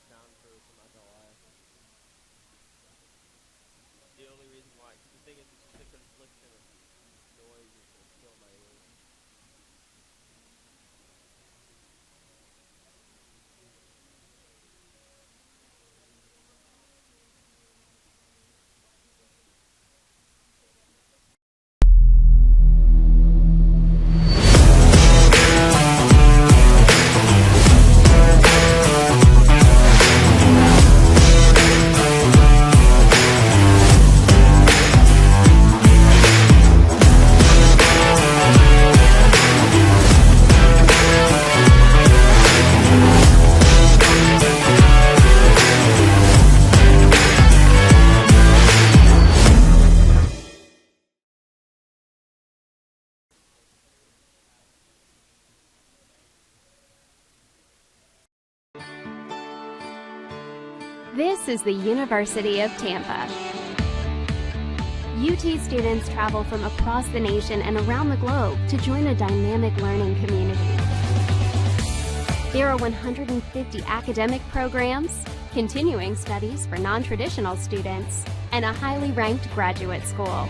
soundproof, I'm not gonna lie. The only reason why, the thing is, it's just the confliction of noise is gonna kill my ears. This is the University of Tampa. UT students travel from across the nation and around the globe to join a dynamic learning community. There are 150 academic programs, continuing studies for non-traditional students, and a highly ranked graduate school.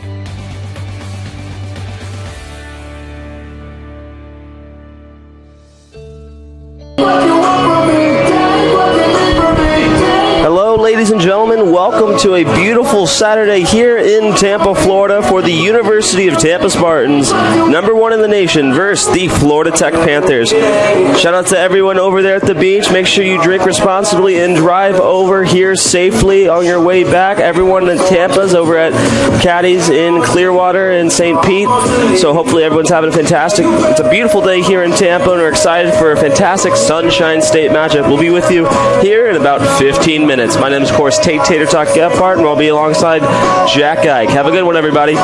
Hello, ladies and gentlemen. Welcome to a beautiful Saturday here in Tampa, Florida for the University of Tampa Spartans, #1 in the nation, versus the Florida Tech Panthers. Shout out to everyone over there at the beach. Make sure you drink responsibly and drive over here safely on your way back. Everyone in Tampa's over at Caddy's in Clearwater and St. Pete. So hopefully everyone's having a fantastic, it's a beautiful day here in Tampa, and we're excited for a fantastic Sunshine State matchup. We'll be with you here in about 15 minutes. My name is, of course, Tate Tater Talk Gephardt, and I'll be alongside Jack Ike. Have a good one, everybody.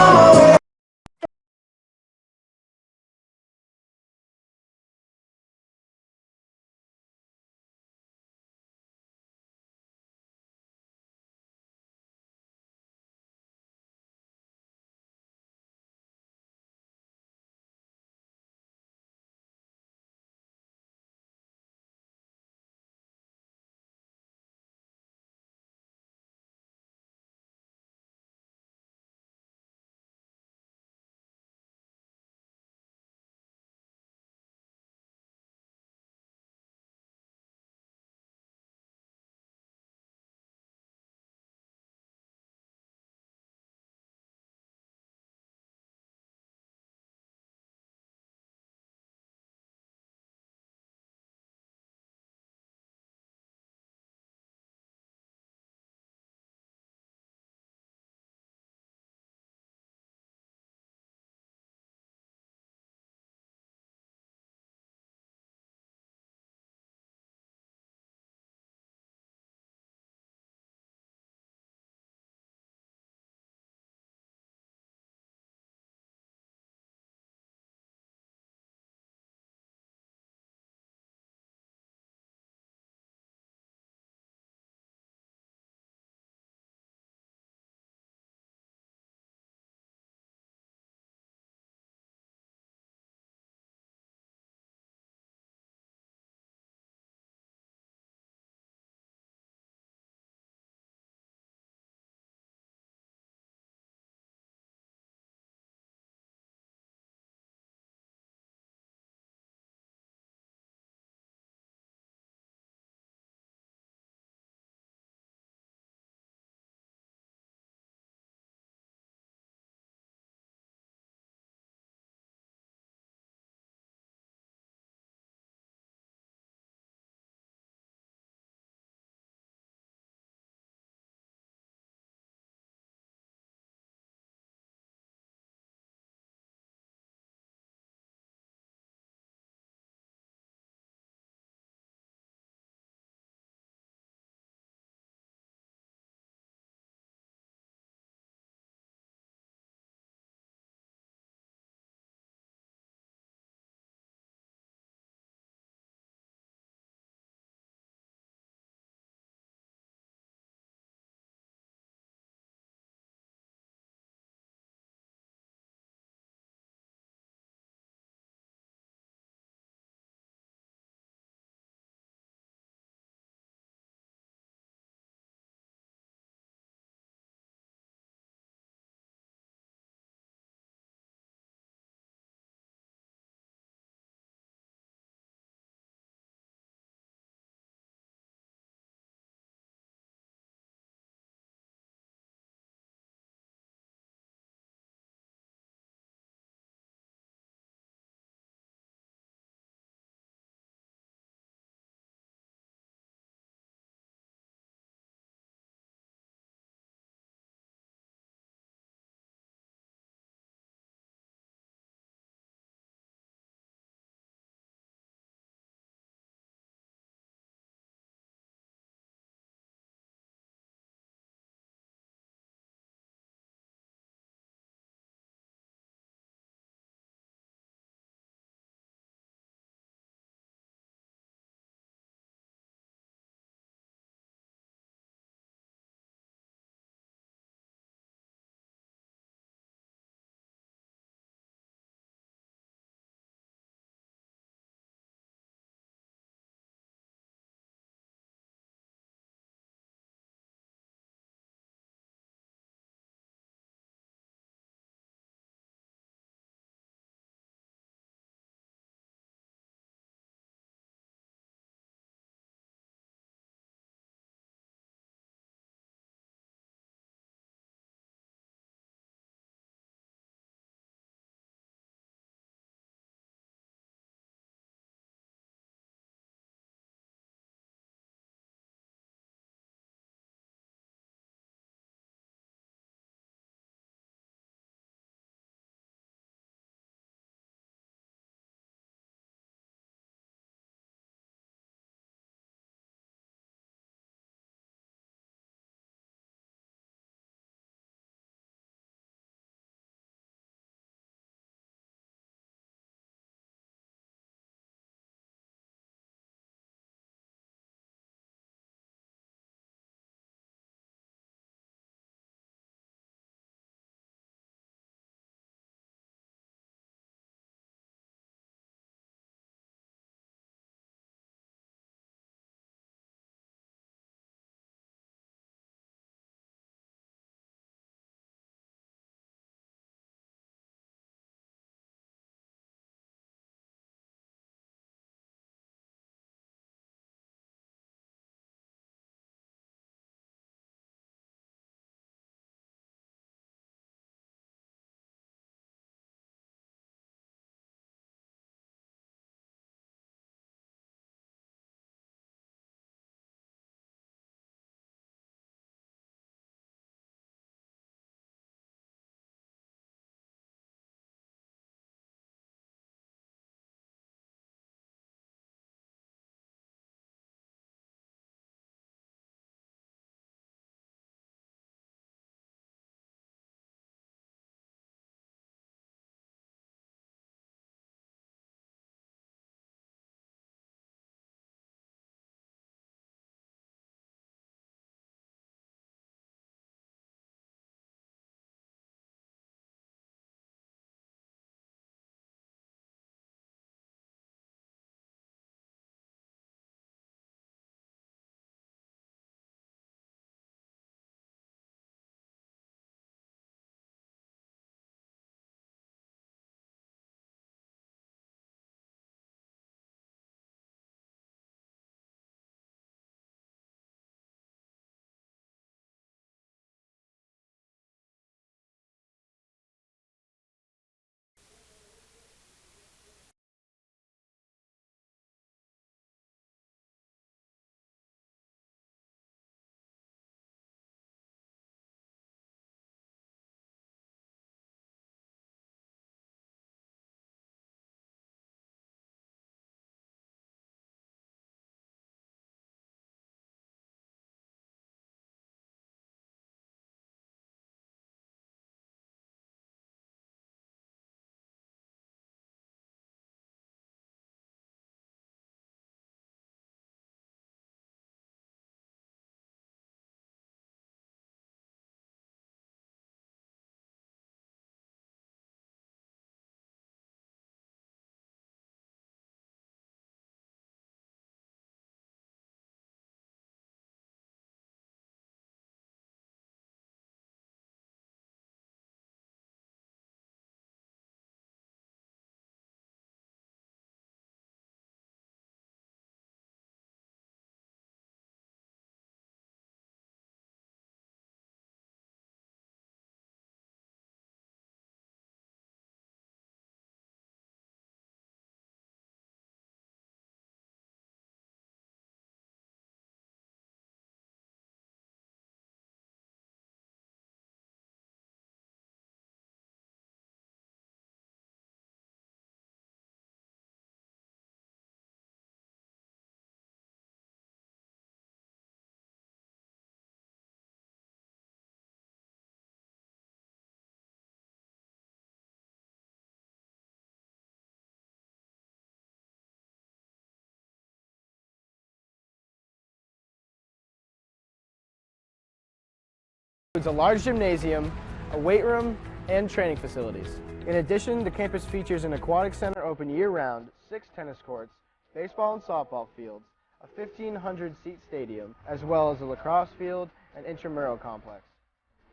Includes a large gymnasium, a weight room, and training facilities. In addition, the campus features an aquatic center open year-round, 6 tennis courts, baseball and softball fields, a 1,500-seat stadium, as well as a lacrosse field and intramural complex.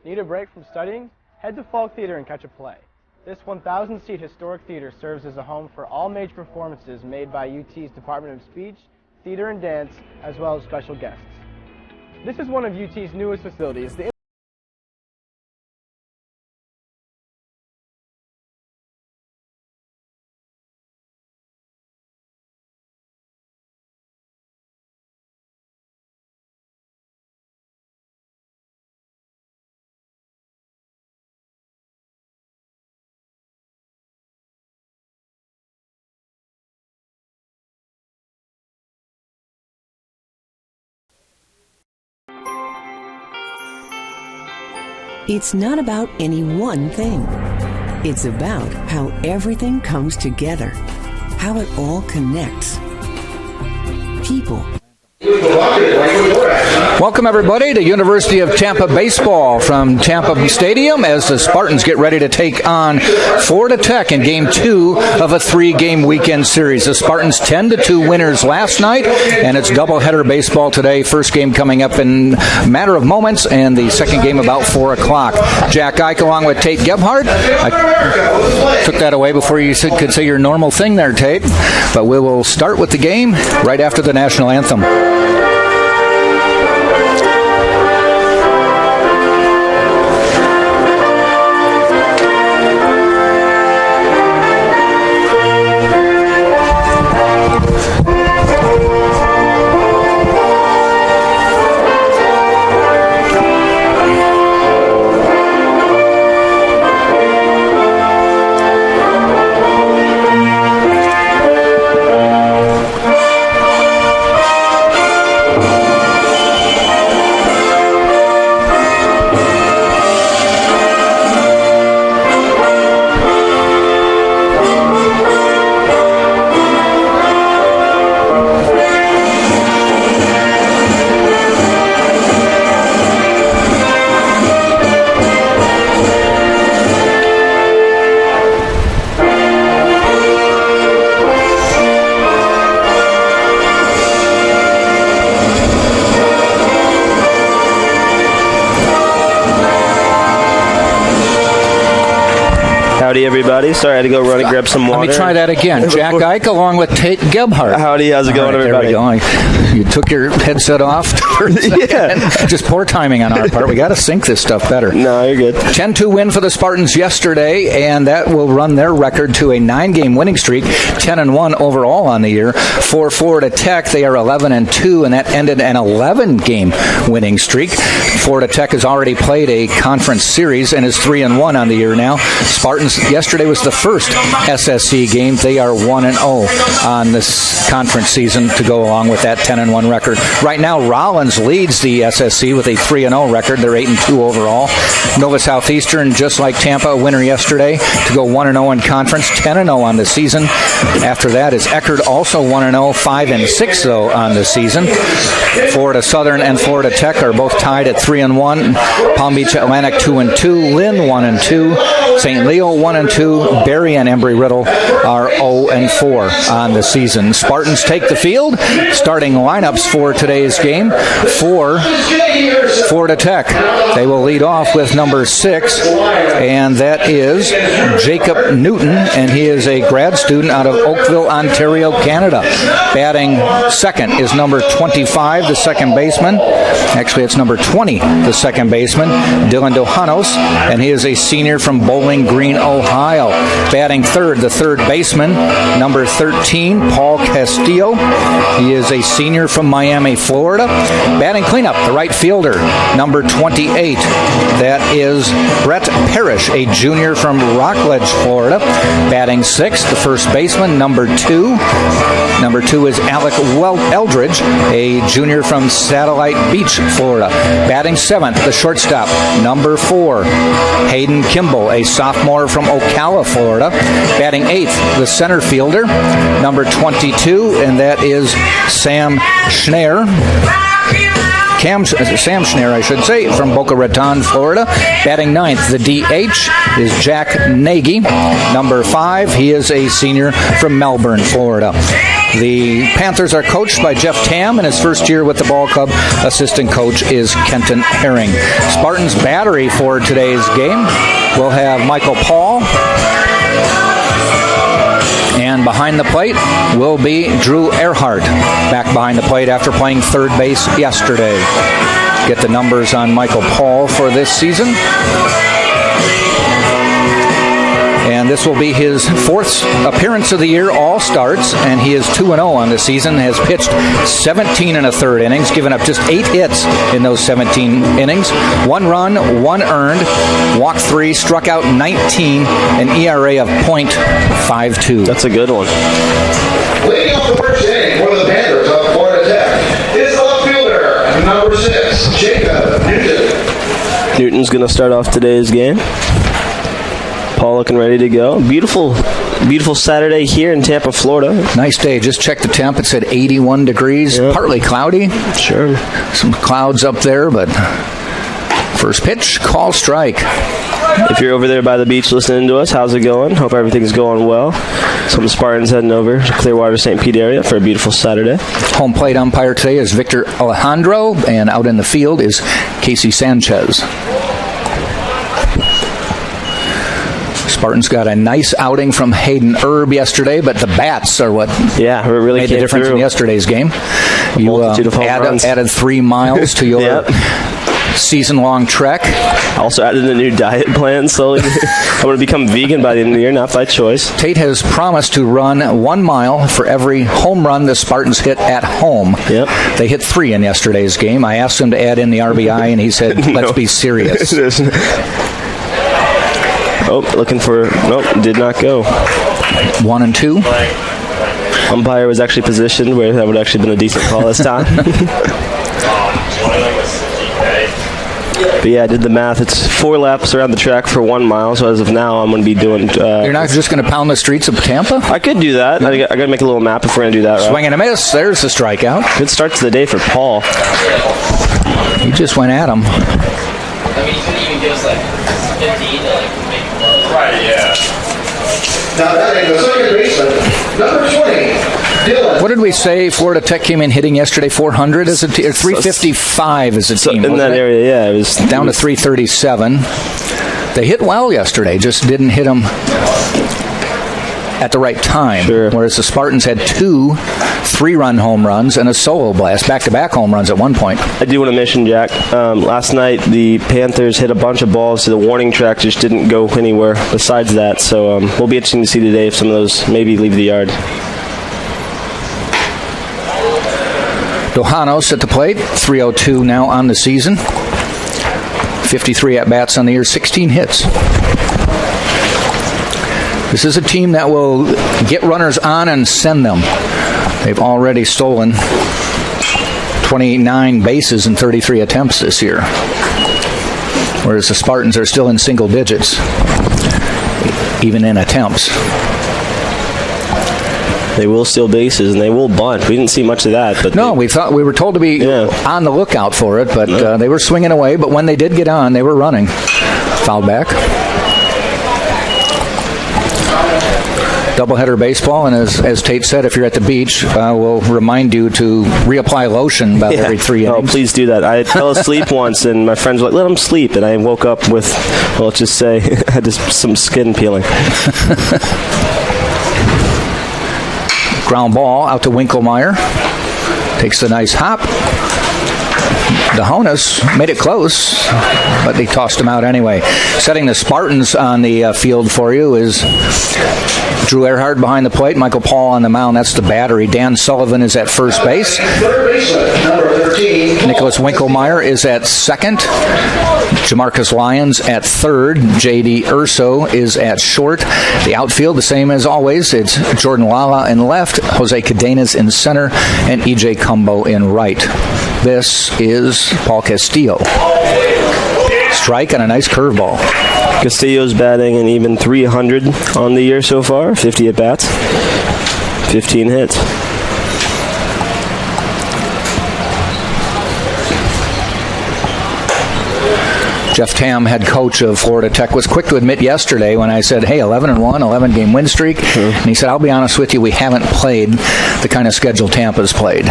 Need a break from studying? Head to Falk Theater and catch a play. This 1,000-seat historic theater serves as a home for all major performances made by UT's Department of Speech, Theater and Dance, as well as special guests. This is one of UT's newest facilities. It's not about any one thing. It's about how everything comes together, how it all connects. People. Welcome, everybody, to University of Tampa baseball from Tampa Stadium as the Spartans get ready to take on Florida Tech in Game 2 of a 3-game weekend series. The Spartans 10-2 winners last night, and it's doubleheader baseball today. First game coming up in a matter of moments, and the second game about 4 o'clock. Jack Ike along with Tate Gebhardt. I took that away before you could say your normal thing there, Tate. But we will start with the game right after the national anthem. Howdy, everybody. Sorry, I had to go run and grab some water. Let me try that again. Jack Ike along with Tate Gebhardt. Howdy, how's it going, everybody? There we go. You took your headset off for a second. Yeah. Just poor timing on our part. We got to sync this stuff better. No, you're good. 10-2 win for the Spartans yesterday, and that will run their record to a 9-game winning streak, 10-1 overall on the year. For Florida Tech, they are 11-2, and that ended an 11-game winning streak. Florida Tech has already played a conference series and is 3-1 on the year now. Spartans yesterday was the first SSC game. They are 1-0 on this conference season to go along with that 10-1 record. Right now, Rollins leads the SSC with a 3-0 record. They're 8-2 overall. Nova Southeastern, just like Tampa, a winner yesterday to go 1-0 in conference, 10-0 on the season. After that is Eckerd, also 1-0, 5-6 though on the season. Florida Southern and Florida Tech are both tied at 3-1. Palm Beach Atlantic 2-2. Lynn 1-2. St. Leo 1-2. Berry and Embry-Riddle are 0-4 on the season. Spartans take the field. Starting lineups for today's game for Florida Tech. They will lead off with number 6, and that is Jacob Newton, and he is a grad student out of Oakville, Ontario, Canada. Batting second is number 25, the second baseman. Actually, it's number 20, the second baseman, Dylan Dohanos, and he is a senior from Bowling Green, Ohio. Batting third, the third baseman, number 13, Paul Castillo. He is a senior from Miami, Florida. Batting cleanup, the right fielder, number 28. That is Brett Parrish, a junior from Rockledge, Florida. Batting sixth, the first baseman, number 2. Number 2 is Alec Eldridge, a junior from Satellite Beach, Florida. Batting seventh, the shortstop, number 4, Hayden Kimball, a sophomore from Ocala, Florida. Batting eighth, the center fielder, number 22, and that is Sam Schneer. Sam Schneer, I should say, from Boca Raton, Florida. Batting ninth, the DH is Jack Nagy. Number 5, he is a senior from Melbourne, Florida. The Panthers are coached by Jeff Tam in his first year with the ball club. Assistant coach is Kenton Herring. Spartans battery for today's game will have Michael Paul. And behind the plate will be Drew Earhart, back behind the plate after playing third base yesterday. Get the numbers on Michael Paul for this season. And this will be his 4th appearance of the year, all starts, and he is 2-0 on the season, has pitched 17 1/3 innings, given up just 8 hits in those 17 innings, 1 run, 1 earned, walked 3, struck out 19, an ERA of .52. That's a good one. Leading off the first inning for the Panthers of Florida Tech is the left fielder, number 6, Jacob Newton. Newton's going to start off today's game. Paul looking ready to go. Beautiful Saturday here in Tampa, Florida. Nice day. Just checked the temp. It's at 81 degrees. Yep. Partly cloudy. Sure. Some clouds up there, but first pitch, call strike. If you're over there by the beach listening to us, how's it going? Hope everything's going well. Some Spartans heading over to Clearwater, St. Pete area for a beautiful Saturday. Home plate umpire today is Victor Alejandro, and out in the field is Casey Sanchez. Spartans got a nice outing from Hayden Erb yesterday, but the bats are what really made the difference in yesterday's game. You added 3 miles to your season-long trek. Also added a new diet plan slowly. I'm going to become vegan by the end of the year, not by choice. Tate has promised to run 1 mile for every home run the Spartans hit at home. Yep. They hit 3 in yesterday's game. I asked him to add in the RBI, and he said, let's be serious. Looking for... Nope, did not go. 1 and 2. Umpire was actually positioned where that would actually been a decent call this time. But yeah, I did the math. It's 4 laps around the track for 1 mile, so as of now, I'm going to be doing... You're not just going to pound the streets of Tampa? I could do that. I got to make a little map if we're going to do that, right? Swing and a miss. There's the strikeout. Good start to the day for Paul. He just went at him. I mean, you couldn't even give us like 15 to like make it work. Right, yeah. Now batting the second baseman, number 20, Dylan. What did we say Florida Tech came in hitting yesterday? 400 as a team, or 355 as a team. In that area, yeah, it was down to 337. They hit well yesterday, just didn't hit them at the right time. Sure. Whereas the Spartans had 2 3-run home runs and a solo blast, back-to-back home runs at one point. I do want to mention, Jack, last night the Panthers hit a bunch of balls to the warning track, just didn't go anywhere besides that. So we'll be interesting to see today if some of those maybe leave the yard. Dojanos at the plate, 302 now on the season. 53 at-bats on the year, 16 hits. This is a team that will get runners on and send them. They've already stolen 29 bases in 33 attempts this year, whereas the Spartans are still in single digits, even in attempts. They will steal bases and they will bunt. We didn't see much of that. But no, we were told to be on the lookout for it, but they were swinging away. But when they did get on, they were running. Fouled back. Doubleheader baseball, and as Tate said, if you're at the beach, we'll remind you to reapply lotion about every 3 innings. Oh, please do that. I fell asleep once, and my friends were like, let him sleep, and I woke up with, well, let's just say, I had some skin peeling. Ground ball out to Winkelmeyer. Takes the nice hop. Dojanos made it close, but they tossed him out anyway. Setting the Spartans on the field for you is Drew Earhart behind the plate, Michael Paul on the mound. That's the battery. Dan Sullivan is at first base. Third baseman, number 13. Nicholas Winkelmeyer is at second. Jamarcus Lyons at third. J.D. Urso is at short. The outfield, the same as always. It's Jordan Lala in left, Jose Cadenas in center, and E.J. Cumbo in right. This is Paul Castillo. Strike and a nice curveball. Castillo's batting an even 300 on the year so far. 50 at-bats, 15 hits. Jeff Tam, head coach of Florida Tech, was quick to admit yesterday when I said, hey, 11-1, 11-game win streak. And he said, I'll be honest with you, we haven't played the kind of schedule Tampa's played.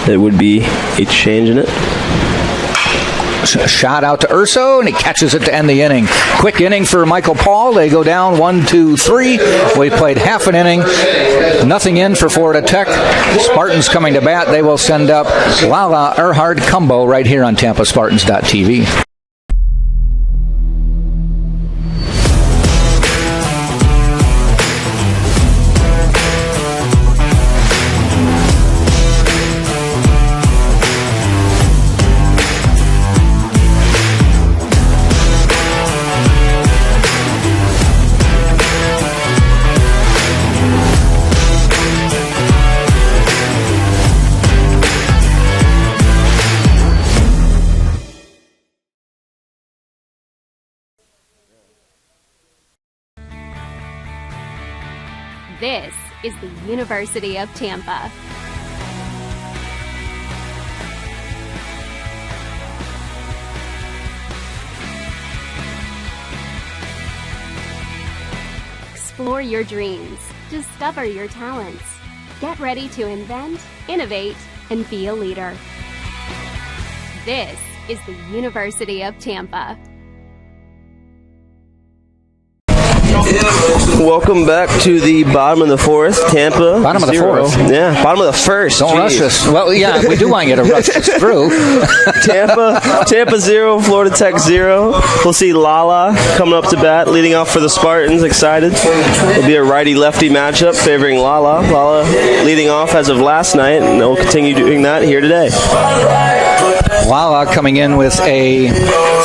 It would be a change in it. Shot out to Urso, and he catches it to end the inning. Quick inning for Michael Paul. They go down 1-2-3. We played half an inning. Nothing in for Florida Tech. Spartans coming to bat. They will send up Lala Erhard Cumbo right here on TampaSpartans.tv. This is the University of Tampa. Explore your dreams. Discover your talents. Get ready to invent, innovate, and be a leader. This is the University of Tampa. Welcome back to the bottom of the fourth. Tampa. Bottom of the 0. fourth. Yeah, bottom of the first. Don't rush us. Well, yeah, we do want you to rush us through. Tampa 0, Florida Tech 0. We'll see Lala coming up to bat, leading off for the Spartans. Excited. It'll be a righty-lefty matchup favoring Lala. Lala leading off as of last night, and they'll continue doing that here today. Lala coming in with a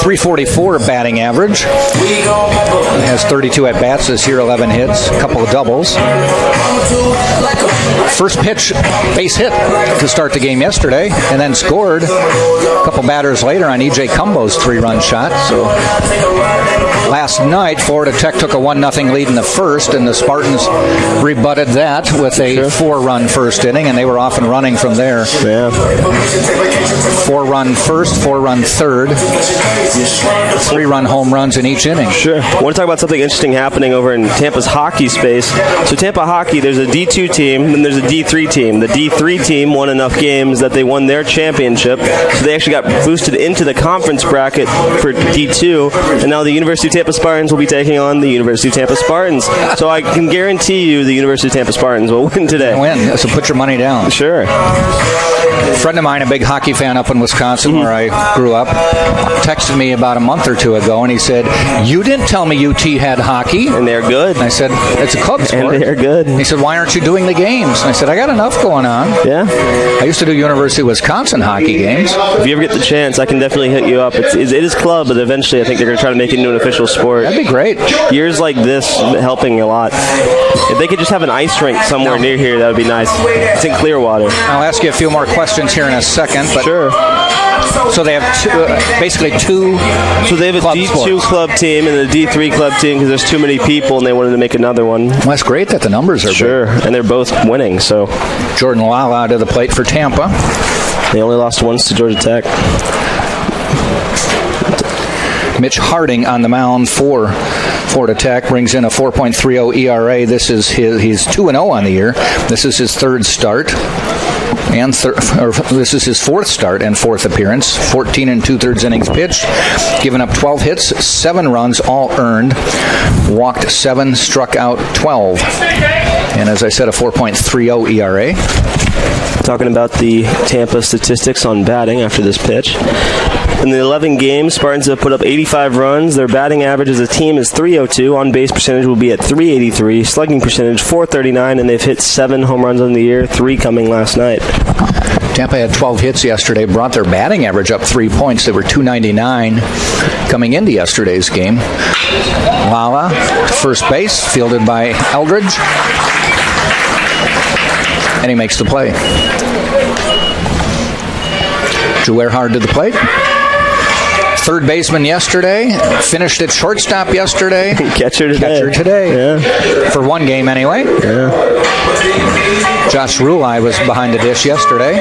.344 batting average. Has 32 at-bats this year, 11 hits, a couple of doubles. First pitch, base hit to start the game yesterday, and then scored a couple batters later on E.J. Cumbo's 3-run shot. So last night, Florida Tech took a 1-0 lead in the first, and the Spartans rebutted that with a 4-run first inning, and they were off and running from there. Yeah. 4-run first, 4-run third, 3-run home runs in each inning. Sure. I want to talk about something interesting happening over in Tampa's hockey space. So Tampa Hockey, there's a D2 team and there's a D3 team. The D3 team won enough games that they won their championship. So they actually got boosted into the conference bracket for D2. And now the University of Tampa Spartans will be taking on the University of Tampa Spartans. So I can guarantee you the University of Tampa Spartans will win today. Win. So put your money down. Sure. A friend of mine, a big hockey fan up in Wisconsin, where I grew up, texted me about a month or two ago, and he said, "You didn't tell me UT had hockey." And they're good. And I said, "It's a club sport." And they're good. And he said, "Why aren't you doing the games?" And I said, "I got enough going on." Yeah. I used to do University of Wisconsin hockey games. If you ever get the chance, I can definitely hit you up. It is club, but eventually I think they're going to try to make it into an official sport. That'd be great. Years like this helping a lot. If they could just have an ice rink somewhere near here, that would be nice. It's in Clearwater. I'll ask you a few more questions here in a second. But Sure. So they have basically two. So they have a D2 club team and a D3 club team because there's too many people and they wanted to make another one. Well, that's great that the numbers are Sure, big. and they're both winning. So Jordan Lala to the plate for Tampa. They only lost once to Georgia Tech. Mitch Harding on the mound for Florida Tech brings in a 4.30 ERA. This is he's 2-0 on the year. This is his third start. This is his fourth start and fourth appearance. 14 2/3 innings pitched, given up 12 hits, 7 runs, all earned. Walked 7, struck out 12. And as I said, a 4.30 ERA. Talking about the Tampa statistics on batting after this pitch. In the 11 games, Spartans have put up 85 runs. Their batting average as a team is .302. On-base percentage will be at .383. Slugging percentage, .439. And they've hit 7 home runs on the year, 3 coming last night. Tampa had 12 hits yesterday, brought their batting average up 3 points. They were .299 coming into yesterday's game. Lala, first base, fielded by Eldridge. And he makes the play. Drew Earhart to the plate. Third baseman yesterday. Finished at shortstop yesterday. Catcher today. Yeah. For one game anyway. Yeah. Josh Rulai was behind the dish yesterday.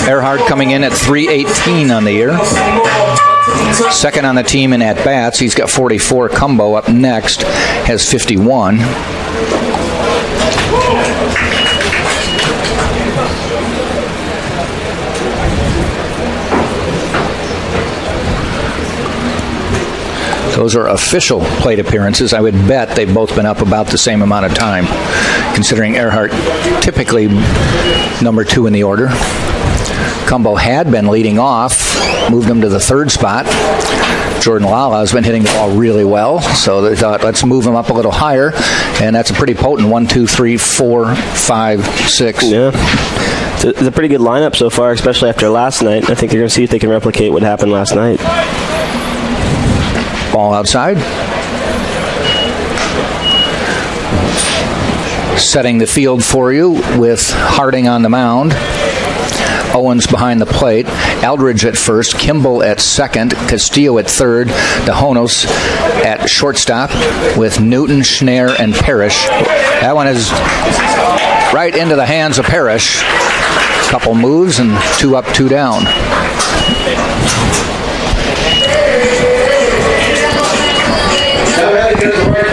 Earhart coming in at .318 on the year. Second on the team in at-bats. He's got 44. Cumbo up next has 51. Those are official plate appearances. I would bet they've both been up about the same amount of time, considering Earhart typically number 2 in the order. Cumbo had been leading off, moved him to the 3rd spot. Jordan Lala has been hitting the ball really well, so they thought, let's move him up a little higher, and that's a pretty potent 1, 2, 3, 4, 5, 6. Yeah. It's a pretty good lineup so far, especially after last night. I think they're going to see if they can replicate what happened last night. Ball outside. Setting the field for you with Harding on the mound. Owens behind the plate. Aldridge at first. Kimball at second. Castillo at third. DeHonos at shortstop with Newton, Schneier, and Parrish. That one is right into the hands of Parrish. Couple moves and 2 up, 2 down.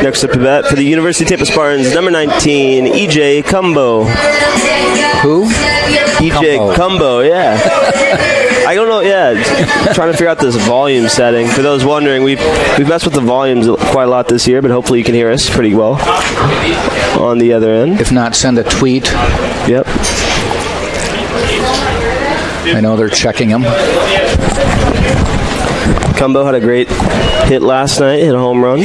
Next up to bat for the University of Tampa Spartans, number 19, E.J. Cumbo. Who? E.J. Cumbo, yeah. I don't know, yeah. Trying to figure out this volume setting. For those wondering, we've messed with the volumes quite a lot this year, but hopefully you can hear us pretty well on the other end. If not, send a tweet. Yep. I know they're checking him. Cumbo had a great hit last night, hit a home run.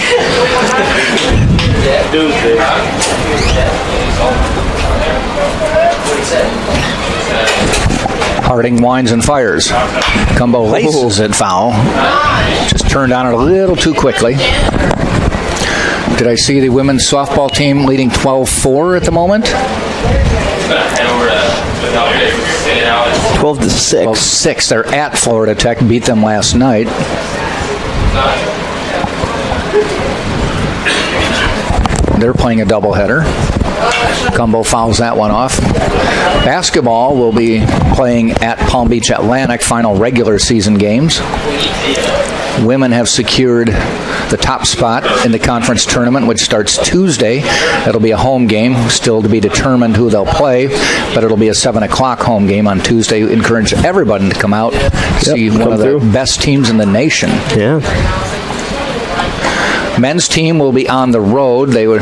Harding winds and fires. Cumbo laces it foul. Just turned on it a little too quickly. Did I see the women's softball team leading 12-4 at the moment? 12-6. 12-6. They're at Florida Tech. Beat them last night. They're playing a doubleheader. Cumbo fouls that one off. Basketball will be playing at Palm Beach Atlantic, final regular season games. Women have secured the top spot in the conference tournament, which starts Tuesday. It'll be a home game, still to be determined who they'll play, but it'll be a 7 o'clock home game on Tuesday. Encourage everybody to come out, see one of the best teams in the nation. Yeah. Men's team will be on the road. They were,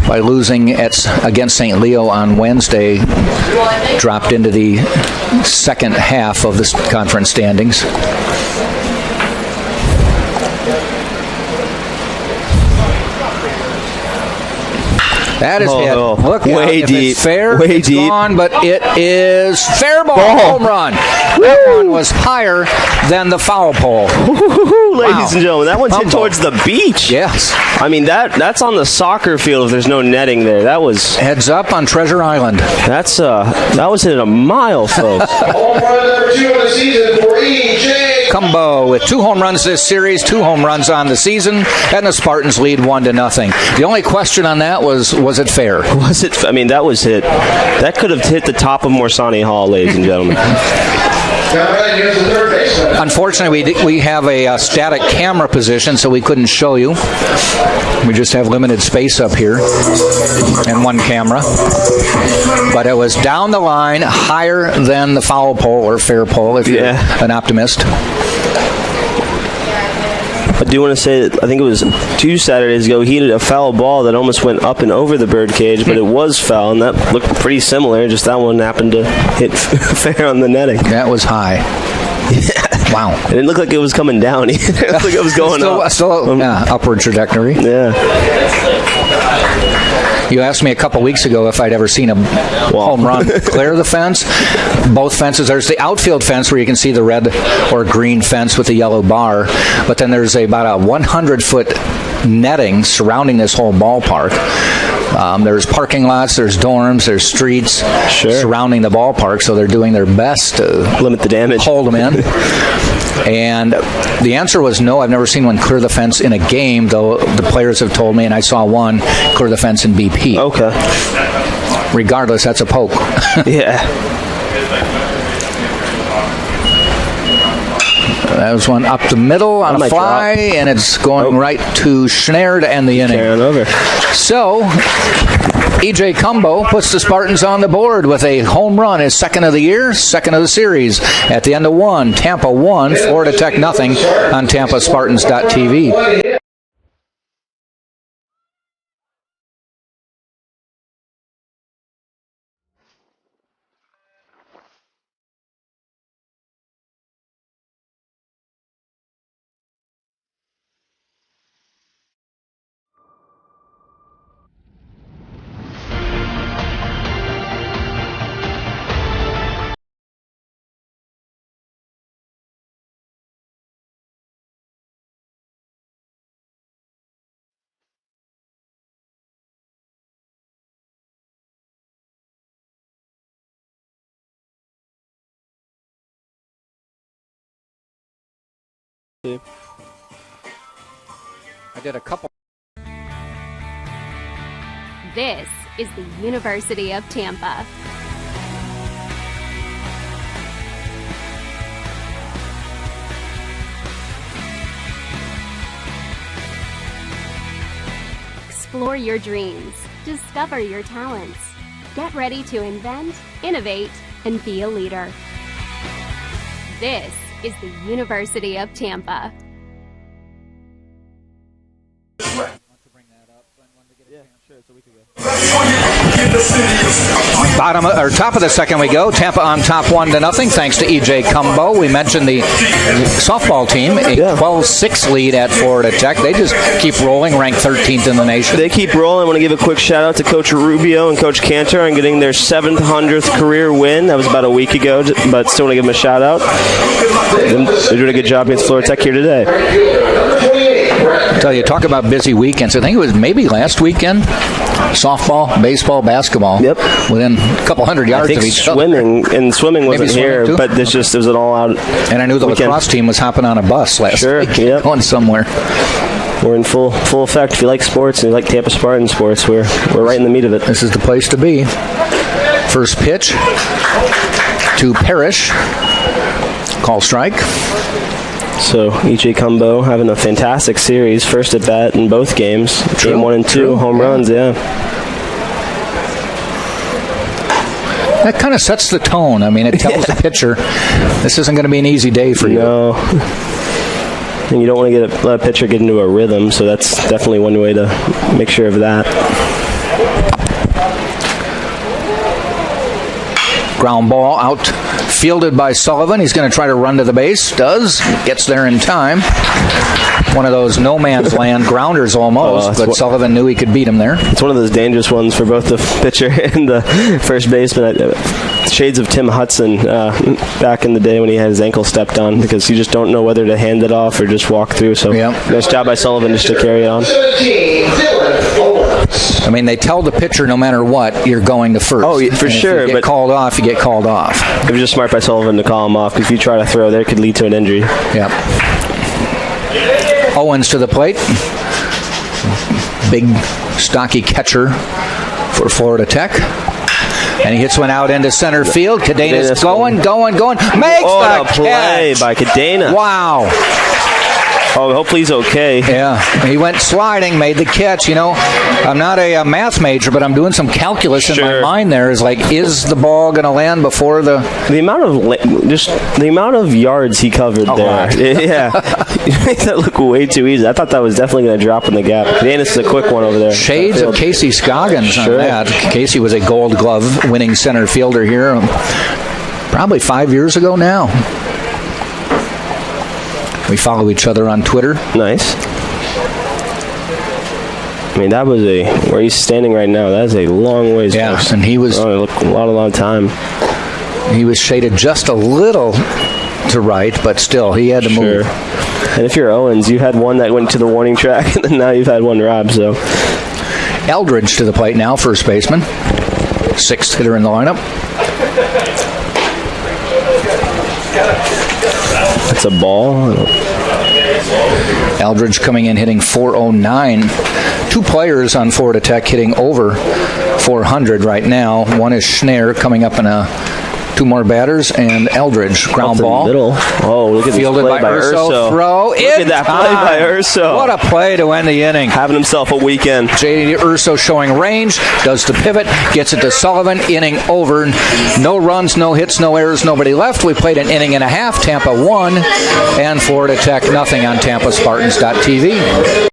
by losing against St. Leo on Wednesday, dropped into the second half of the conference standings. That is hit. Look way out. deep. If it's fair, way it's deep. gone, but it is fair ball. Home run. That one was higher than the foul pole. Ladies and gentlemen, that one's hit towards the beach. Yes. I mean, that's on the soccer field if there's no netting there. That was... Heads up on Treasure Island. That was hit a mile, folks. Home run number 2 of the season for E.J. Cumbo with 2 home runs this series, 2 home runs on the season, and the Spartans lead 1-0. The only question on that was it fair? Was it? I mean, that was hit. That could have hit the top of Morsani Hall, ladies and gentlemen. Unfortunately, we have a static camera position, so we couldn't show you. We just have limited space up here and one camera. But it was down the line, higher than the foul pole or fair pole, if you're an optimist. I do want to say that I think it was 2 Saturdays ago, he hit a foul ball that almost went up and over the birdcage, but it was foul, and that looked pretty similar. Just that one happened to hit fair on the netting. That was high. Yeah. Wow. It didn't look like it was coming down. It looked like it was going up. Still upward trajectory. Yeah. You asked me a couple weeks ago if I'd ever seen a home run clear the fence. Both fences. There's the outfield fence where you can see the red or green fence with the yellow bar, but then there's about a 100-foot netting surrounding this whole ballpark. There's parking lots, there's dorms, there's streets surrounding the ballpark, so they're doing their best to limit the damage, hold them in. And the answer was no. I've never seen one clear the fence in a game, though the players have told me, and I saw one clear the fence in BP. Okay. Regardless, that's a poke. Yeah. That was one up the middle on a fly, and it's going right to Schneider to end the inning. Over. So, E.J. Cumbo puts the Spartans on the board with a home run, his second of the year, second of the series. At the end of one, Tampa 1, Florida Tech nothing on TampaSpartans.tv. Yeah. I did a couple. This is the University of Tampa. Explore your dreams. Discover your talents. Get ready to invent, innovate, and be a leader. This is the University of Tampa. Top of the second we go. Tampa on top 1-0 thanks to E.J. Cumbo. We mentioned the softball team, a 12-6 lead at Florida Tech. They just keep rolling, ranked 13th in the nation. They keep rolling. I want to give a quick shout out to Coach Rubio and Coach Cantor on getting their 700th career win. That was about a week ago, but still want to give them a shout out. They're doing a good job against Florida Tech here today. I tell you, talk about busy weekends. I think it was maybe last weekend. Softball, baseball, basketball. Yep. Within a couple hundred yards of each other. Swimming wasn't here, too? But it was an all-out. And I knew the lacrosse team was hopping on a bus last week, going somewhere. We're in full effect. If you like sports and you like Tampa Spartan sports, we're right in the meat of it. This is the place to be. First pitch to Parrish. Call strike. So E.J. Cumbo having a fantastic series, first at bat in both games. Game 1 and 2, home runs, That kind of sets the tone. I mean, it tells the pitcher this isn't going to be an easy day for you. No. And you don't want to let a pitcher get into a rhythm, so that's definitely one way to make sure of that. Ground ball out, fielded by Sullivan. He's going to try to run to the base. Gets there in time. One of those no man's land grounders almost, but Sullivan knew he could beat him there. It's one of those dangerous ones for both the pitcher and the first baseman. Shades of Tim Hudson back in the day when he had his ankle stepped on, because you just don't know whether to hand it off or just walk through. So nice job by Sullivan just to carry it on. I mean, they tell the pitcher no matter what, you're going to first. Oh, for sure. If you get called off, you get called off. It was just smart by Sullivan to call him off, because if you try to throw there, it could lead to an injury. Yep. Owens to the plate. Big, stocky catcher for Florida Tech. And he hits one out into center field. Cadena's going. Makes the play catch by Cadena. Wow. Oh, hopefully he's okay. Yeah, he went sliding, made the catch. You know, I'm not a math major, but I'm doing some calculus in my mind. There is like, is the ball going to land before the amount of yards he covered there? Yeah, you make that look way too easy. I thought that was definitely going to drop in the gap. This is a quick one over there. Shades of Casey Scoggins on that. Casey was a Gold Glove winning center fielder here, probably 5 years ago now. We follow each other on Twitter. Nice. I mean, that was where he's standing right now, that is a long ways. Yeah, and he was... a long time. He was shaded just a little to right, but still, he had to move. And if you're Owens, you had one that went to the warning track, and then now you've had one robbed, so... Eldridge to the plate now, first baseman. Sixth hitter in the lineup. That's a ball. Eldridge coming in hitting .409. Two players on Florida Tech hitting over .400 right now. One is Schneider coming up in a Two more batters, and Eldridge, ground ball. Middle. Oh, look at this Fielded play by Urso. Throw Look in at that time. play by Urso. What a play to end the inning. Having himself a weekend. J.D. Urso showing range, does the pivot, gets it to Sullivan, inning over. No runs, no hits, no errors, nobody left. We played an inning and a half. Tampa won, and Florida Tech nothing on TampaSpartans.tv.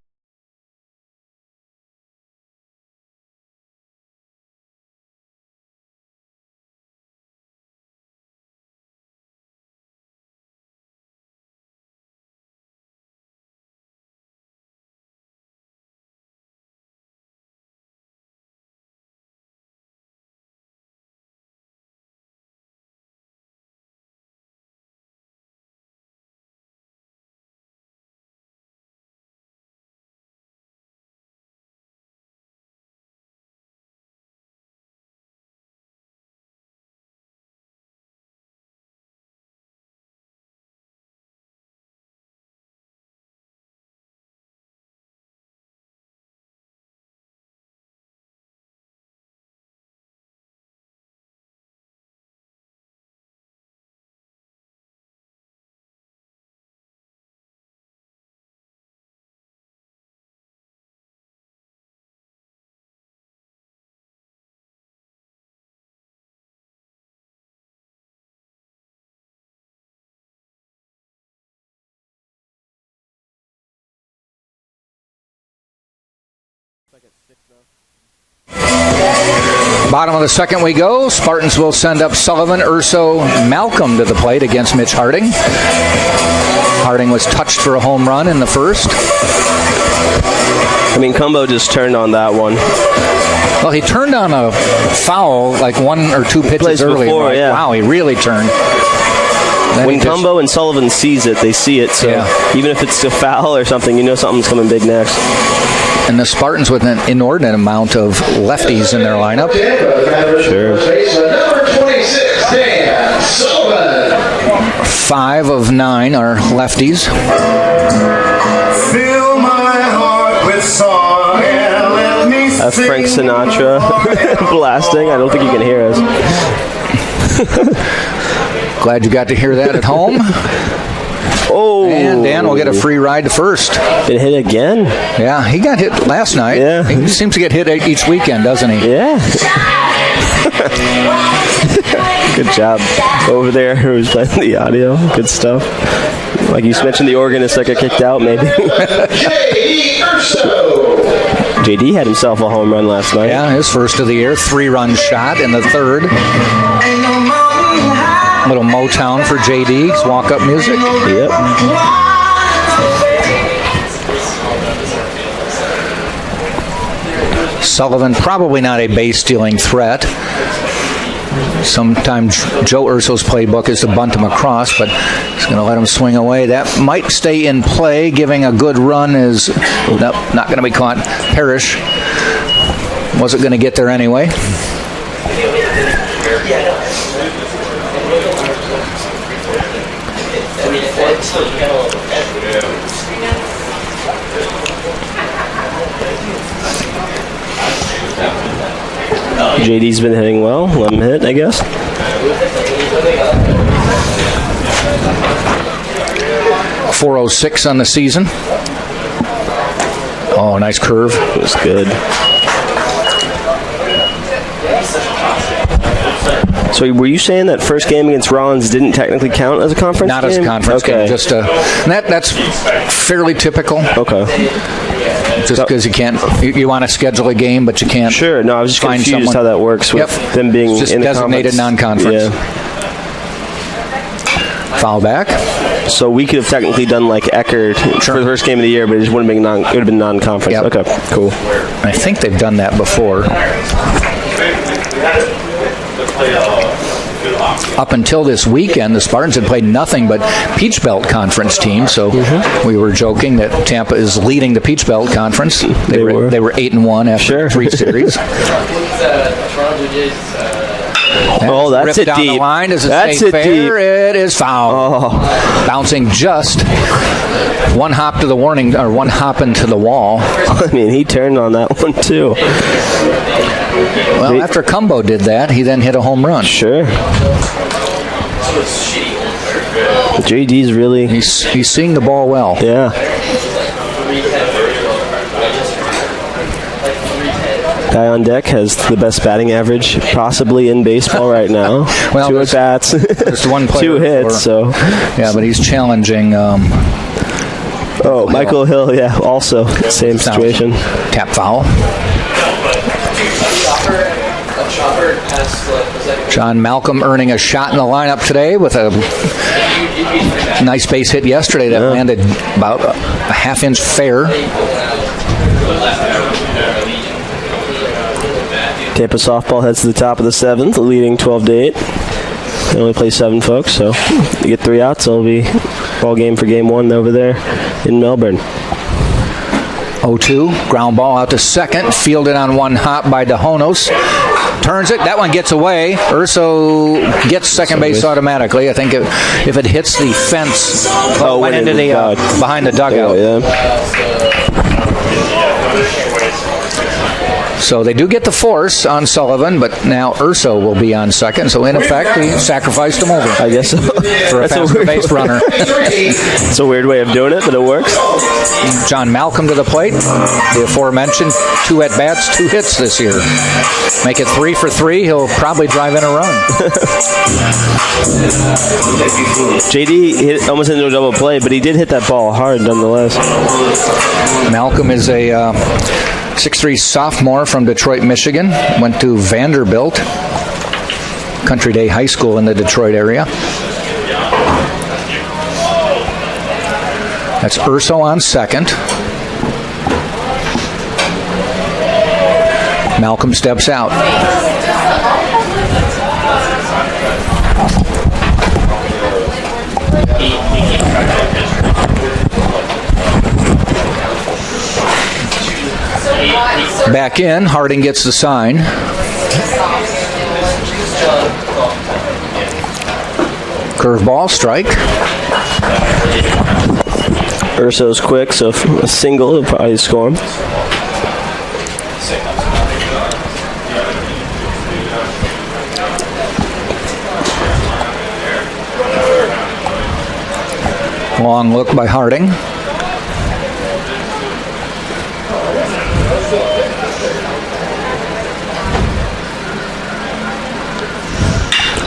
Bottom of the second we go. Spartans will send up Sullivan, Urso, Malcolm to the plate against Mitch Harding. Harding was touched for a home run in the first. I mean, Cumbo just turned on that one. Well, he turned on a foul like one or two pitches early. Before, yeah. Wow, he really turned. Then when Cumbo and Sullivan sees it, they see it. So even if it's a foul or something, you know something's coming big next. And the Spartans with an inordinate amount of lefties in their lineup. Sure. Number 26, Dan Sullivan. 5 of 9 are lefties. Fill my heart with song and let me That's Frank Sinatra blasting. I don't think you can hear us. Glad you got to hear that at home. Oh, and Dan will get a free ride to first. Get hit again? Yeah, he got hit last night. Yeah. He seems to get hit each weekend, doesn't he? Yeah. Good job over there who's playing the audio. Good stuff. Like you mentioned, the organist that got kicked out, maybe. J.D. Urso. JD had himself a home run last night. Yeah, his first of the year. 3-run shot in the third. Little Motown for JD. Walk-up music. Yep. Sullivan probably not a base-stealing threat. Sometimes Joe Urso's playbook is to bunt him across, but he's going to let him swing away. That might stay in play. Giving a good run is not going to be caught. Parrish wasn't going to get there anyway. JD's been hitting well. Let him hit, I guess. .406 on the season. Oh, nice curve. It was good. So were you saying that first game against Rollins didn't technically count as a conference Not game? as a conference game. Just that's fairly typical. Okay. Just because you want to schedule a game, but you can't. Sure. No, I was just find confused someone. how that works with them being just in the designated non-conference. Yeah. Foul back. So we could have technically done like Eckerd for the first game of the year, but it just wouldn't have been it would have been non-conference. Yep. Okay, cool. I think they've done that before. Up until this weekend, the Spartans had played nothing but Peach Belt Conference teams. So we were joking that Tampa is leading the Peach Belt Conference. They were 8-1 after 3 series. Oh, that's it down deep. The line. Does it That's stay it fair? deep. It is foul. Oh. Bouncing just one hop to the warning, or one hop into the wall. I mean, he turned on that one too. Well, after Cumbo did that, he then hit a home run. Sure. JD's really... He's seeing the ball well. Yeah. Guy on deck has the best batting average possibly in baseball right now. Well, 2 at bats, there's one player 2 hits. Yeah, but he's challenging. Michael Hill. Yeah, also same situation. Tap foul. John Malcolm earning a shot in the lineup today with a nice base hit yesterday that landed about a half-inch fair. Tampa softball heads to the top of the 7th, leading 12-8. They only play 7 folks, so you get 3 outs. It'll be ball game for game 1 over there in Melbourne. 0-2, ground ball out to second, fielded on one hop by DeHonos. Turns it, that one gets away. Urso gets second base automatically. I think if it hits the fence, went into the behind the dugout. So they do get the force on Sullivan, but now Urso will be on second. So in effect, he sacrificed him over. I guess so. For a faster base runner. It's a weird way of doing it, but it works. John Malcolm to the plate. The aforementioned 2 at-bats, 2 hits this year. Make it 3 for 3. He'll probably drive in a run. JD hit almost into a double play, but he did hit that ball hard nonetheless. Malcolm is a 6'3" sophomore from Detroit, Michigan. Went to Vanderbilt, Country Day High School in the Detroit area. That's Urso on second. Malcolm steps out. Back in, Harding gets the sign. Curveball, strike. Urso's quick, so a single will probably score him. Long look by Harding.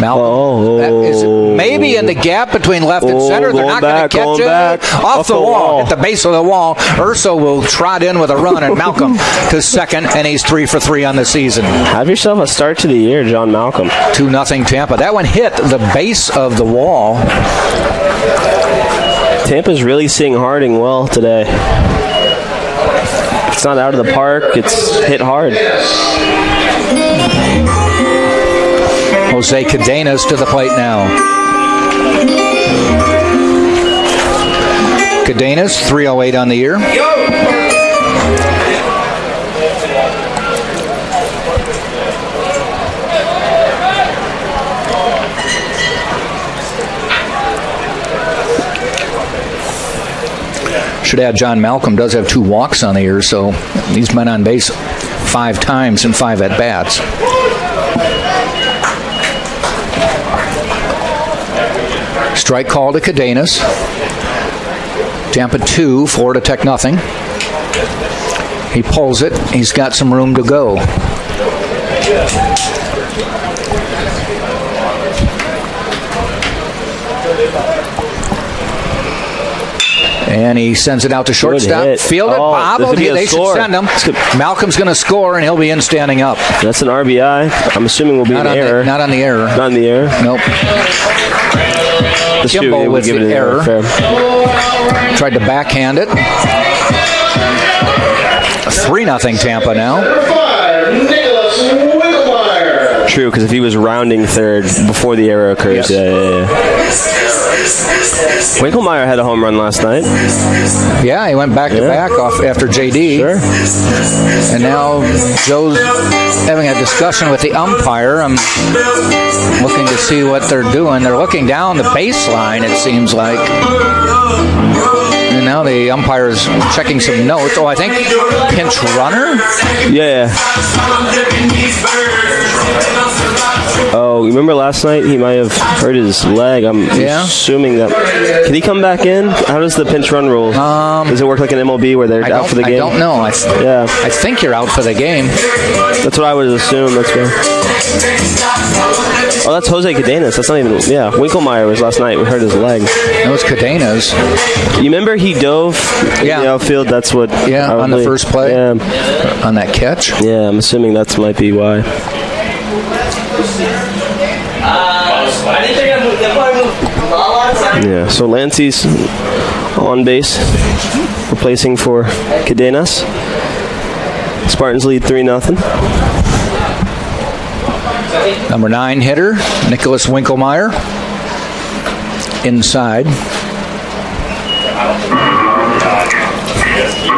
Malcolm, that is maybe in the gap between left and center. They're not going to catch it. Off the wall, at the base of the wall. Urso will trot in with a run, and Malcolm to second, and he's 3 for 3 on the season. Have yourself a start to the year, John Malcolm. 2-0 Tampa. That one hit the base of the wall. Tampa's really seeing Harding well today. It's not out of the park. It's hit hard. Jose Cadenas to the plate now. Cadenas, 308 on the year. Should add John Malcolm does have 2 walks on the year, so he's been on base 5 times in 5 at-bats. Strike call to Cadenas. Tampa 2, Florida Tech nothing. He pulls it. He's got some room to go. And he sends it out to shortstop. Fielded, bobbled. They should send him. Malcolm's going to score, and he'll be in standing up. That's an RBI. I'm assuming will be an error. Not on the error. Not on the error? Nope. Kimball with the error. Tried to backhand it. 3-0 Tampa now. True, because if he was rounding third before the error occurs. Yes. Winkelmeyer had a home run last night. Yeah, he went back-to-back off after JD. Sure. And now Joe's having a discussion with the umpire. I'm looking to see what they're doing. They're looking down the baseline, it seems like. And now the umpire's checking some notes. Oh, I think pinch runner? Yeah. Oh, you remember last night? He might have hurt his leg. I'm assuming that. Can he come back in? How does the pinch run rule? Does it work like an MLB where they're out for the game? I don't know. I think you're out for the game. That's what I would assume. That's good. Oh, that's Jose Cadenas. That's not even. Yeah, Winkelmeyer was last night. We hurt his leg. That was Cadenas. You remember he dove in the outfield? That's what. Yeah, probably, on the first play. Yeah. On that catch. Yeah, I'm assuming that might be why. Yeah, so Lancey's on base, replacing for Cadenas. Spartans lead 3-0. Number 9 hitter, Nicholas Winkelmeyer. Inside.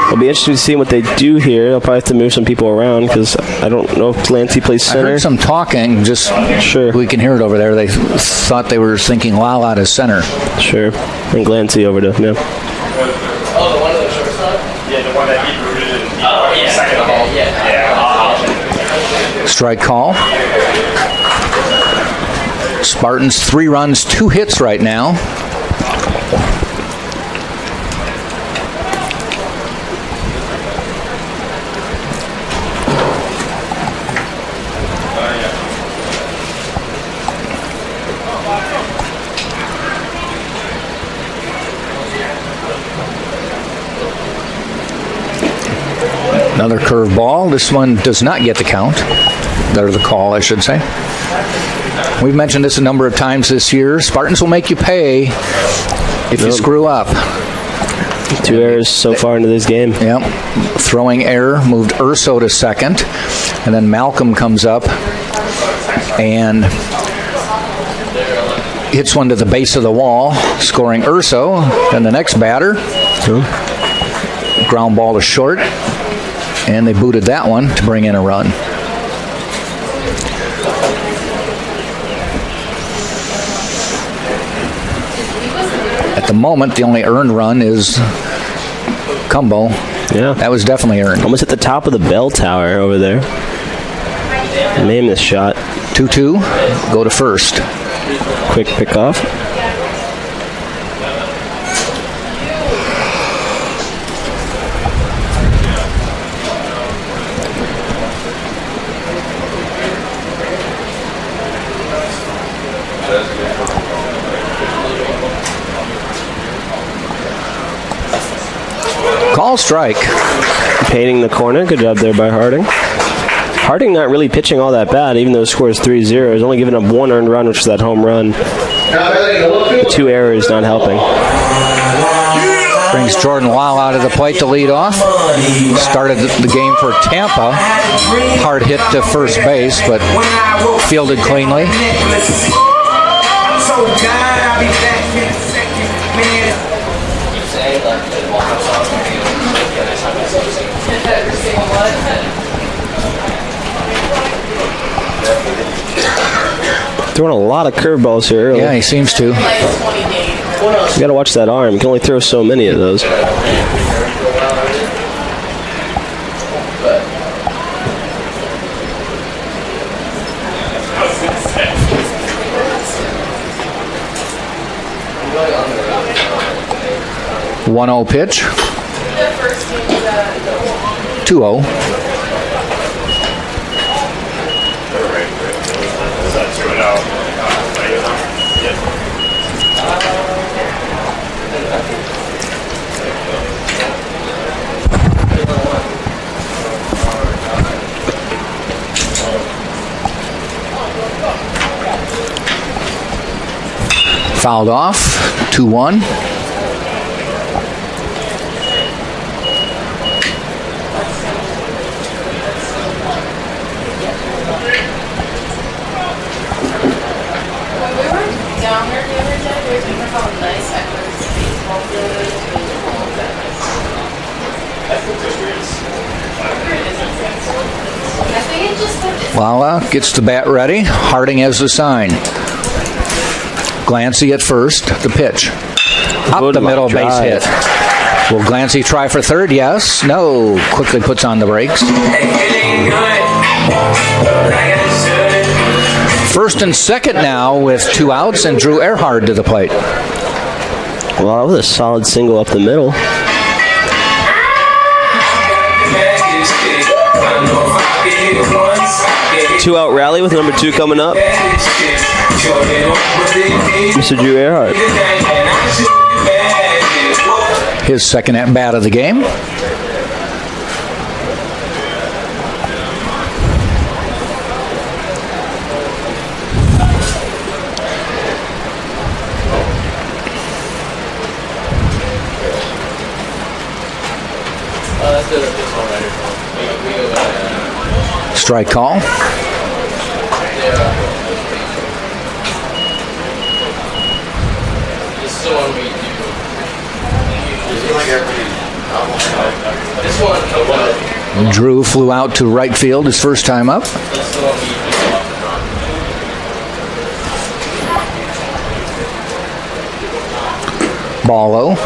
It'll be interesting to see what they do here. They'll probably have to move some people around because I don't know if Lancey plays center. I heard some talking, just we can hear it over there. They thought they were thinking Lala to center. Sure. And Lancey over to, Oh, the one of the shortstop? Yeah, the one that he rooted in. Oh, yeah. Second of all. Yeah. Strike call. Spartans 3 runs, 2 hits right now. Another curveball. This one does not get the count. Or the call, I should say. We've mentioned this a number of times this year. Spartans will make you pay if you screw up. 2 errors so far into this game. Yep. Throwing error moved Urso to second. And then Malcolm comes up and hits one to the base of the wall, scoring Urso. Then the next batter. Ground ball to short. And they booted that one to bring in a run. At the moment, the only earned run is Cumbo. Yeah. That was definitely earned. Almost at the top of the bell tower over there. Name this shot. 2-2. Go to first. Quick pickoff. Call strike. Painting the corner. Good job there by Harding. Harding not really pitching all that bad, even though the score is 3-0. He's only given up 1 earned run, which is that home run. The 2 errors not helping. Brings Jordan Lyle out of the plate to lead off. Started the game for Tampa. Hard hit to first base, but fielded cleanly. Throwing a lot of curveballs here early. Yeah, he seems to. You got to watch that arm. You can only throw so many of those. One-zero pitch. 2-0. Fouled off. 2-1. Down there the other day, we remember how nice Eckler's baseball field is. I think it just Lala gets the bat ready. Harding has the sign. Glancy at first. The pitch. Up the middle base hit. Will Glancy try for third? Yes. No. Quickly puts on the brakes. First and second now with 2 outs, and Drew Earhart to the plate. Well, that was a solid single up the middle. Two-out rally with number 2 coming up. Mr. Drew Earhart. His second at-bat of the game. Strike call. Drew flew out to right field his first time up. Ball low.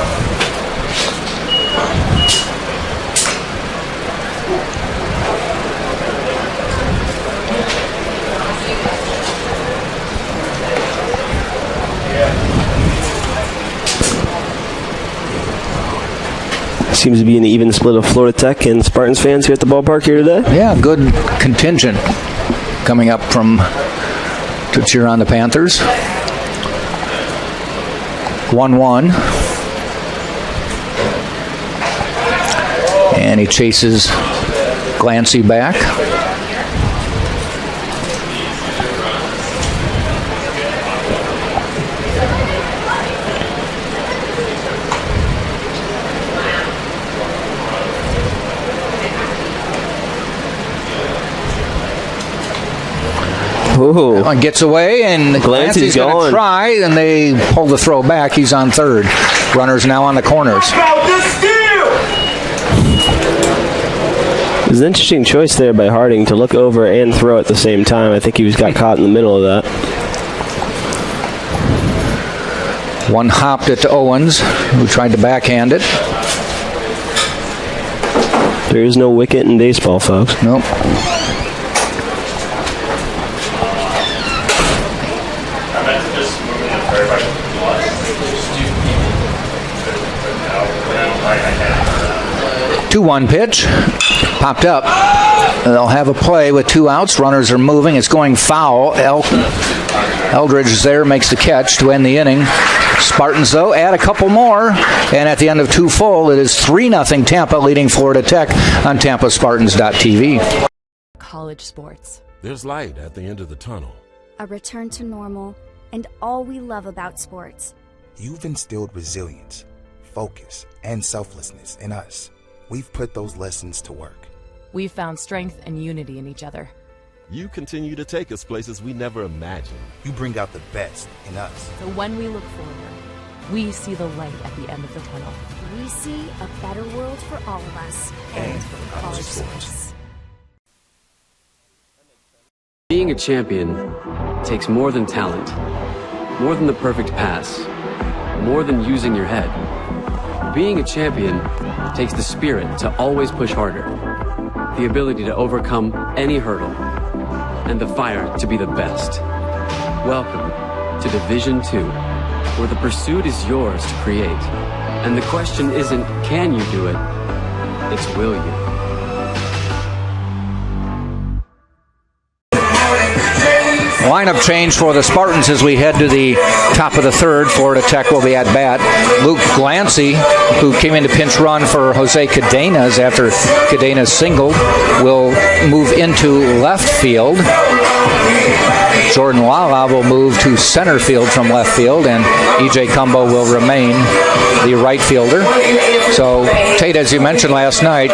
Seems to be an even split of Florida Tech and Spartans fans here at the ballpark here today. Yeah, good contingent coming up to cheer on the Panthers. 1-1. And he chases Glancy back. Ooh. One gets away, and Glancy's going to try, and they pull the throw back. He's on third. Runners now on the corners. It was an interesting choice there by Harding to look over and throw at the same time. I think he got caught in the middle of that. One hopped it to Owens, who tried to backhand it. There is no wicket in baseball, folks. Nope. Two-one pitch, popped up. They'll have a play with 2 outs. Runners are moving. It's going foul. Eldridge is there, makes the catch to end the inning. Spartans, though, add a couple more, and at the end of 2 full, it is 3-0 Tampa leading Florida Tech on TampaSpartans.tv. College sports. There's light at the end of the tunnel. A return to normal, and all we love about sports. You've instilled resilience, focus, and selflessness in us. We've put those lessons to work. We've found strength and unity in each other. You continue to take us places we never imagined. You bring out the best in us. So when we look forward, we see the light at the end of the tunnel. We see a better world for all of us and for college sports. Being a champion takes more than talent, more than the perfect pass, more than using your head. Being a champion takes the spirit to always push harder, the ability to overcome any hurdle, and the fire to be the best. Welcome to Division II, where the pursuit is yours to create. And the question isn't, can you do it? It's, will you? Lineup change for the Spartans as we head to the top of the third. Florida Tech will be at bat. Luke Glancy, who came in to pinch run for Jose Cadenas after Cadenas singled, will move into left field. Jordan Lala will move to center field from left field, and E.J. Cumbo will remain the right fielder. So, Tate, as you mentioned last night,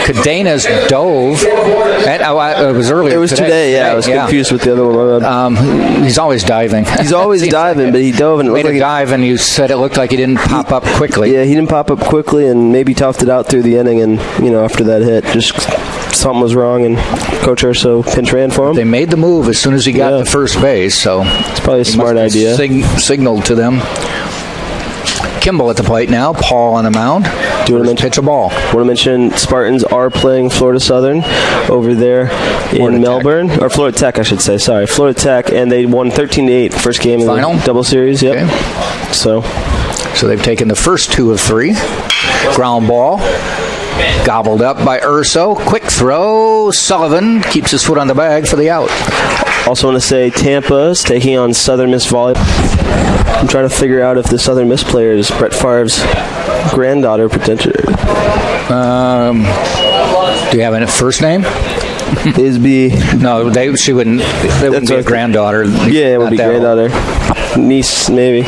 Cadenas dove. It was earlier. It was today, yeah. I was confused with the other one. He's always diving. He's always diving, but he dove and it made a dive, and you said it looked like he didn't pop up quickly. Yeah, he didn't pop up quickly, and maybe toughed it out through the inning. And after that hit, just something was wrong, and Coach Urso pinch ran for him. They made the move as soon as he got to first base, so it's probably a smart idea. Signaled to them. Kimball at the plate now. Paul on the mound. Do you want to pitch a ball? Want to mention Spartans are playing Florida Southern over there in Melbourne, or Florida Tech, I should say. Sorry, Florida Tech, and they won 13-8 first game in the double series. Yep. Okay. So they've taken the first 2 of 3. Ground ball. Gobbled up by Urso. Quick throw. Sullivan keeps his foot on the bag for the out. Also want to say Tampa is taking on Southern Miss Volleyball. I'm trying to figure out if the Southern Miss player is Brett Favre's granddaughter, potentially. Do you have a first name? Isby. No, she wouldn't. They wouldn't be a granddaughter. Yeah, it would be granddaughter. Niece, maybe.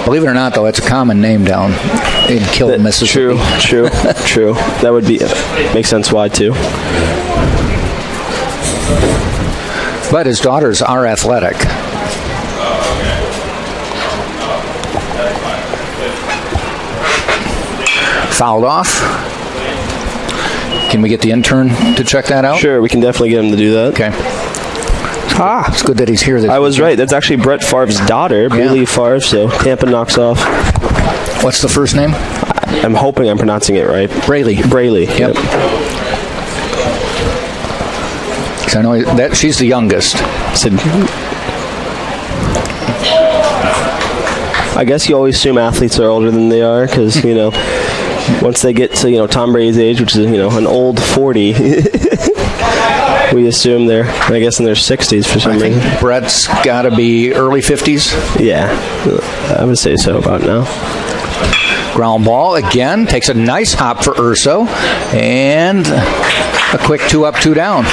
Believe it or not, though, it's a common name down in Kiln, Mississippi. True. That would make sense why, too. But his daughters are athletic. Fouled off. Can we get the intern to check that out? Sure, we can definitely get him to do that. Okay. It's good that he's here. I was right. That's actually Brett Favre's daughter, Bailey Favre, so Tampa knocks off. What's the first name? I'm hoping I'm pronouncing it right. Braley. Yep. I know that she's the youngest. I guess you always assume athletes are older than they are because, once they get to, Tom Brady's age, which is, an old 40, we assume they're, I guess, in their 60s for some reason. Brett's got to be early 50s. Yeah, I would say so about now. Ground ball again. Takes a nice hop for Urso. And a quick 2 up, 2 down.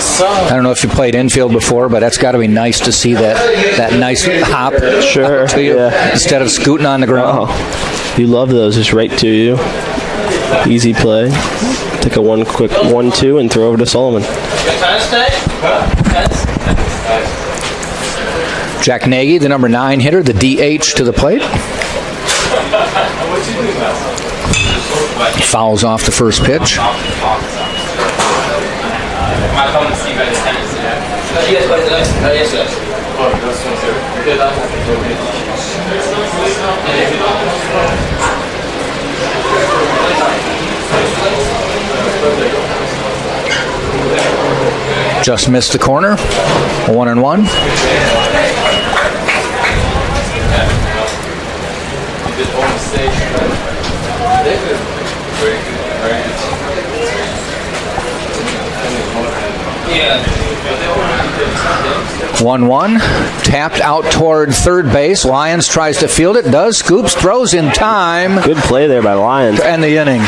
I don't know if you played infield before, but that's got to be nice to see that nice hop. Sure. To you, instead of scooting on the ground. You love those, just right to you. Easy play. Take a quick 1-2 and throw over to Sullivan. Jack Nagy, the number 9 hitter, the DH to the plate. Fouls off the first pitch. Just missed the corner. 1-1. Yeah. 1-1. Tapped out toward third base. Lyons tries to field it. Does. Scoops. Throws in time. Good play there by Lyons. And the inning.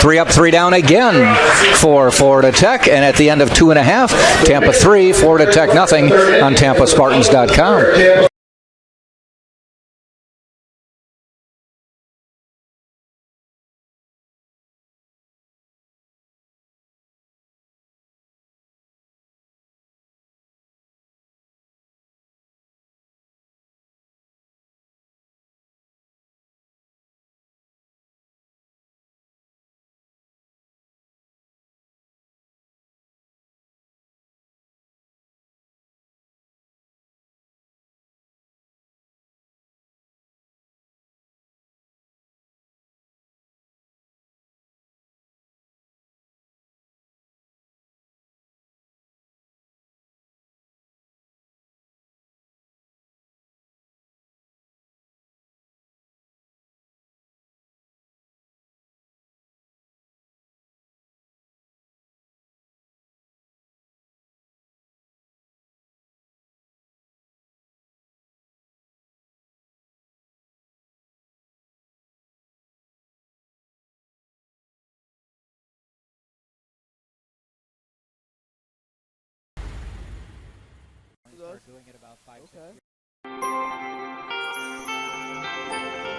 3 up, 3 down again for Florida Tech. And at the end of 2.5, Tampa 3, Florida Tech nothing on TampaSpartans.com.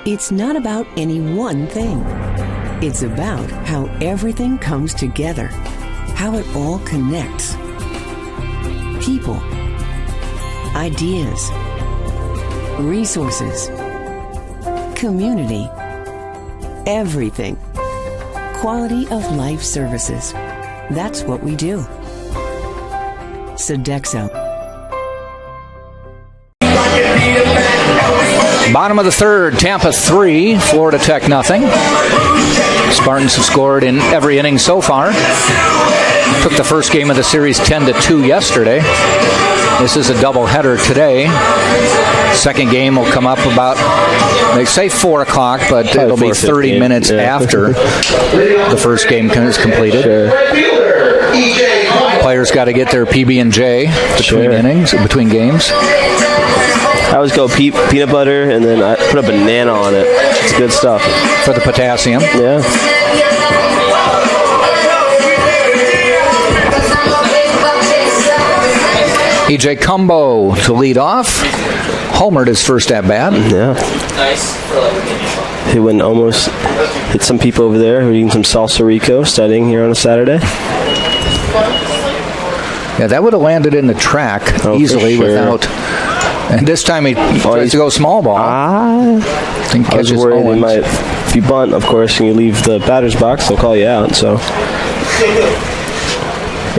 It's not about any one thing. It's about how everything comes together, how it all connects. People, ideas, resources, community, everything. Quality of life services. That's what we do. Sodexo. Bottom of the third, Tampa 3, Florida Tech nothing. Spartans have scored in every inning so far. Took the first game of the series 10-2 yesterday. This is a doubleheader today. Second game will come up about, they say 4 o'clock, but it'll be 30 minutes after the first game is completed. Players got to get their PB&J between innings, between games. I always go peanut butter, and then I put a banana on it. It's good stuff. For the potassium. Yeah. E.J. Cumbo to lead off. Homered his first at bat. Yeah. Nice. He went almost hit some people over there who are eating some salsa rico studying here on a Saturday. Yeah, that would have landed in the track easily without. And this time he tries to go small ball. I was worried he might, if you bunt, of course, and you leave the batter's box, they'll call you out. So,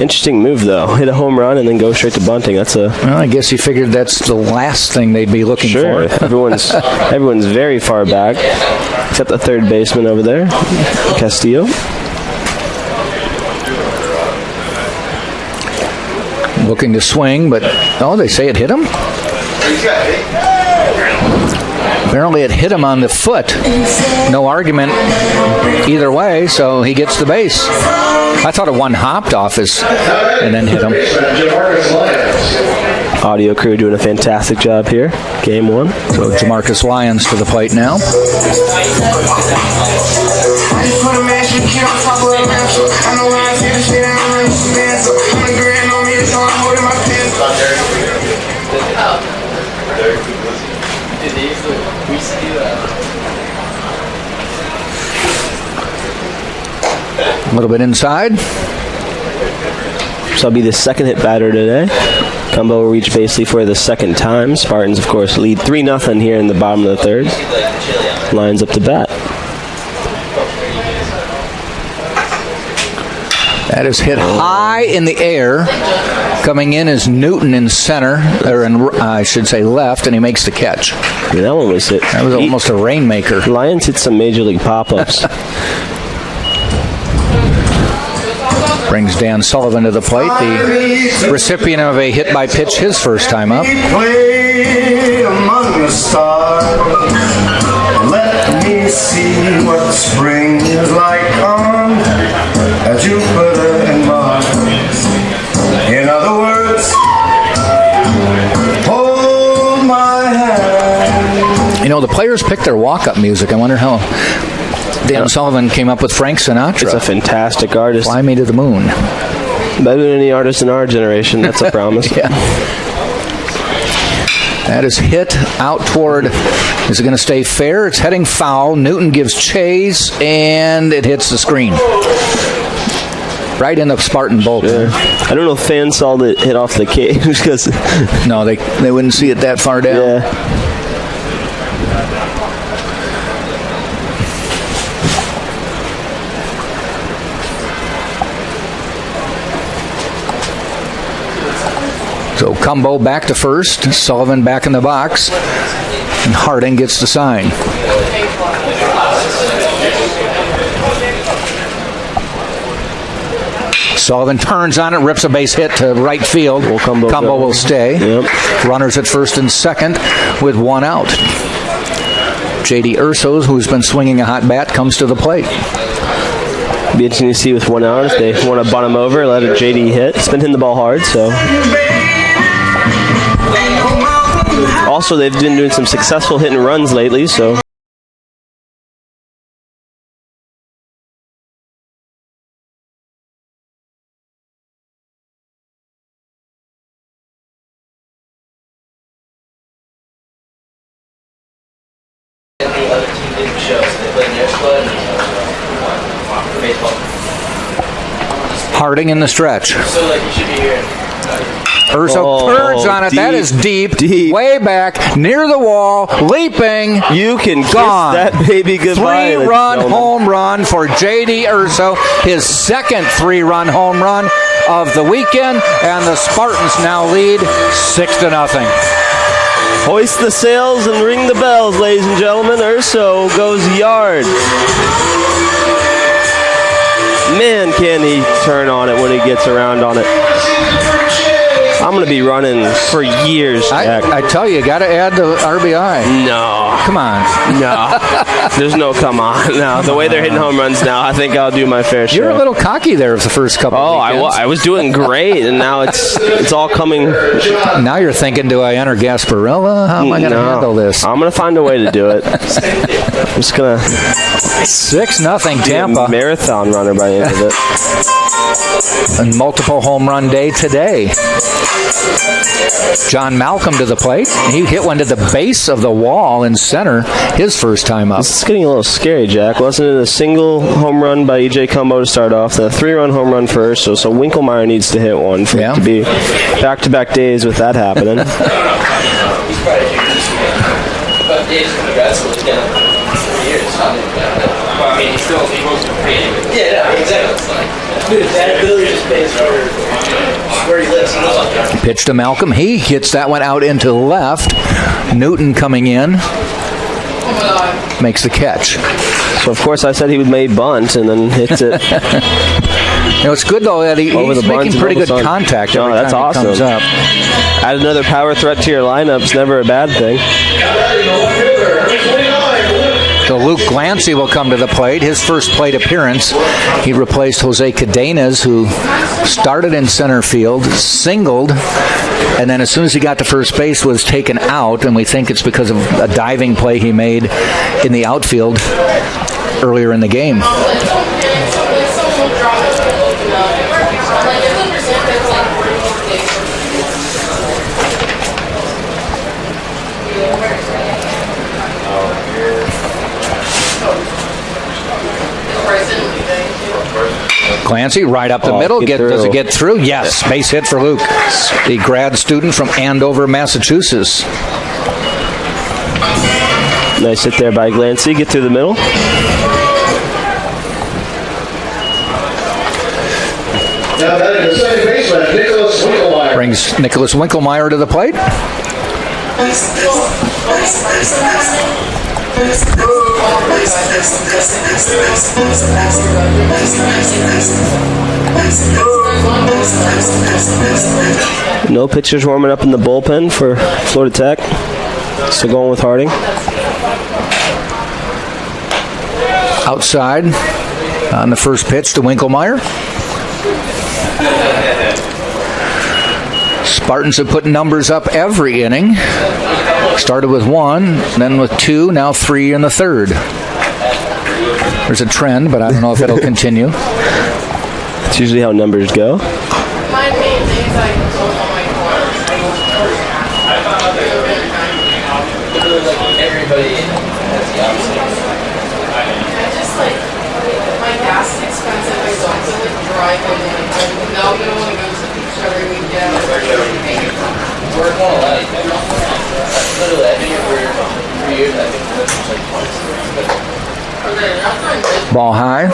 interesting move though. Hit a home run and then go straight to bunting. Well, I guess he figured that's the last thing they'd be looking for. Everyone's very far back, except the third baseman over there, Castillo. Looking to swing, but they say it hit him. Apparently it hit him on the foot. No argument either way, so he gets the base. I thought one hopped off and then hit him. Audio crew doing a fantastic job here. Game 1. So Jamarcus Lyons to the plate now. A little bit inside. So I'll be the second hit batter today. Cumbo will reach basically for the second time. Spartans, of course, lead 3-0 here in the bottom of the third. Lines up to bat. That is hit high in the air. Coming in is Newton in center, or I should say left, and he makes the catch. Yeah, that one was hit. That was almost a rainmaker. Lions hit some major league pop-ups. Brings Dan Sullivan to the plate, the recipient of a hit by pitch his first time up. Play among the stars. Let me see what spring is like on Jupiter and Mars. In other words, hold my hand. You know, the players pick their walk-up music. I wonder how Dan Sullivan came up with Frank Sinatra. It's a fantastic artist. Fly Me to the Moon. Better than any artist in our generation, that's a promise. Yeah. That is hit out toward, is it going to stay fair? It's heading foul. Newton gives chase, and it hits the screen. Right in the Spartan bullpen. Yeah. I don't know if fans saw it hit off the cage because no, they wouldn't see it that far down. Yeah. So Cumbo back to first, Sullivan back in the box, and Harding gets the sign. Sullivan turns on it, rips a base hit to right field. Cumbo will stay. Yep. Runners at first and second with one out. J.D. Ursos, who's been swinging a hot bat, comes to the plate. Be interesting to see with 1 out if they want to bunt him over, let a J.D. hit. He's been hitting the ball hard, so. Also, they've been doing some successful hit and runs lately, so. Harding in the stretch. So, you should be here. Urso turns on it. That is deep, way back, near the wall, leaping. You can kiss gone. that baby goodbye. 3-run home run for J.D. Urso, his second 3-run home run of the weekend, and the Spartans now lead 6-0. Hoist the sails and ring the bells, ladies and gentlemen. Urso goes yard. Man, can he turn on it when he gets around on it. I'm going to be running for years, Jack. I tell you got to add the RBI. No. Come on. No. There's no come on. No, the way they're hitting home runs now, I think I'll do my fair share. You're a little cocky there the first couple of weekends. I was doing great, and now it's all coming. Now you're thinking, do I enter Gasparilla? How am I going to handle this? I'm going to find a way to do it. I'm just going to 6-0 Tampa. Marathon runner by the end of it. And multiple home run day today. John Malcolm to the plate. He hit one to the base of the wall in center his first time up. This is getting a little scary, Jack. Wasn't it a single home run by E.J. Cumbo to start off? The 3-run home run for Urso, so Winkelmeyer needs to hit one for it to be back-to-back days with that happening. Pitch to Malcolm. He hits that one out into left. Newton coming in. Makes the catch. So, of course, I said he would make bunt and then hits it. It's good, though, that he's making pretty good contact every that's time awesome. he comes up. Add another power threat to your lineup is never a bad thing. So Luke Glancy will come to the plate. His first plate appearance, he replaced Jose Cadenas, who started in center field, singled, and then as soon as he got to first base was taken out, and we think it's because of a diving play he made in the outfield earlier in the game. Clancy right up the middle. Does it get through? Yes. Base hit for Luke, the grad student from Andover, Massachusetts. Nice hit there by Glancy. Get through the middle. Now batting the second baseman, Nicholas Winkelmeyer. Brings Nicholas Winkelmeyer to the plate. No pitchers warming up in the bullpen for Florida Tech. Still going with Harding. Outside on the first pitch to Winkelmeyer. Spartans have put numbers up every inning. Started with 1, then with 2, now 3 in the third. There's a trend, but I don't know if it'll continue. It's usually how numbers go. My main thing is I control all my cars. Everybody has the opposite. I just my gas is expensive. I don't feel like driving. I'm now going to want to go to the beach every weekend. We're going to let it. Literally, I've been here for 3 years. I think it's like twice. Ball high.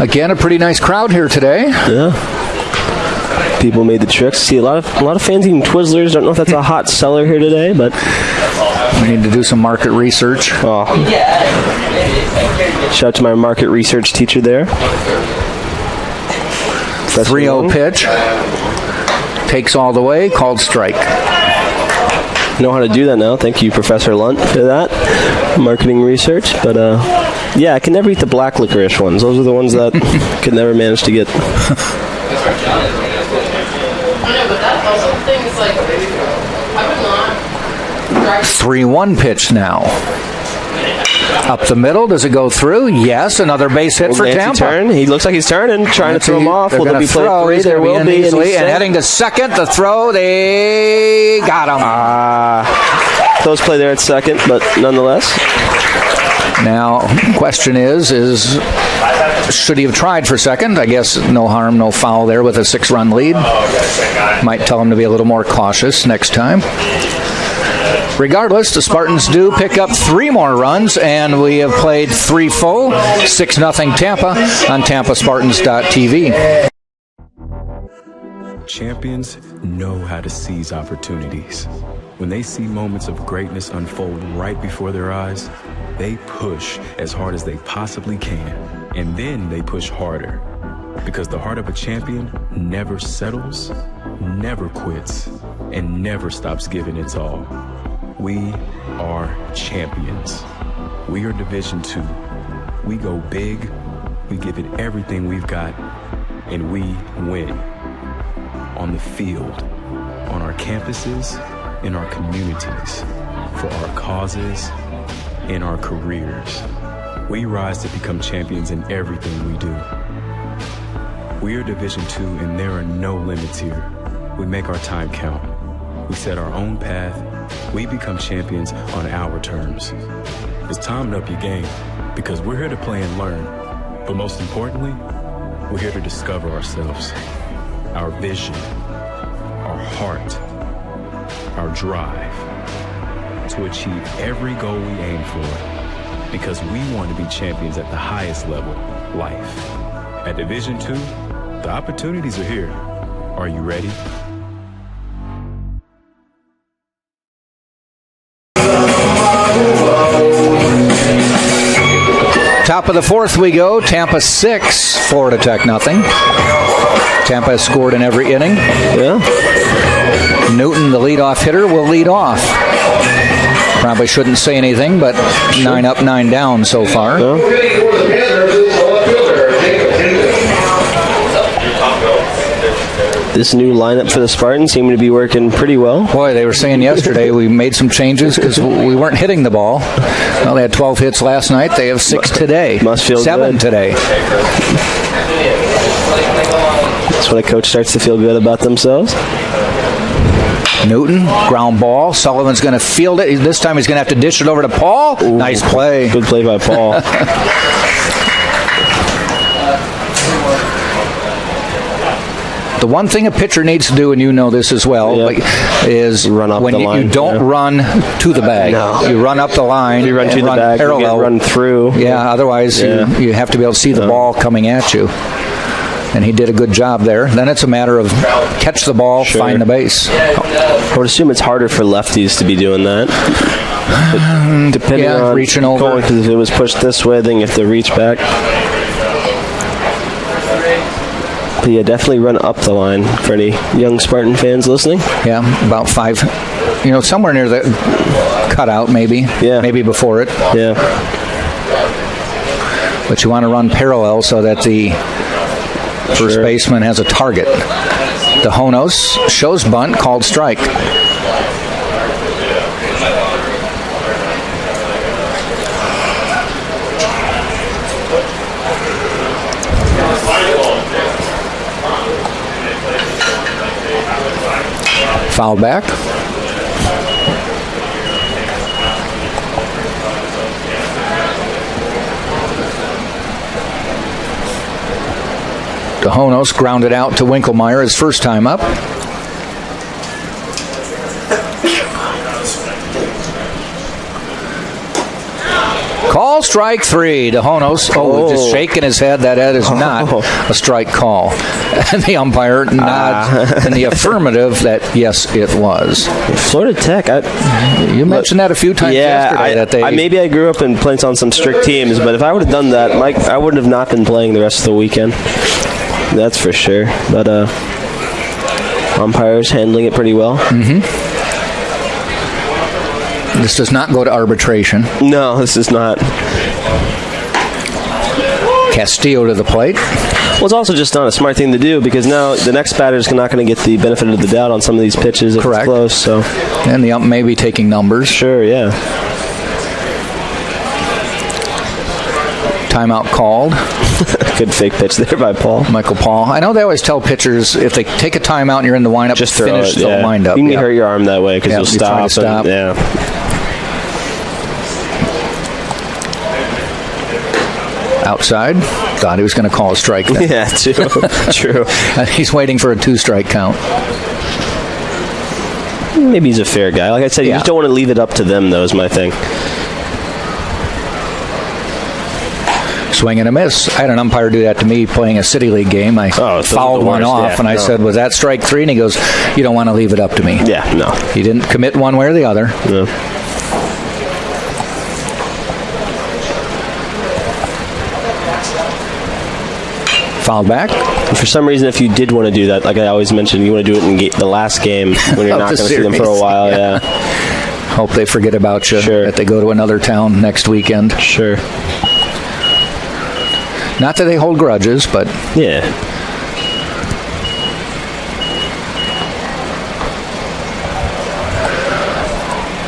Again, a pretty nice crowd here today. Yeah. People made the tricks. See a lot of fans eating Twizzlers. Don't know if that's a hot seller here today, but we need to do some market research. Oh. Shout out to my market research teacher there. 3-0 pitch. Takes all the way. Called strike. Know how to do that now. Thank you, Professor Lunt, for that marketing research. But yeah, I can never eat the black licorice ones. Those are the ones that could never manage to get. I know, but that also thing is like, I would not drive. 3-1 pitch now. Up the middle. Does it go through? Yes. Another base hit for Tampa. Turn. He looks like he's turning, trying to throw him off. Will there be play 3? There will be. And heading to second. The throw. They got him. Close play there at second, but nonetheless. Now, question is should he have tried for second? I guess no harm, no foul there with a 6-run lead. Might tell him to be a little more cautious next time. Regardless, the Spartans do pick up 3 more runs, and we have played 3 full, 6-0 Tampa on TampaSpartans.tv. Champions know how to seize opportunities. When they see moments of greatness unfold right before their eyes, they push as hard as they possibly can, and then they push harder. Because the heart of a champion never settles, never quits, and never stops giving its all. We are champions. We are Division II. We go big, we give it everything we've got, and we win. On the field, on our campuses, in our communities, for our causes, in our careers. We rise to become champions in everything we do. We are Division II, and there are no limits here. We make our time count. We set our own path. We become champions on our terms. It's time to up your game, because we're here to play and learn. But most importantly, we're here to discover ourselves, our vision, our heart, our drive, to achieve every goal we aim for, because we want to be champions at the highest level, life. At Division II, the opportunities are here. Are you ready? Top of the 4th we go. Tampa 6, Florida Tech nothing. Tampa has scored in every inning. Yeah. Newton, the leadoff hitter, will lead off. Probably shouldn't say anything, but 9 up, 9 down so far. This new lineup for the Spartans seemed to be working pretty well. Boy, they were saying yesterday we made some changes because we weren't hitting the ball. Well, they had 12 hits last night. They have 6 today. Must feel 7 good today. That's when a coach starts to feel good about themselves. Newton, ground ball. Sullivan's going to field it. This time he's going to have to dish it over to Paul. Ooh, nice play. Good play by Paul. The one thing a pitcher needs to do, and you know this as well, is run up when the line. You don't run to the bag. No. You run up the line. You run to the bag. Parallel. You run through. Yeah. Otherwise, you have to be able to see the ball coming at you. And he did a good job there. Then it's a matter of catch the ball, find the base. I would assume it's harder for lefties to be doing that. But depending on reaching over. Because if it was pushed this way, then you have to reach back. But yeah, definitely run up the line for any young Spartan fans listening. Yeah, about 5. Somewhere near the cutout, maybe. Yeah. Maybe before it. Yeah. But you want to run parallel so that the first baseman has a target. The Honos shows bunt, called strike. Foul back. DeHonos grounded out to Winkelmeyer his first time up. Call strike 3. DeHonos, just shaking his head. That is not a strike call. And the umpire nods in the affirmative that yes, it was. Florida Tech. You mentioned that a few times yesterday. Maybe I grew up and played on some strict teams, but if I would have done that, I wouldn't have not been playing the rest of the weekend. That's for sure. But umpires handling it pretty well. Mm-hmm. This does not go to arbitration. No, this is not. Castillo to the plate. Well, it's also just not a smart thing to do because now the next batter is not going to get the benefit of the doubt on some of these pitches if it's close. So. And the ump may be taking numbers. Sure, yeah. Timeout called. Good fake pitch there by Paul. Michael Paul. I know they always tell pitchers if they take a timeout and you're in the windup, just finish the windup. You can hurt your arm that way because you'll stop. Outside. thought he was going to call a strike then. Yeah, true. He's waiting for a 2-strike count. Maybe he's a fair guy. Like I said, you just don't want to leave it up to them, though, is my thing. Swing and a miss. I had an umpire do that to me playing a City League game. I fouled one off, and I said, was that strike 3? And he goes, you don't want to leave it up to me. Yeah, no. He didn't commit one way or the other. No. Fouled back. For some reason, if you did want to do that, like I always mention, you want to do it in the last game when you're not going to see them for a while. Yeah. Hope they forget about you. Sure. That they go to another town next weekend. Sure. Not that they hold grudges, but yeah.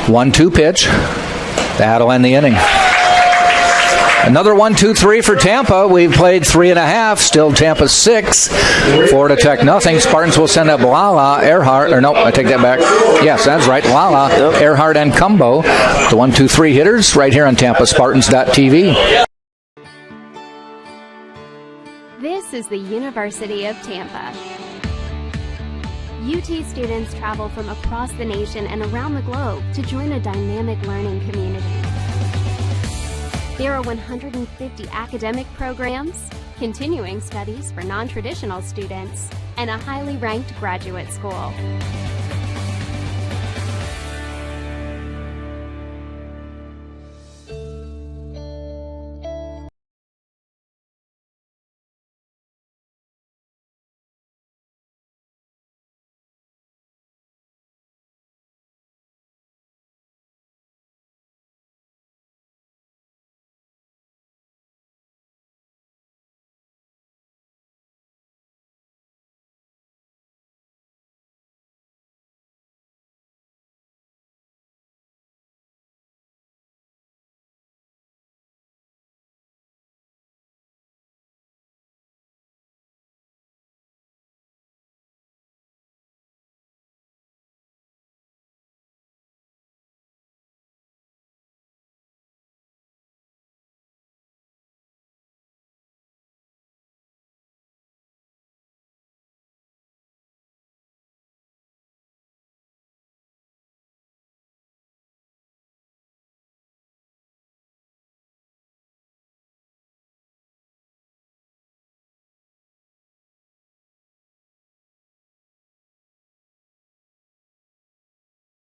One-two pitch. That'll end the inning. Another 1-2-3 for Tampa. We've played 3.5. Still Tampa 6. Florida Tech nothing. Spartans will send up Lala, Earhart, or nope, I take that back. Yes, that's right. Lala, Earhart, and Cumbo. The 1-2-3 hitters right here on TampaSpartans.tv. This is the University of Tampa. UT students travel from across the nation and around the globe to join a dynamic learning community. There are 150 academic programs, continuing studies for non-traditional students, and a highly ranked graduate school.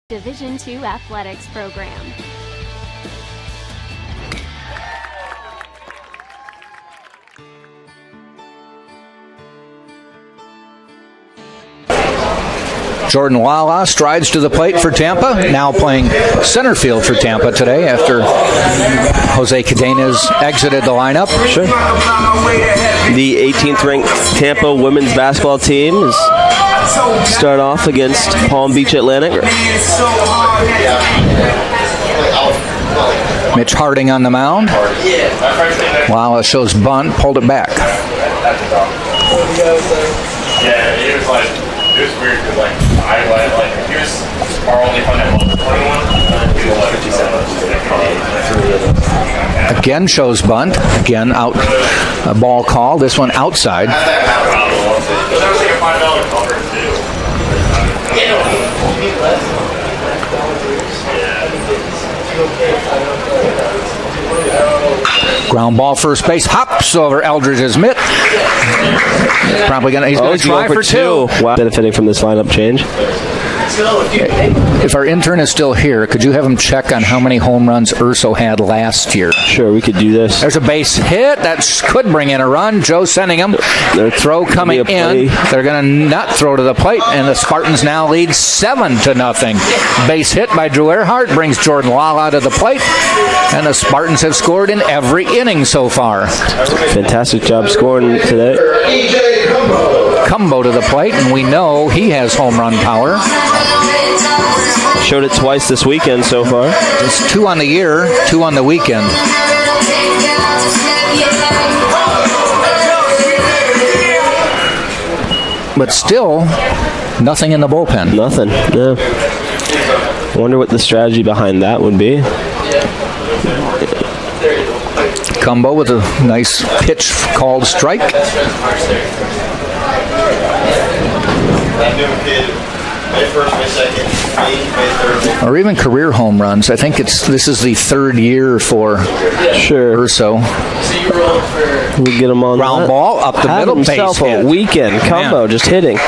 Division II athletics program. Jordan Lala strides to the plate for Tampa, now playing center field for Tampa today after Jose Cadenas exited the lineup. Sure. The 18th ranked Tampa women's basketball team is start off against Palm Beach Atlantic. Mitch Harding on the mound. Lala shows bunt, pulled it back. Yeah, it was like, it was weird because like he was our only fun at 21. Again shows bunt. Again out, a ball call. This one outside. Ground ball first base, hops over Eldridge's mitt. Probably he's going to try for two. Wow. Benefiting from this lineup change. If our intern is still here, could you have him check on how many home runs Urso had last year? Sure, we could do this. There's a base hit. That could bring in a run. Joe sending him. Their throw coming in. They're going to not throw to the plate, and the Spartans now lead 7-0. Base hit by Drew Earhart brings Jordan Lala to the plate, and the Spartans have scored in every inning so far. Fantastic job scoring today. Cumbo to the plate, and we know he has home run power. Showed it twice this weekend so far. It's 2 on the year, 2 on the weekend. But still, nothing in the bullpen. Nothing, no. Wonder what the strategy behind that would be. Cumbo with a nice pitch called strike. Or even career home runs. I think this is the third year for Urso. We get him on ground ball up the middle. Himself base a weekend combo, just hitting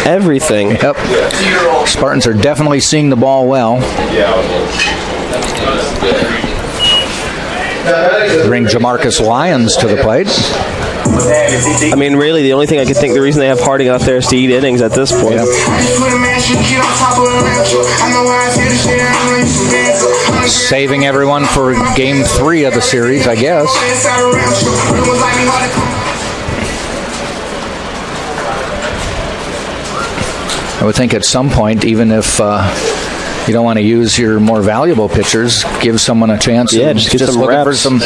everything. Yep. Spartans are definitely seeing the ball well. Bring Jamarcus Lyons to the plate. I mean, really, the only thing I could think, the reason they have Harding out there is to eat innings at this point. Yep. Saving everyone for Game 3 of the series, I guess. I would think at some point, even if you don't want to use your more valuable pitchers, give someone a chance. Yeah, just get some reps. For some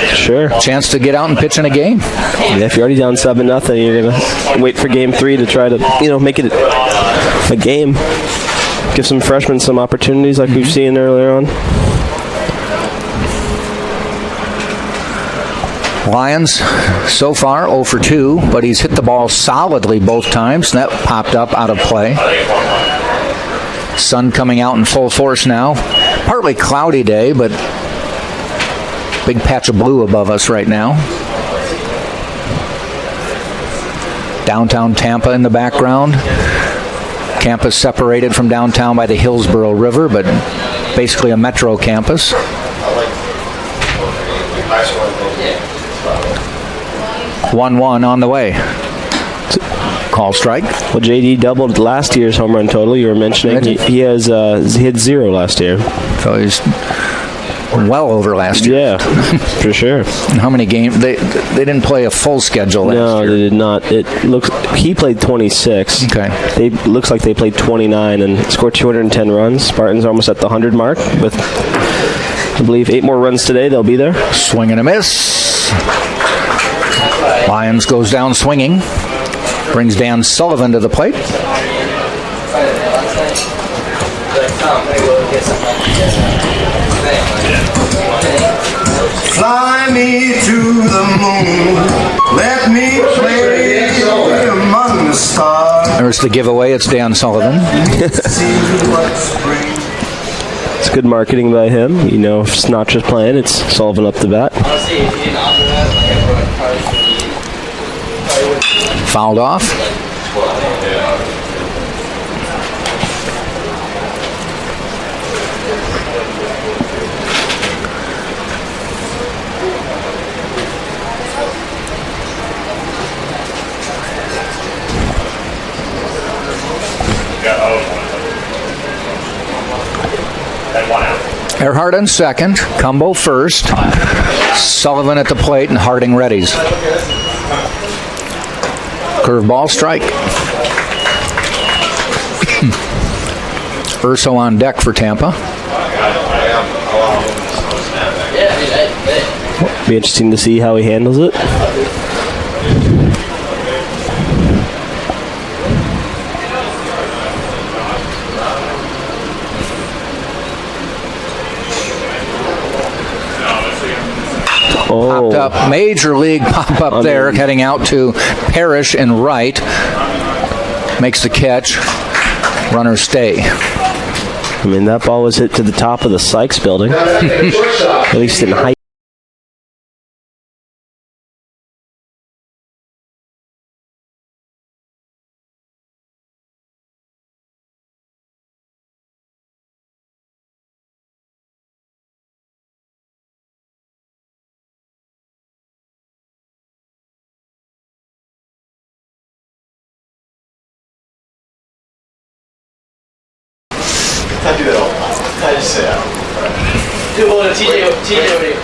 chance to get out and pitch in a game. Yeah, if you're already down 7-0, you're gonna wait for Game 3 to try to make it a game. Give some freshmen some opportunities, like we've seen earlier on. Lyons, so far 0 for 2, but he's hit the ball solidly both times. That popped up out of play. Sun coming out in full force now. Partly cloudy day, but big patch of blue above us right now. Downtown Tampa in the background. Campus separated from downtown by the Hillsborough River, but basically a metro campus. 1-1 on the way. Call strike. Well, JD doubled last year's home run total. You were mentioning he had 0 last year. So he's well over last year. Yeah, for sure. And how many games? They didn't play a full schedule last year. No, they did not. It looks he played 26. Okay. Looks like they played 29 and scored 210 runs. Spartans are almost at the 100 mark with, I believe, 8 more runs today. They'll be there. Swing and a miss. Lyons goes down swinging. Brings Dan Sullivan to the plate. Fly me to the moon. Let me play among the stars. There's the giveaway. It's Dan Sullivan. It's good marketing by him. You know, if it's not just playing, it's Sullivan up the bat. Fouled off. Earhart in second, Cumbo first, Sullivan at the plate, and Harding readies. Curveball strike. Urso on deck for Tampa. Be interesting to see how he handles it. Popped up, major league pop up there, heading out to Parrish and right. Makes the catch. Runners stay. I mean, that ball was hit to the top of the Sykes building. At least in height. I do that all the time. I just say that. Dude, well, TJ already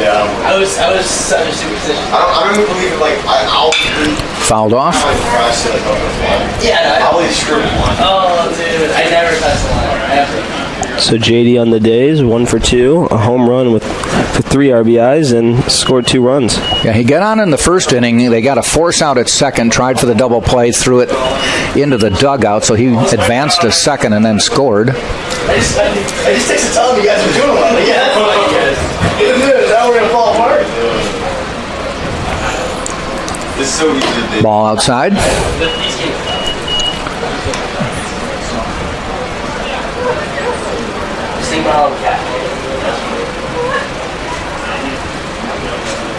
Yeah. I was such a superstitious. I don't believe it. Like I'll fouled off. Yeah, I'll leave screw one. Oh, dude, I never touched the line ever. So JD on the days, 1 for 2, a home run with 3 RBIs and scored 2 runs. Yeah, he got on in the first inning. They got a force out at second, tried for the double play, threw it into the dugout, so he advanced to second and then scored. I just texted telling you guys were doing well. Like, yeah, that's what you guys. Now we're gonna fall apart. This is so easy to do. Ball outside.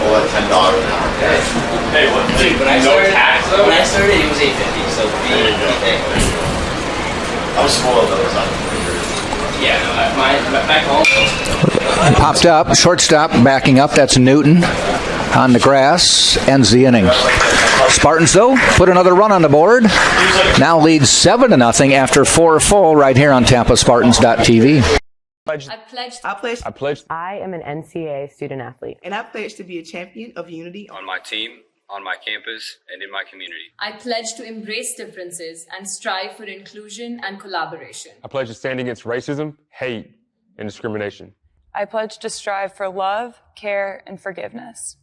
Oh, $10 an hour. Hey, what? Dude, when I started, it was $8.50. So I'm spoiled though. Yeah, back home. Popped up, shortstop backing up. That's Newton on the grass. Ends the inning. Spartans, though, put another run on the board. Now leads 7-0 after 4 full right here on TampaSpartans.tv. I am an NCAA student athlete. And I pledge to be a champion of unity On my team, on my campus, and in my community. I pledge to embrace differences and strive for inclusion and collaboration. I pledge to stand against racism, hate, and discrimination. I pledge to strive for love, care, and forgiveness.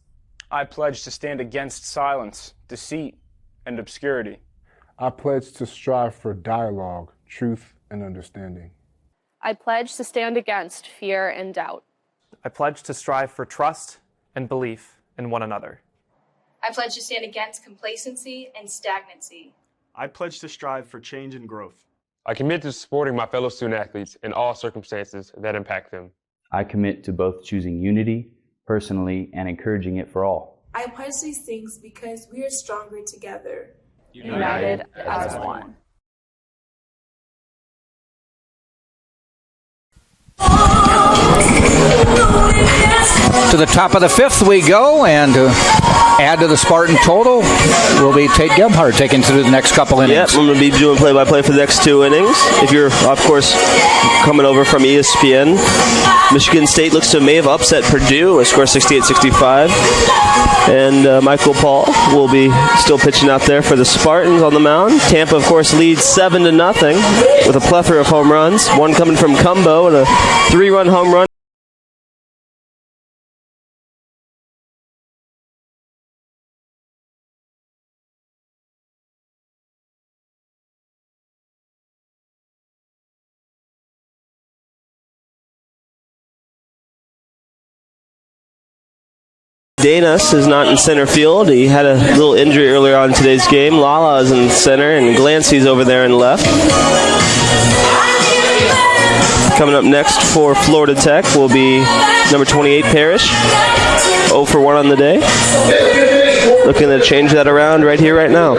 I pledge to stand against silence, deceit, and obscurity. I pledge to strive for dialogue, truth, and understanding. I pledge to stand against fear and doubt. I pledge to strive for trust and belief in one another. I pledge to stand against complacency and stagnancy. I pledge to strive for change and growth. I commit to supporting my fellow student athletes in all circumstances that impact them. I commit to both choosing unity personally and encouraging it for all. I pledge these things because we are stronger together. United as one. To the top of the 5th we go, and to add to the Spartan total will be Tate Gebhardt taking through the next couple innings. Yep, I'm going to be doing play-by-play for the next 2 innings. If you're, of course, coming over from ESPN, Michigan State looks to may have upset Purdue, a score 68-65. And Michael Paul will be still pitching out there for the Spartans on the mound. Tampa, of course, leads 7-0 with a plethora of home runs. One coming from Cumbo and a 3-run home run. Danas is not in center field. He had a little injury earlier on in today's game. Lala is in center, and Glancy's over there in left. Coming up next for Florida Tech will be number 28, Parrish. 0 for 1 on the day. Looking to change that around right here, right now.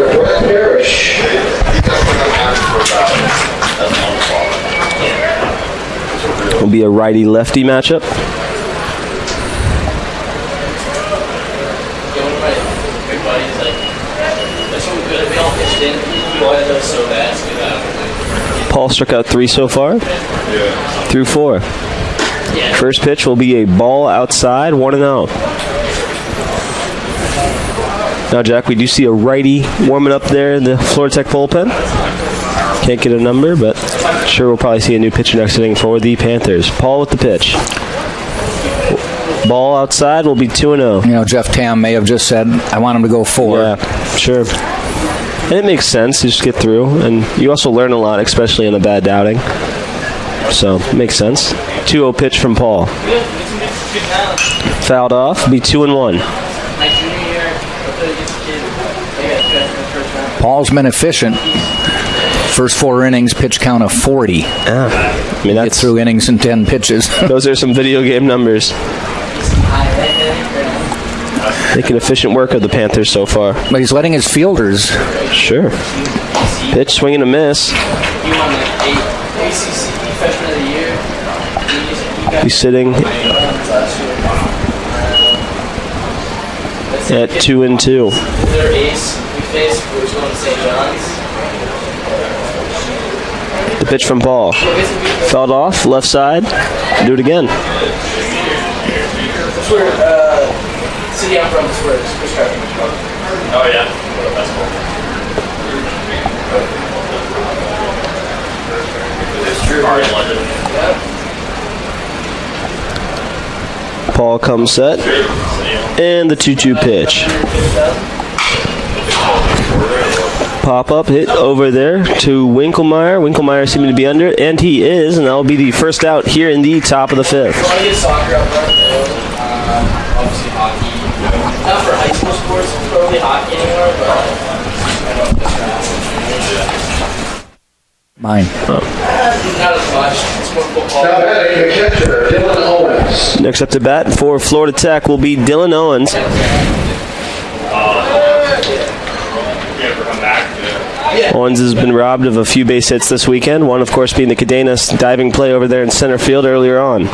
Will be a righty-lefty matchup. Paul struck out 3 so far, through 4. First pitch will be a ball outside, 1-0. Now, Jack, we do see a righty warming up there in the Florida Tech bullpen. Can't get a number, but sure we'll probably see a new pitcher next inning for the Panthers. Paul with the pitch. Ball outside will be 2-0. You know, Jeff Tam may have just said, I want him to go 4. Yeah, sure. And it makes sense. You just get through. And you also learn a lot, especially in a bad outing. So, it makes sense. 2-0 pitch from Paul. Fouled off. Be 2-1. Paul's been efficient. First 4 innings, pitch count of 40. I mean, that's, get through innings in 10 pitches. Those are some video game numbers. Making efficient work of the Panthers so far. But he's letting his fielders. Sure. Pitch, swing and a miss. He's sitting at 2-2. The pitch from Paul. Fouled off, left side. Do it again. City I'm from is where it's Oh, yeah. That's cool. It's true. Already in London. Paul comes set. And the 2-2 pitch. Pop-up hit over there to Winkelmeyer. Winkelmeyer seeming to be under, and he is, and that will be the first out here in the top of the 5th. I want to get soccer up front, obviously hockey. Not for high school sports, probably hockey anymore, but I don't know if Mine. not as much. It's more football. Now batting the catcher, Dylan Owens. Next up to bat for Florida Tech will be Dylan Owens. Owens has been robbed of a few base hits this weekend. One, of course, being the Cadenas diving play over there in center field earlier on.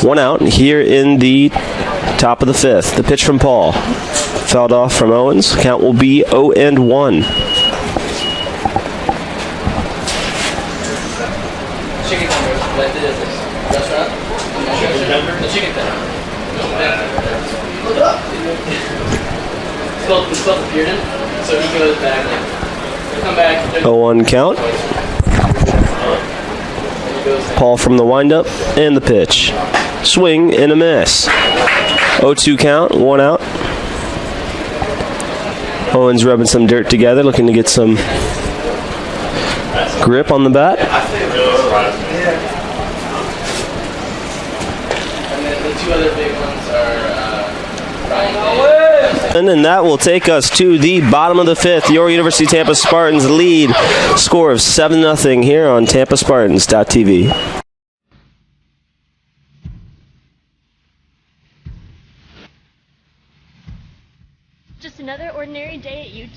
One out here in the top of the 5th. The pitch from Paul. Fouled off from Owens. Count will be 0-1. Chicken tenders, like this restaurant. The chicken tender. Look it up. It's called the Bearden. So he goes back. He'll come back. 0-1 count. Paul from the windup and the pitch. Swing and a miss. 0-2 count, 1 out. Owens rubbing some dirt together, looking to get some grip on the bat. And then the 2 other big ones are And that will take us to the bottom of the 5th. Your University of Tampa Spartans lead. Score of 7-0 here on TampaSpartans.tv. Just another ordinary day at UT.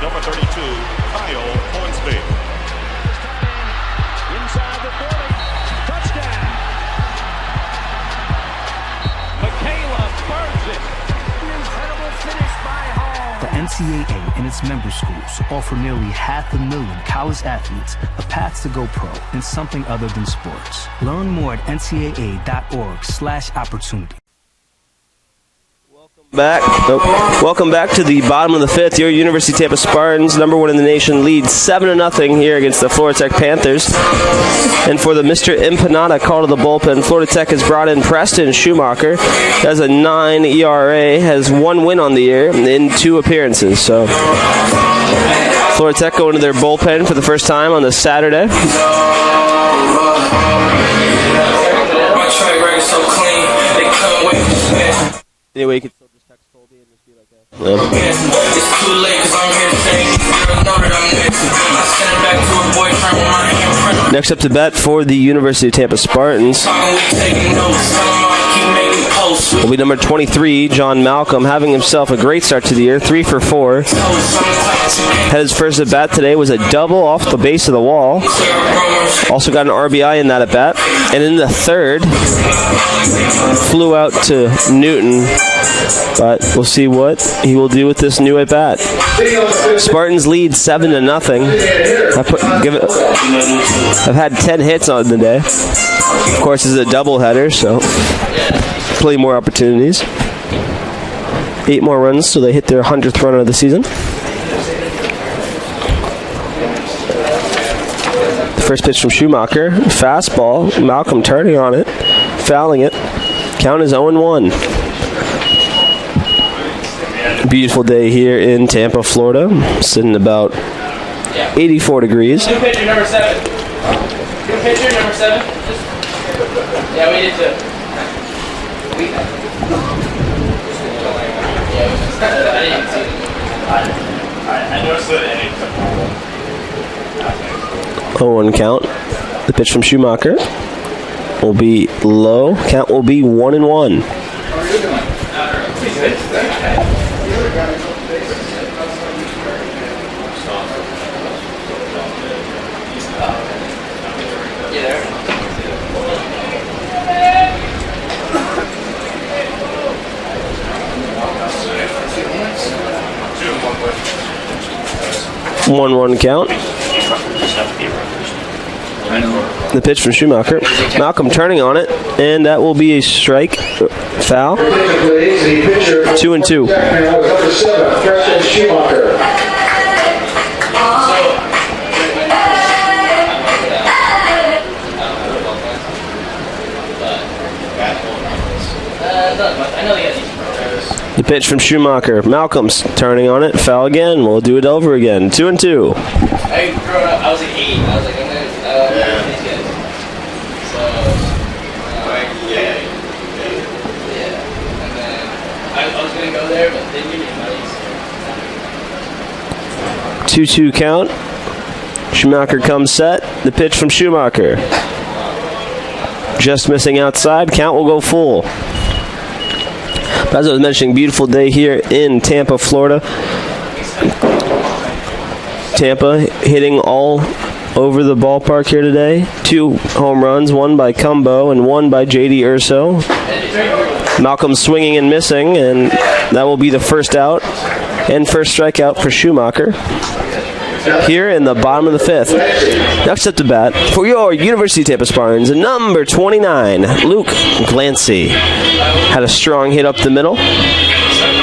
Number 32, Kyle Hornsby. Inside the 40. Touchdown. Michaela burns it. Incredible finish by Hall. The NCAA and its member schools offer nearly 500,000 college athletes a path to go pro in something other than sports. Learn more at ncaa.org/opportunity. Welcome back to the bottom of the 5th. Your University of Tampa Spartans, number 1 in the nation, lead 7-0 here against the Florida Tech Panthers. And for the Mr. Empanada call to the bullpen, Florida Tech has brought in Preston Schumacher. Has a 9 ERA, has 1 win on the year in 2 appearances. So Florida Tech going to their bullpen for the first time on this Saturday. My track record so clean, they couldn't wait to spend. Anyway, you can still just text Colby and just be like that. It's too late because I'm here today. Girls know that I'm next. I sent it back to a boyfriend with my handprint. Next up to bat for the University of Tampa Spartans will be number 23, John Malcolm, having himself a great start to the year, 3 for 4. Had his first at bat today, was a double off the base of the wall. Also got an RBI in that at bat. And in the third, flew out to Newton. But we'll see what he will do with this new at bat. Spartans lead 7-0. I've had 10 hits on the day. Of course, it's a doubleheader, so plenty more opportunities. 8 more runs, so they hit their 100th run of the season. The first pitch from Schumacher, fastball. Malcolm turning on it, fouling it. Count is 0-1. Beautiful day here in Tampa, Florida. Sitting about 84 degrees. New pitcher, number 7. New pitcher, number 7. Yeah, we did too. I didn't see it. I noticed that it 0-1 count. The pitch from Schumacher will be low. Count will be 1-1. One count. The pitch from Schumacher. Malcolm turning on it, and that will be a strike. Foul. 2-2. Number 7, freshman Schumacher. The pitch from Schumacher. Malcolm's turning on it. Foul again. We'll do it over again. 2-2. I grew up, I was like 8. I was like, I'm going to these guys. So, yeah. And then I was going to go there, but they didn't give me money. 2-2 count. Schumacher comes set. The pitch from Schumacher. Just missing outside. Count will go full. As I was mentioning, beautiful day here in Tampa, Florida. Tampa hitting all over the ballpark here today. 2 home runs, one by Cumbo and one by J.D. Urso. Malcolm swinging and missing, and that will be the first out and first strikeout for Schumacher here in the bottom of the 5th. Next up to bat for your University of Tampa Spartans, number 29, Luke Glancy. Had a strong hit up the middle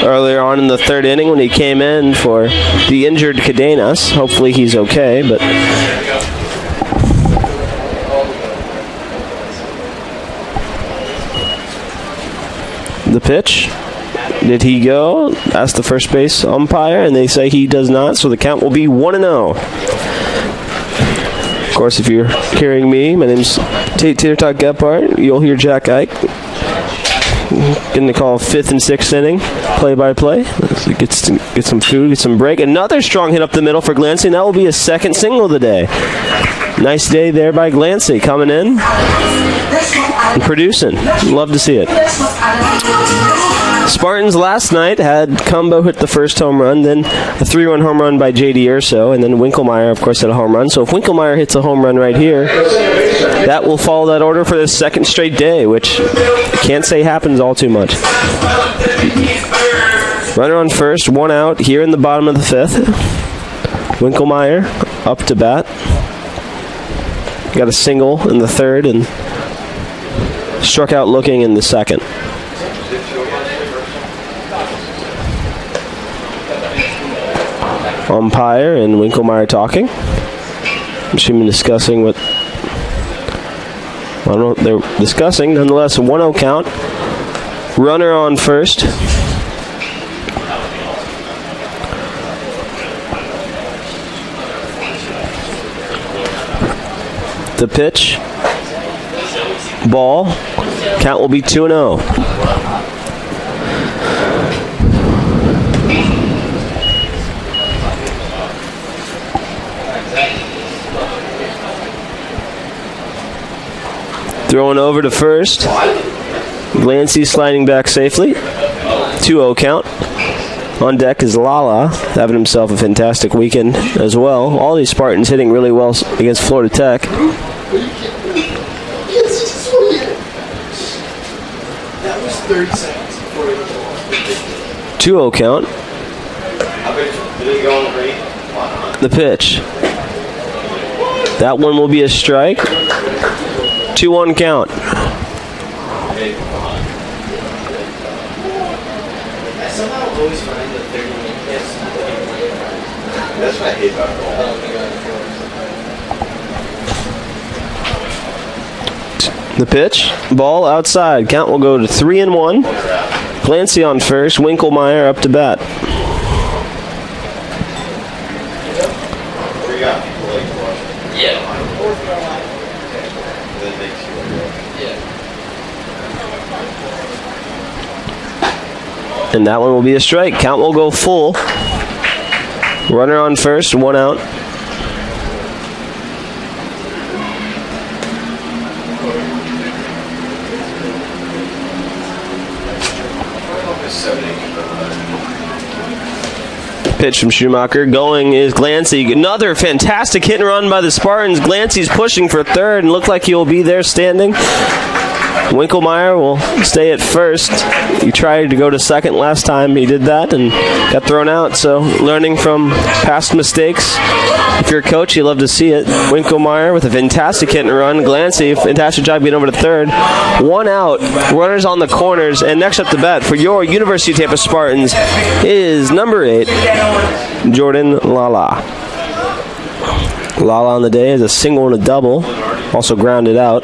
earlier on in the 3rd inning when he came in for the injured Cadenas. Hopefully he's okay, but the pitch. Did he go? Asked the first base umpire, and they say he does not, so the count will be 1-0. Of course, if you're hearing me, my name's Tater Tot Gephardt. You'll hear Jack Ike getting the call 5th and 6th inning, play-by-play. Get some food, get some break. Another strong hit up the middle for Glancy, and that will be his 2nd single of the day. Nice day there by Glancy, coming in and producing. Love to see it. Spartans last night had Cumbo hit the first home run, then a 3-run home run by J.D. Urso, and then Winkelmeyer, of course, hit a home run. So if Winkelmeyer hits a home run right here, that will follow that order for the 2nd straight day, which I can't say happens all too much. Runner on first, 1 out here in the bottom of the 5th. Winkelmeyer up to bat. Got a single in the 3rd and struck out looking in the 2nd. Umpire and Winkelmeyer talking. I'm assuming discussing what I don't know what they're discussing. Nonetheless, a 1-0 count. Runner on first. The pitch. Ball. Count will be 2-0. Throwing over to first. Glancy sliding back safely. 2-0 count. On deck is Lala, having himself a fantastic weekend as well. All these Spartans hitting really well against Florida Tech. That was 30 seconds before it was 2-0 count. The pitch. That one will be a strike. 2-1 count. I somehow always find the 30-minute hits. That's what I hate about The pitch. Ball outside. Count will go to 3-1. Clancy on first, Winklemeyer up to bat. And that one will be a strike. Count will go full. Runner on first, 1 out. Pitch from Schumacher. Going is Glancy. Another fantastic hit and run by the Spartans. Glancy's pushing for third and looked like he'll be there standing. Winklemeyer will stay at first. He tried to go to second last time. He did that and got thrown out. So learning from past mistakes. If you're a coach, you love to see it. Winklemeyer with a fantastic hit and run. Glancy, fantastic job getting over to third. 1 out. Runners on the corners. And next up to bat for your University of Tampa Spartans is number 8, Jordan Lala. Lala on the day is a single and a double. Also grounded out.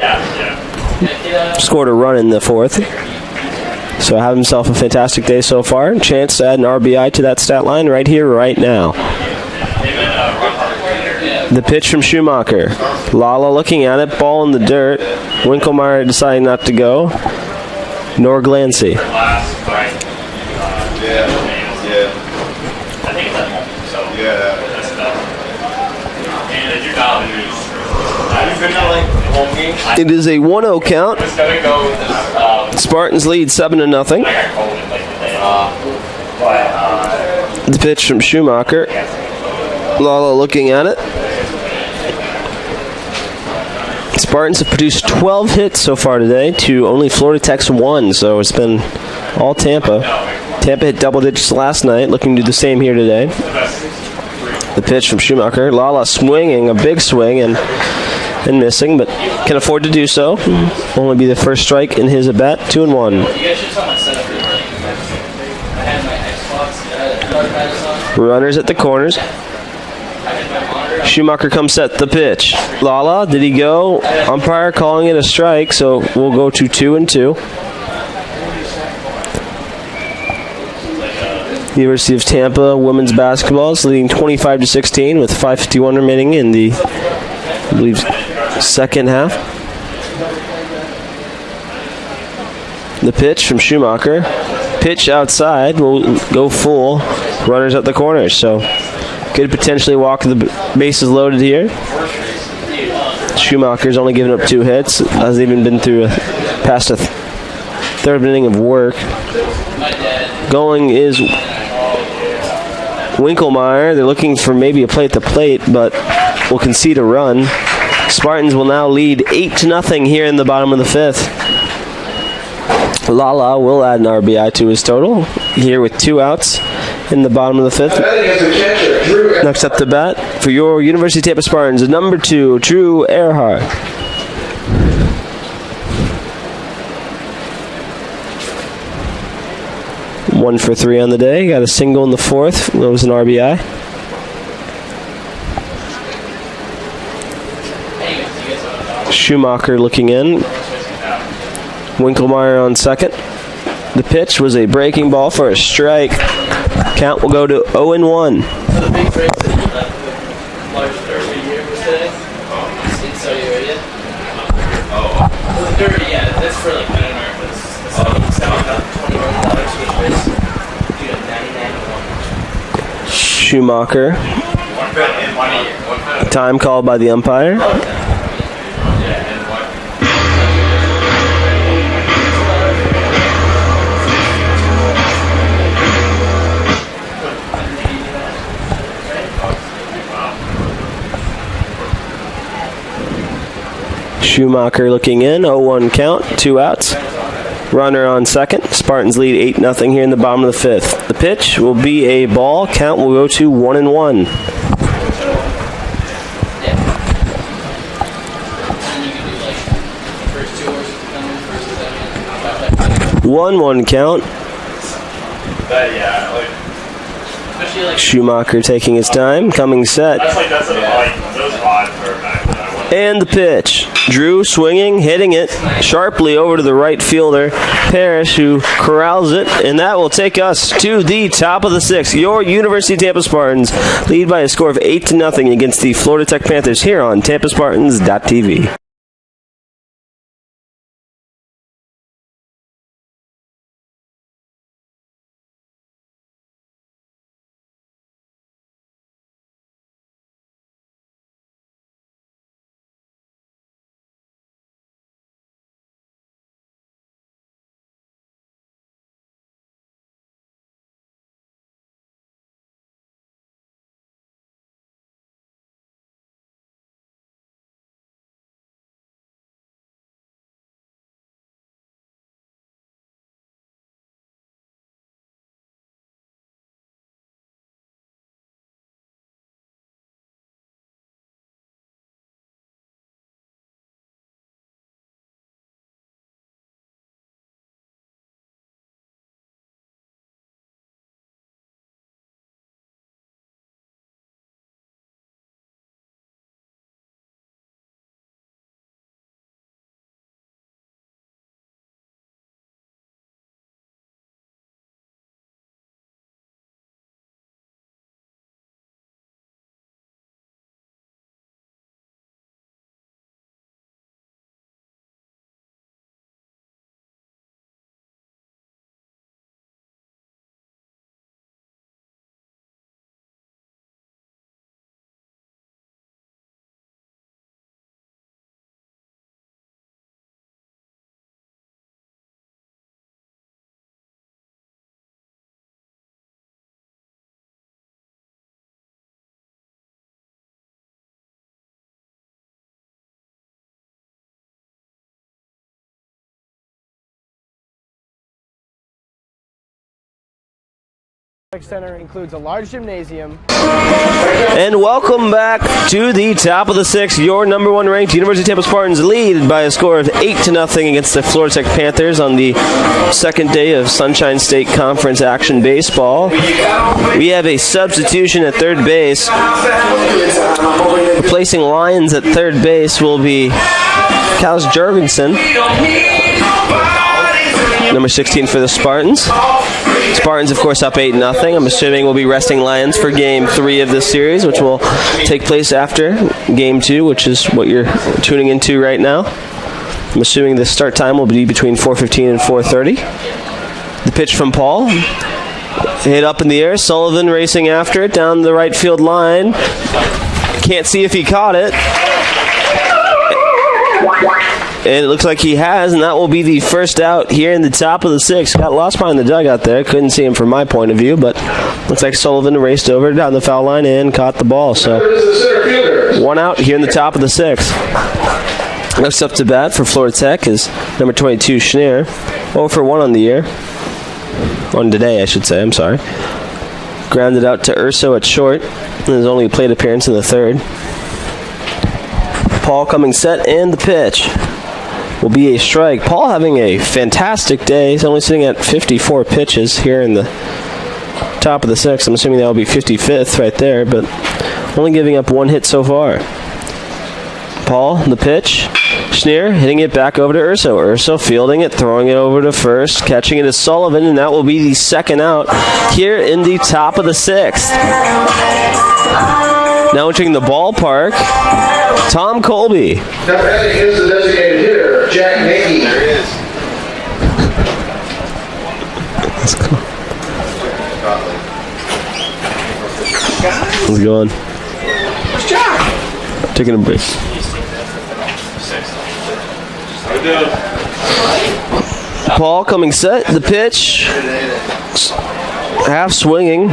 Scored a run in the 4th. So have himself a fantastic day so far. Chance to add an RBI to that stat line right here, right now. The pitch from Schumacher. Lala looking at it, ball in the dirt. Winklemeyer deciding not to go. Nor Glancy. It is a 1-0 count. Spartans lead 7-0. The pitch from Schumacher. Lala looking at it. Spartans have produced 12 hits so far today to only Florida Tech's 1, so it's been all Tampa. Tampa hit double digits last night, looking to do the same here today. The pitch from Schumacher. Lala swinging, a big swing, and missing, but can afford to do so. Only be the first strike in his at-bat, 2-1. Runners at the corners. Schumacher comes set the pitch. Lala, did he go? Umpire calling it a strike, so we'll go to 2-2. University of Tampa women's basketball is leading 25-16 with 5:51 remaining in the, I believe, second half. The pitch from Schumacher. Pitch outside will go full. Runners at the corners, so could potentially walk the bases loaded here. Schumacher's only given up 2 hits. Hasn't even been through past a third inning of work. Going is Winklemeyer. They're looking for maybe a play at the plate, but will concede a run. Spartans will now lead 8-0 here in the bottom of the 5th. Lala will add an RBI to his total here with 2 outs in the bottom of the 5th. Next up to bat for your University of Tampa Spartans, number 2, Drew Earhart. One for 3 on the day. Got a single in the 4th. That was an RBI. Schumacher looking in. Winklemeyer on second. The pitch was a breaking ball for a strike. Count will go to 0-1. Schumacher. Time called by the umpire. Schumacher looking in, 0-1 count, 2 outs. Runner on second. Spartans lead 8-0 here in the bottom of the 5th. The pitch will be a ball. Count will go to 1-1. One count. Schumacher taking his time, coming set. And the pitch. Drew swinging, hitting it sharply over to the right fielder, Parrish, who corrals it, and that will take us to the top of the 6th. Your University of Tampa Spartans lead by a score of 8-0 against the Florida Tech Panthers here on TampaSpartans.tv. Center includes a large gymnasium. And welcome back to the top of the 6th. Your number 1 ranked University of Tampa Spartans lead by a score of 8-0 against the Florida Tech Panthers on the second day of Sunshine State Conference action baseball. We have a substitution at third base. Replacing Lyons at third base will be Kals Jorgensen, number 16 for the Spartans. Spartans, of course, up 8-0. I'm assuming we'll be resting Lions for Game 3 of this series, which will take place after Game 2, which is what you're tuning into right now. I'm assuming the start time will be between 4:15 and 4:30. The pitch from Paul. Hit up in the air. Sullivan racing after it down the right field line. Can't see if he caught it. And it looks like he has, and that will be the first out here in the top of the 6th. Got lost behind the dugout there. Couldn't see him from my point of view, but looks like Sullivan raced over down the foul line and caught the ball. So 1 out here in the top of the 6th. Next up to bat for Florida Tech is number 22, Schneer. 0 for 1 on the year. On today, I should say. I'm sorry. Grounded out to Urso at short. And his only plate appearance in the 3rd. Paul coming set, and the pitch will be a strike. Paul having a fantastic day. He's only sitting at 54 pitches here in the top of the 6th. I'm assuming that will be 55th right there, but only giving up 1 hit so far. Paul, the pitch. Schneer hitting it back over to Urso. Urso fielding it, throwing it over to first, catching it as Sullivan, and that will be the second out here in the top of the 6th. Now entering the ballpark, Tom Colby. Now batting is the designated hitter, Jack Nagy. There he is. Let's go. How's it going? It's Jack. Taking a break. Paul coming set, the pitch. Half swinging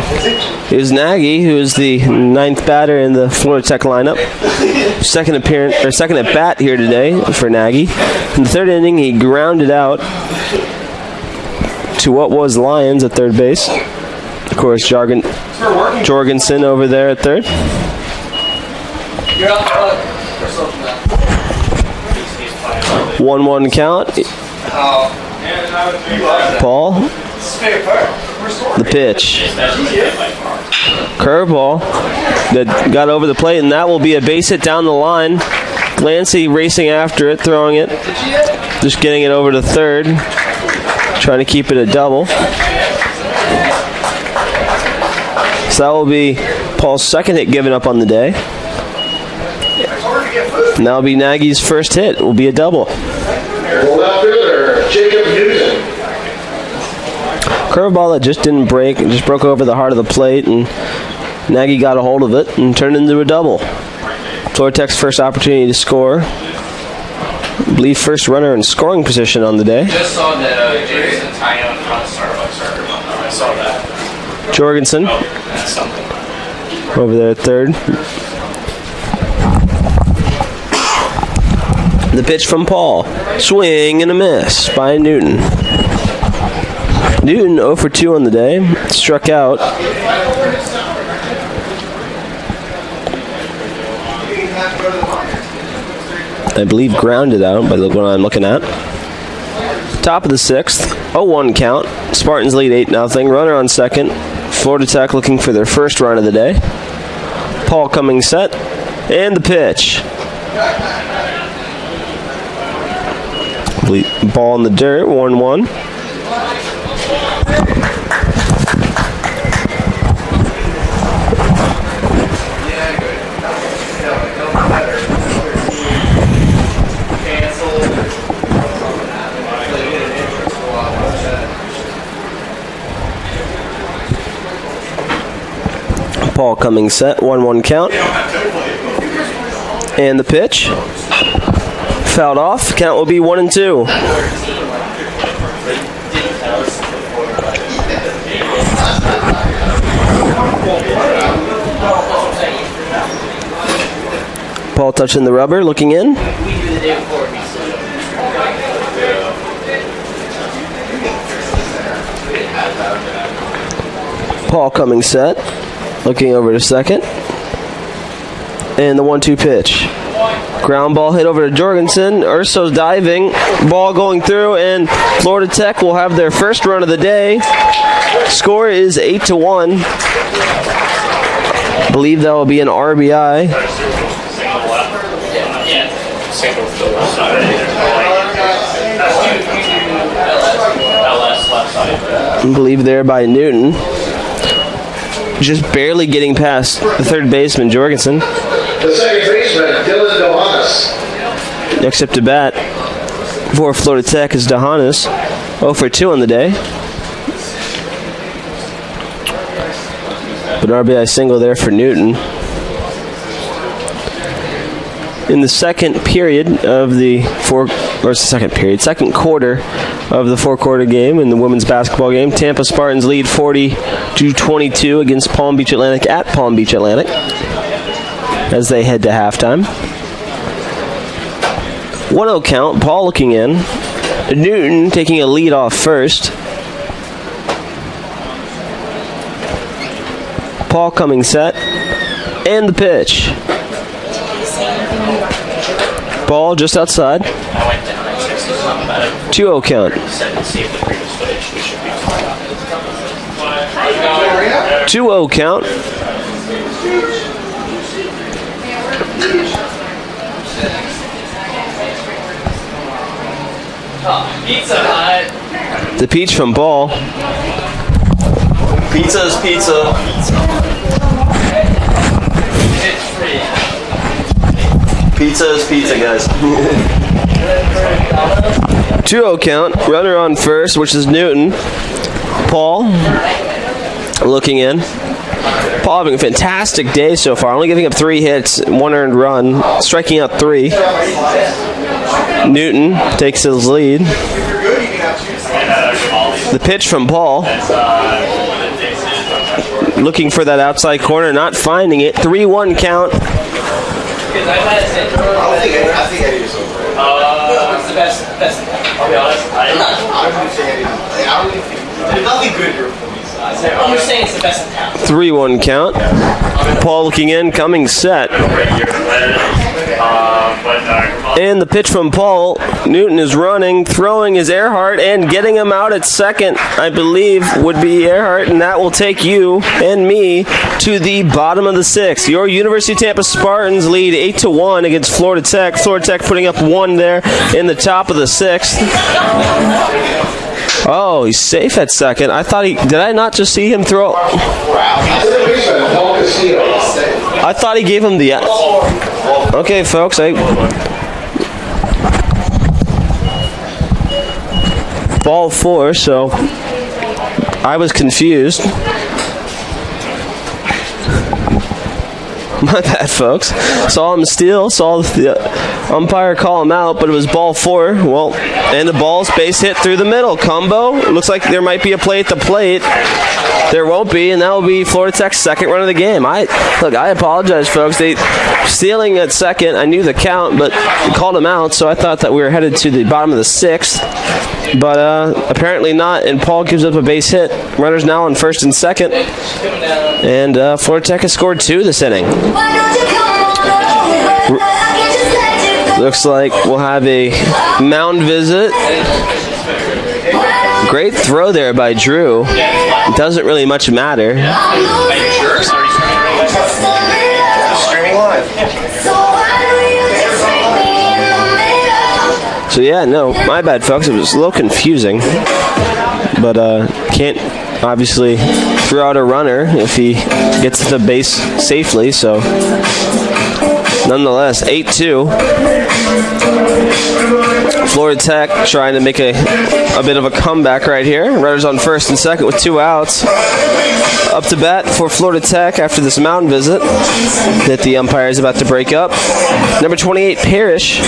is Nagy, who is the 9th batter in the Florida Tech lineup. Second at bat here today for Nagy. In the 3rd inning, he grounded out to what was Lyons at third base. Of course, Jorgensen over there at third. 1-1 count. Paul. The pitch. Curveball that got over the plate, and that will be a base hit down the line. Lancy racing after it, throwing it. Just getting it over to third. Trying to keep it a double. So that will be Paul's second hit given up on the day. And that will be Nagy's first hit. It will be a double. Curveball that just didn't break. It just broke over the heart of the plate, and Nagy got a hold of it and turned it into a double. Florida Tech's first opportunity to score. I believe first runner in scoring position on the day. Just saw that Jason Tyon from Starbucks. I saw that. Jorgensen That's something. over there at third. The pitch from Paul. Swing and a miss by Newton. Newton 0 for 2 on the day. Struck out. I believe grounded out by the one I'm looking at. Top of the 6th. 0-1 count. Spartans lead 8-0. Runner on second. Florida Tech looking for their first run of the day. Paul coming set. And the pitch. Ball in the dirt. 1-1. Paul coming set, 1-1 count. And the pitch. Fouled off. Count will be 1-2. Paul touching the rubber, looking in. Paul coming set. Looking over to second. And the 1-2 pitch. Ground ball hit over to Jorgensen. Urso's diving. Ball going through, and Florida Tech will have their first run of the day. Score is 8-1. I believe that will be an RBI. I believe there by Newton. Just barely getting past the third baseman, Jorgensen. The second baseman, Dylan Dohanis. Next up to bat for Florida Tech is Dohanis. 0 for 2 on the day. But RBI single there for Newton. In the second period of the second quarter of the 4-quarter game in the women's basketball game, Tampa Spartans lead 40-22 against Palm Beach Atlantic at Palm Beach Atlantic as they head to halftime. 1-0 count. Paul looking in. Newton taking a lead off first. Paul coming set. And the pitch. Ball just outside. 2-0 count. 2-0 count. Pizza Hut. The peach from Ball. Pizza is pizza. Pizza is pizza, guys. 2-0 count. Runner on first, which is Newton. Paul looking in. Paul having a fantastic day so far. Only giving up 3 hits, 1 earned run, striking out 3. Newton takes his lead. The pitch from Paul. Looking for that outside corner, not finding it. 3-1 count. What's the best? I'll be honest. There's nothing good here for me. I'm just saying it's the best in town. 3-1 count. Paul looking in, coming set. And the pitch from Paul. Newton is running, throwing his Earhart, and getting him out at second, I believe, would be Earhart, and that will take you and me to the bottom of the 6th. Your University of Tampa Spartans lead 8-1 against Florida Tech. Florida Tech putting up 1 there in the top of the 6th. Oh, he's safe at second. I thought did I not just see him throw? I thought he gave him the... Okay, folks, ball 4, so I was confused. My bad, folks. Saw him steal, saw the umpire call him out, but it was ball 4. Well, and the ball's base hit through the middle. Combo. Looks like there might be a play at the plate. There won't be, and that will be Florida Tech's second run of the game. I apologize, folks. They stealing at second. I knew the count, but called him out, so I thought that we were headed to the bottom of the 6th. But apparently not, and Paul gives up a base hit. Runners now on first and second. And Florida Tech has scored 2 this inning. Looks like we'll have a mound visit. Great throw there by Drew. It doesn't really much matter. Streaming live. So yeah, no, my bad, folks. It was a little confusing, but can't obviously throw out a runner if he gets to the base safely. So nonetheless, 8-2. Florida Tech trying to make a bit of a comeback right here. Runners on first and second with 2 outs. Up to bat for Florida Tech after this mound visit that the umpire is about to break up. Number 28, Parrish,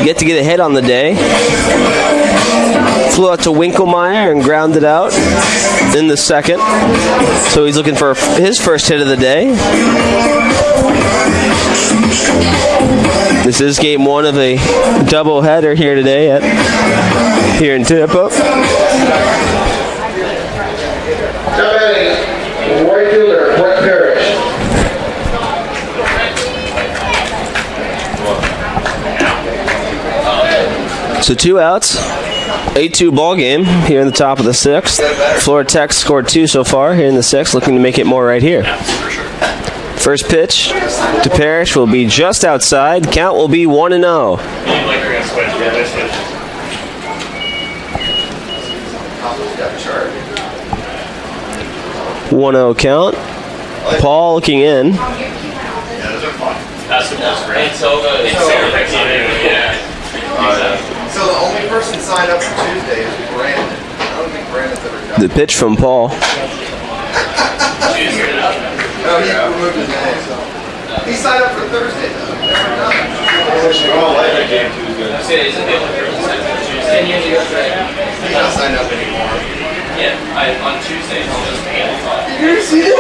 get to get a hit on the day. Flew out to Winkelmeyer and grounded out in the second. So he's looking for his first hit of the day. This is game 1 of a doubleheader here today here in Tampa. Right fielder, Brett Parrish. So 2 outs, 8-2 ball game here in the top of the 6th. Florida Tech scored 2 so far here in the 6th, looking to make it more right here. First pitch to Parrish will be just outside. Count will be 1-0. 1-0 count. Paul looking in. So the only person signed up for Tuesday is Brandon. I don't think Brandon's ever done. The pitch from Paul. No, he removed his name. He signed up for Thursday though. Never done it. He's not signed up anymore. Yeah, on Tuesdays I'll just pay. Did you see it?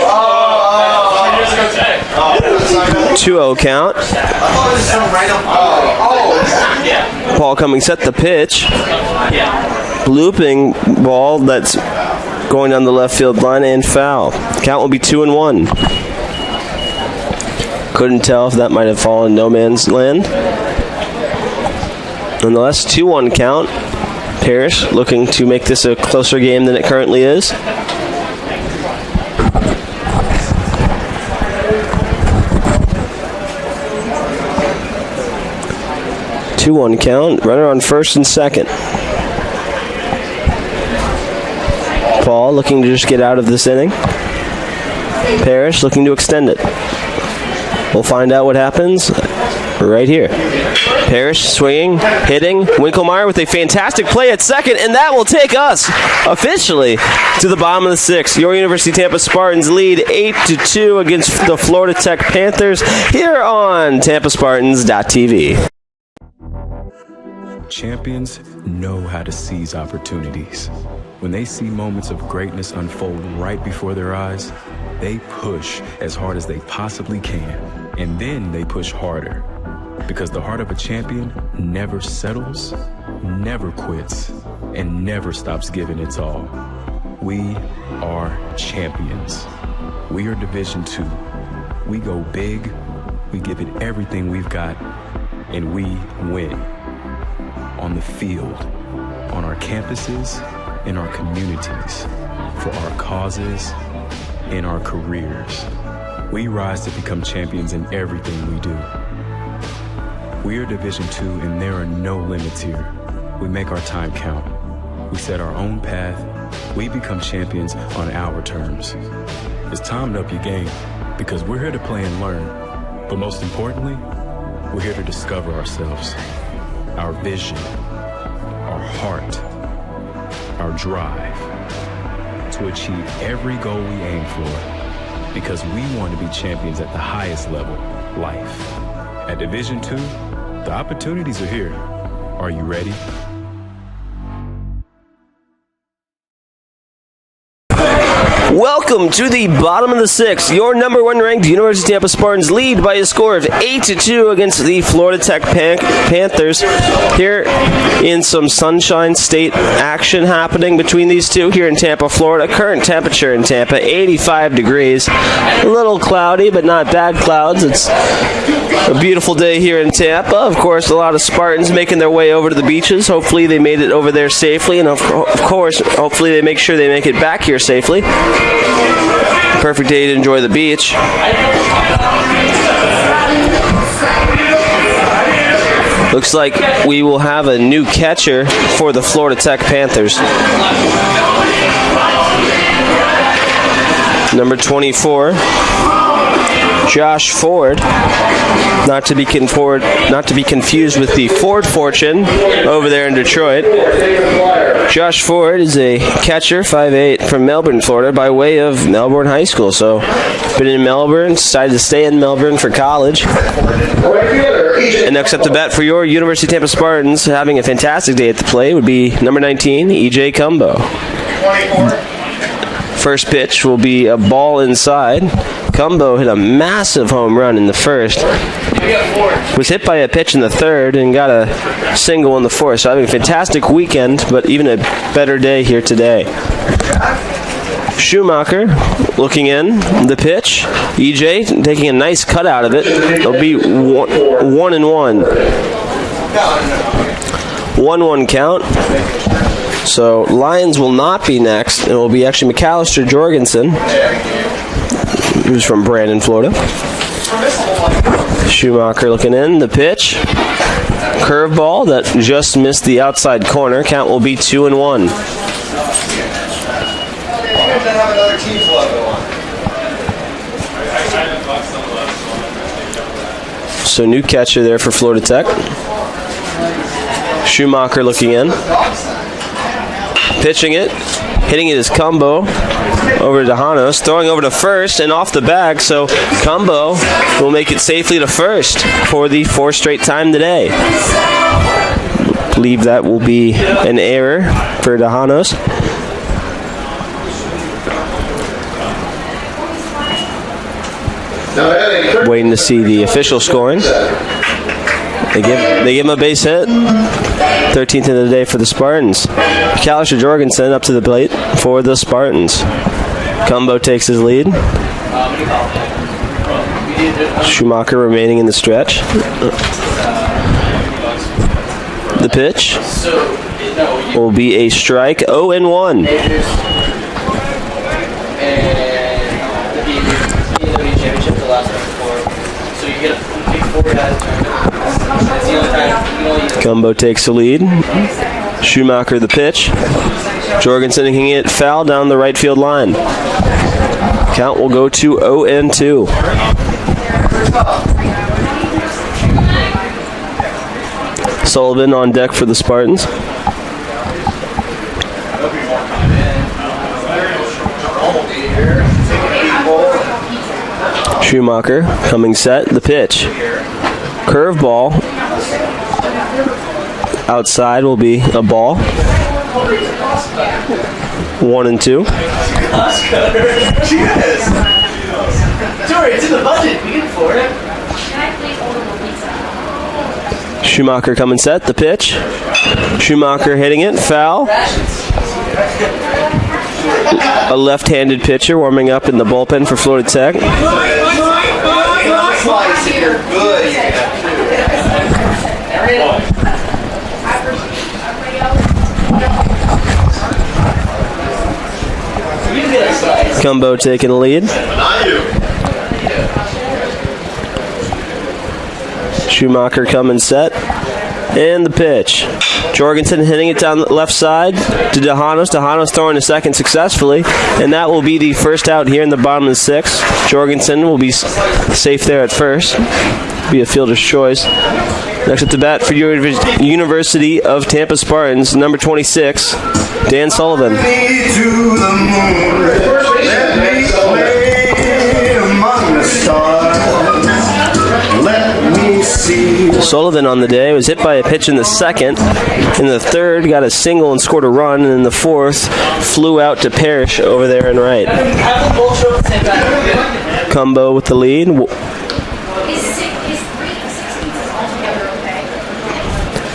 2-0 count. I thought it was some random. Paul coming set the pitch. Looping ball that's going down the left field line and foul. Count will be 2-1. Couldn't tell if that might have fallen no man's land. Nonetheless, 2-1 count. Parrish looking to make this a closer game than it currently is. Two-one count. Runner on first and second. Paul looking to just get out of this inning. Parrish looking to extend it. We'll find out what happens right here. Parrish swinging, hitting. Winkelmeyer with a fantastic play at second, and that will take us officially to the bottom of the 6th. Your University of Tampa Spartans lead 8-2 against the Florida Tech Panthers here on TampaSpartans.tv. Champions know how to seize opportunities. When they see moments of greatness unfold right before their eyes, they push as hard as they possibly can, and then they push harder. Because the heart of a champion never settles, never quits, and never stops giving its all. We are champions. We are Division II. We go big, we give it everything we've got, and we win. On the field, on our campuses, in our communities, for our causes, in our careers. We rise to become champions in everything we do. We are Division II, and there are no limits here. We make our time count. We set our own path. We become champions on our terms. It's time to up your game, because we're here to play and learn. But most importantly, we're here to discover ourselves, our vision, our heart, our drive, to achieve every goal we aim for, because we want to be champions at the highest level, life. At Division II, the opportunities are here. Are you ready? Welcome to the bottom of the sixth. Your number one ranked University of Tampa Spartans lead by a score of 8-2 against the Florida Tech Panthers. Here in some Sunshine State action happening between these two here in Tampa, Florida. Current temperature in Tampa, 85 degrees. A little cloudy, but not bad clouds. It's a beautiful day here in Tampa. Of course, a lot of Spartans making their way over to the beaches. Hopefully they made it over there safely, and of course, hopefully they make sure they make it back here safely. Perfect day to enjoy the beach. Looks like we will have a new catcher for the Florida Tech Panthers. Number 24, Josh Ford. Not to be confused with the Ford Fortune over there in Detroit. Josh Ford is a catcher, 5'8", from Melbourne, Florida, by way of Melbourne High School. So, been in Melbourne, decided to stay in Melbourne for college. And next up to bat for your University of Tampa Spartans, having a fantastic day at the plate, would be number 19, E.J. Cumbo. First pitch will be a ball inside. Cumbo hit a massive home run in the first. Was hit by a pitch in the third and got a single in the fourth. So having a fantastic weekend, but even a better day here today. Schumacher looking in the pitch. EJ taking a nice cut out of it. It'll be 1-1. 1-1 count. So Lions will not be next. It will be actually McAllister Jorgensen, who's from Brandon, Florida. Schumacher looking in the pitch. Curveball that just missed the outside corner. Count will be 2-1. So new catcher there for Florida Tech. Schumacher looking in. Pitching it. Hitting it is Cumbo. Over to Dejanos, throwing over to first and off the bag, so Cumbo will make it safely to first for the fourth straight time today. I believe that will be an error for Dejanos. Waiting to see the official scoring. They give him a base hit. 13th of the day for the Spartans. McAllister Jorgensen up to the plate for the Spartans. Cumbo takes his lead. Schumacher remaining in the stretch. The pitch will be a strike. 0-1. Cumbo takes the lead. Schumacher the pitch. Jorgensen hitting it foul down the right field line. Count will go to 0-2. Sullivan on deck for the Spartans. Schumacher coming set. The pitch. Curveball. Outside will be a ball. 1-2. Sorry, it's in the budget. We can afford it. Schumacher coming set. The pitch. Schumacher hitting it. Foul. A left-handed pitcher warming up in the bullpen for Florida Tech. Cumbo taking the lead. Schumacher coming set. And the pitch. Jorgensen hitting it down the left side to Dejanos. Dejanos throwing a second successfully. And that will be the first out here in the bottom of the sixth. Jorgensen will be safe there at first. Be a fielder's choice. Next at the bat for University of Tampa Spartans, number 26, Dan Sullivan. Sullivan on the day was hit by a pitch in the second. In the third, got a single and scored a run. And in the fourth, flew out to Parrish over there and right. Cumbo with the lead.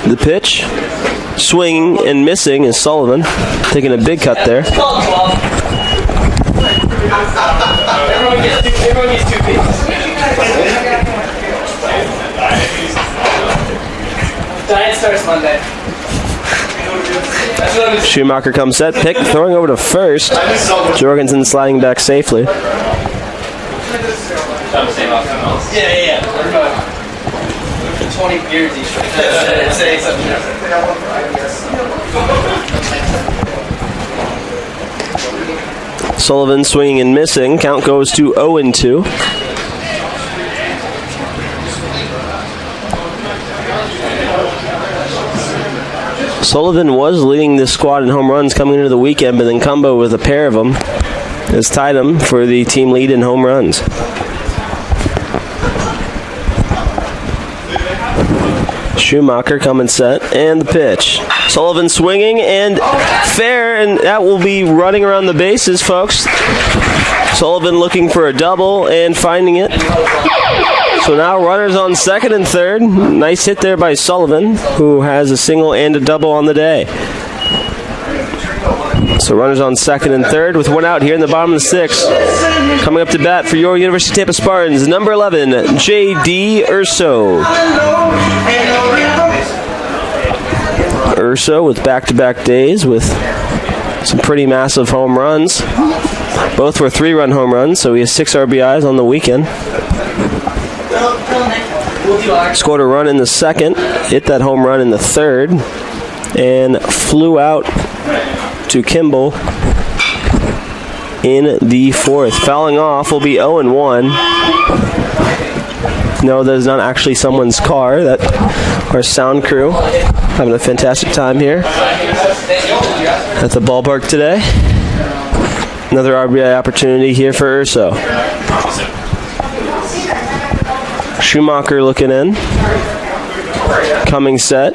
The pitch, swinging and missing is Sullivan, taking a big cut there. Everyone gets 2 pieces. Diet starts Monday. Schumacher comes set, pick, throwing over to first. Jorgensen sliding back safely. Yeah. 20 beers each. Say something. Sullivan swinging and missing. Count goes to 0-2. Sullivan was leading this squad in home runs coming into the weekend, but then Cumbo with a pair of them has tied him for the team lead in home runs. Schumacher coming set, and the pitch. Sullivan swinging, and fair, and that will be running around the bases, folks. Sullivan looking for a double and finding it. So now runners on second and third. Nice hit there by Sullivan, who has a single and a double on the day. So runners on second and third with one out here in the bottom of the sixth. Coming up to bat for your University of Tampa Spartans, number 11, J.D. Urso. Urso with back-to-back days with some pretty massive home runs. Both were 3-run home runs, so he has 6 RBIs on the weekend. Scored a run in the second, hit that home run in the third, and flew out to Kimball in the fourth. Fouling off will be 0-1. No, that is not actually someone's car. That our sound crew having a fantastic time here at the ballpark today. Another RBI opportunity here for Urso. Schumacher looking in. Coming set.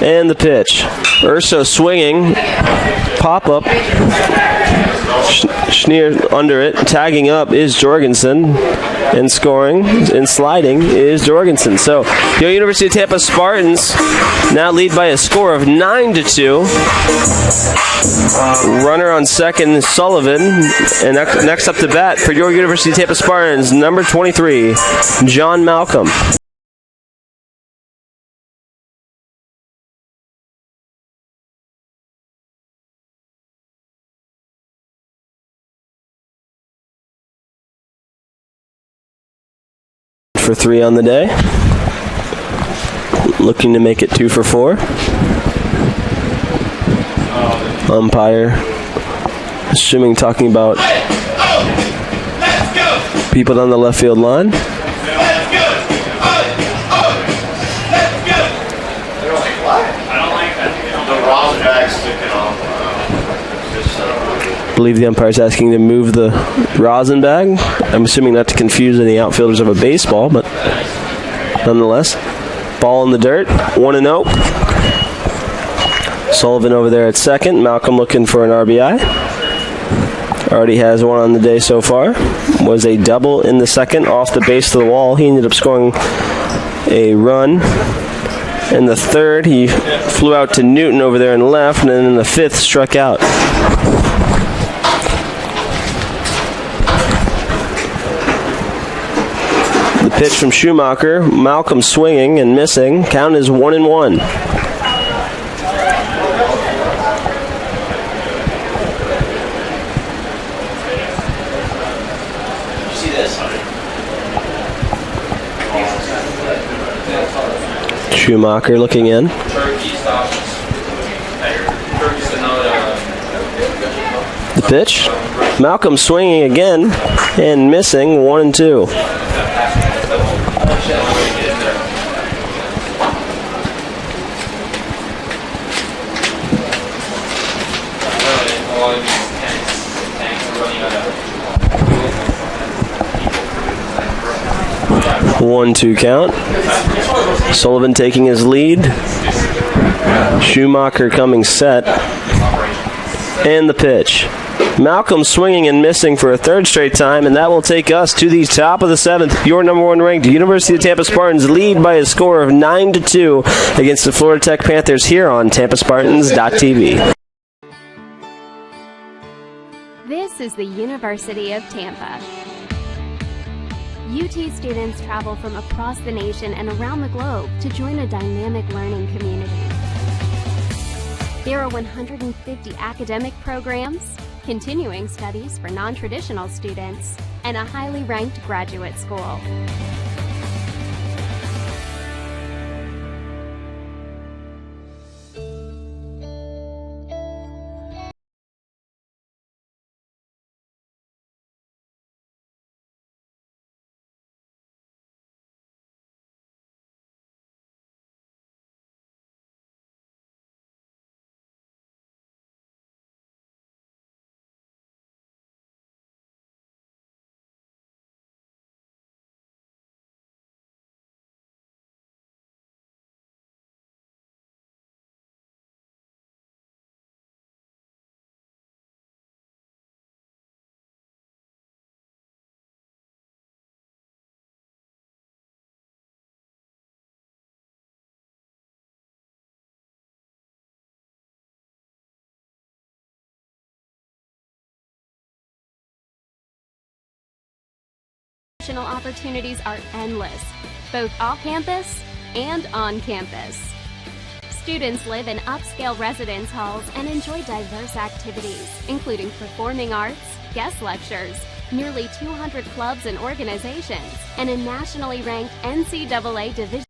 And the pitch. Urso swinging. Pop-up. Schneer under it. Tagging up is Jorgensen. And scoring and sliding is Jorgensen. So, your University of Tampa Spartans now lead by a score of 9-2. Runner on second is Sullivan. And next up to bat for your University of Tampa Spartans, number 23, John Malcolm. For 3 on the day. Looking to make it 2 for 4. Umpire, assuming talking about people down the left field line. I believe the umpire is asking to move the rosin bag. I'm assuming not to confuse any outfielders of a baseball, but nonetheless. Ball in the dirt, 1-0. Sullivan over there at second. Malcolm looking for an RBI. Already has one on the day so far. Was a double in the second off the base of the wall. He ended up scoring a run. In the third, he flew out to Newton over there and left, and then in the fifth, struck out. pitch from Schumacher. Malcolm swinging and missing. Count is 1-1. Schumacher looking in. The pitch. Malcolm swinging again and missing. 1-2. One, 2 count. Sullivan taking his lead. Schumacher coming set. And the pitch. Malcolm swinging and missing for a third straight time, and that will take us to the top of the 7th. Your number 1 ranked University of Tampa Spartans lead by a score of 9-2 against the Florida Tech Panthers here on TampaSpartans.tv. This is the University of Tampa. UT students travel from across the nation and around the globe to join a dynamic learning community. There are 150 academic programs, continuing studies for non-traditional students, and a highly ranked graduate school. Opportunities are endless, both off-campus and on-campus. Students live in upscale residence halls and enjoy diverse activities, including performing arts, guest lectures, nearly 200 clubs and organizations, and a nationally ranked NCAA Division.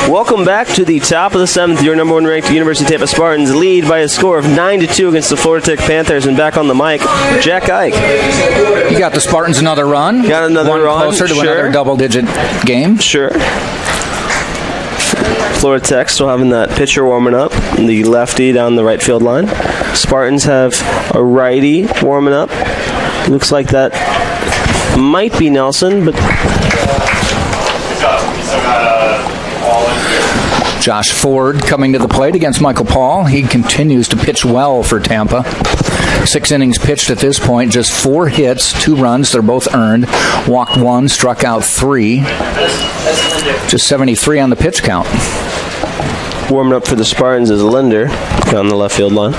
Welcome back to the top of the 7th. Your number 1 ranked University of Tampa Spartans lead by a score of 9-2 against the Florida Tech Panthers. And back on the mic, Jack Ike. You got the Spartans another run. Got another one run. Closer to another double-digit game. Sure. Florida Tech still having that pitcher warming up, the lefty down the right field line. Spartans have a righty warming up. Looks like that might be Nelson, but Josh Ford coming to the plate against Michael Paul. He continues to pitch well for Tampa. 6 innings pitched at this point, just 4 hits, 2 runs. They're both earned. Walked 1, struck out 3. Just 73 on the pitch count. Warming up for the Spartans is Linder on the left field line.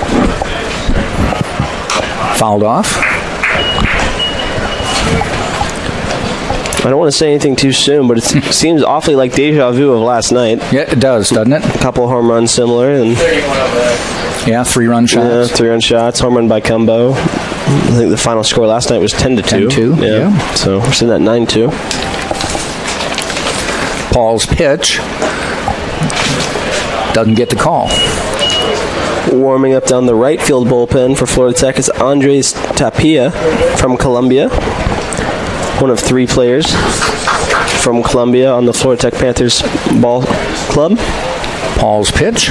Fouled off. I don't want to say anything too soon, but it seems awfully like deja vu of last night. Yeah, it does, doesn't it? A couple home runs similar. And yeah, 3-run shots. Yeah, 3-run shots. Home run by Cumbo. I think the final score last night was 10-2. 10-2, yeah. So we're seeing that 9-2. Paul's pitch doesn't get the call. Warming up down the right field bullpen for Florida Tech is Andres Tapia from Columbia. One of 3 players from Columbia on the Florida Tech Panthers ball club. Paul's pitch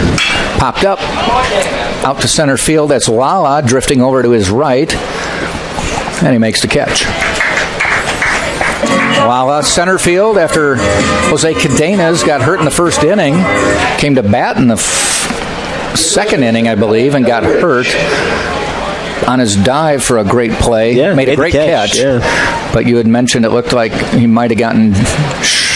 popped up out to center field. That's Lala drifting over to his right, and he makes the catch. Lala center field after Jose Cadenas got hurt in the first inning, came to bat in the second inning, I believe, and got hurt on his dive for a great play. Yeah, made a great catch. Yeah. But you had mentioned it looked like he might have gotten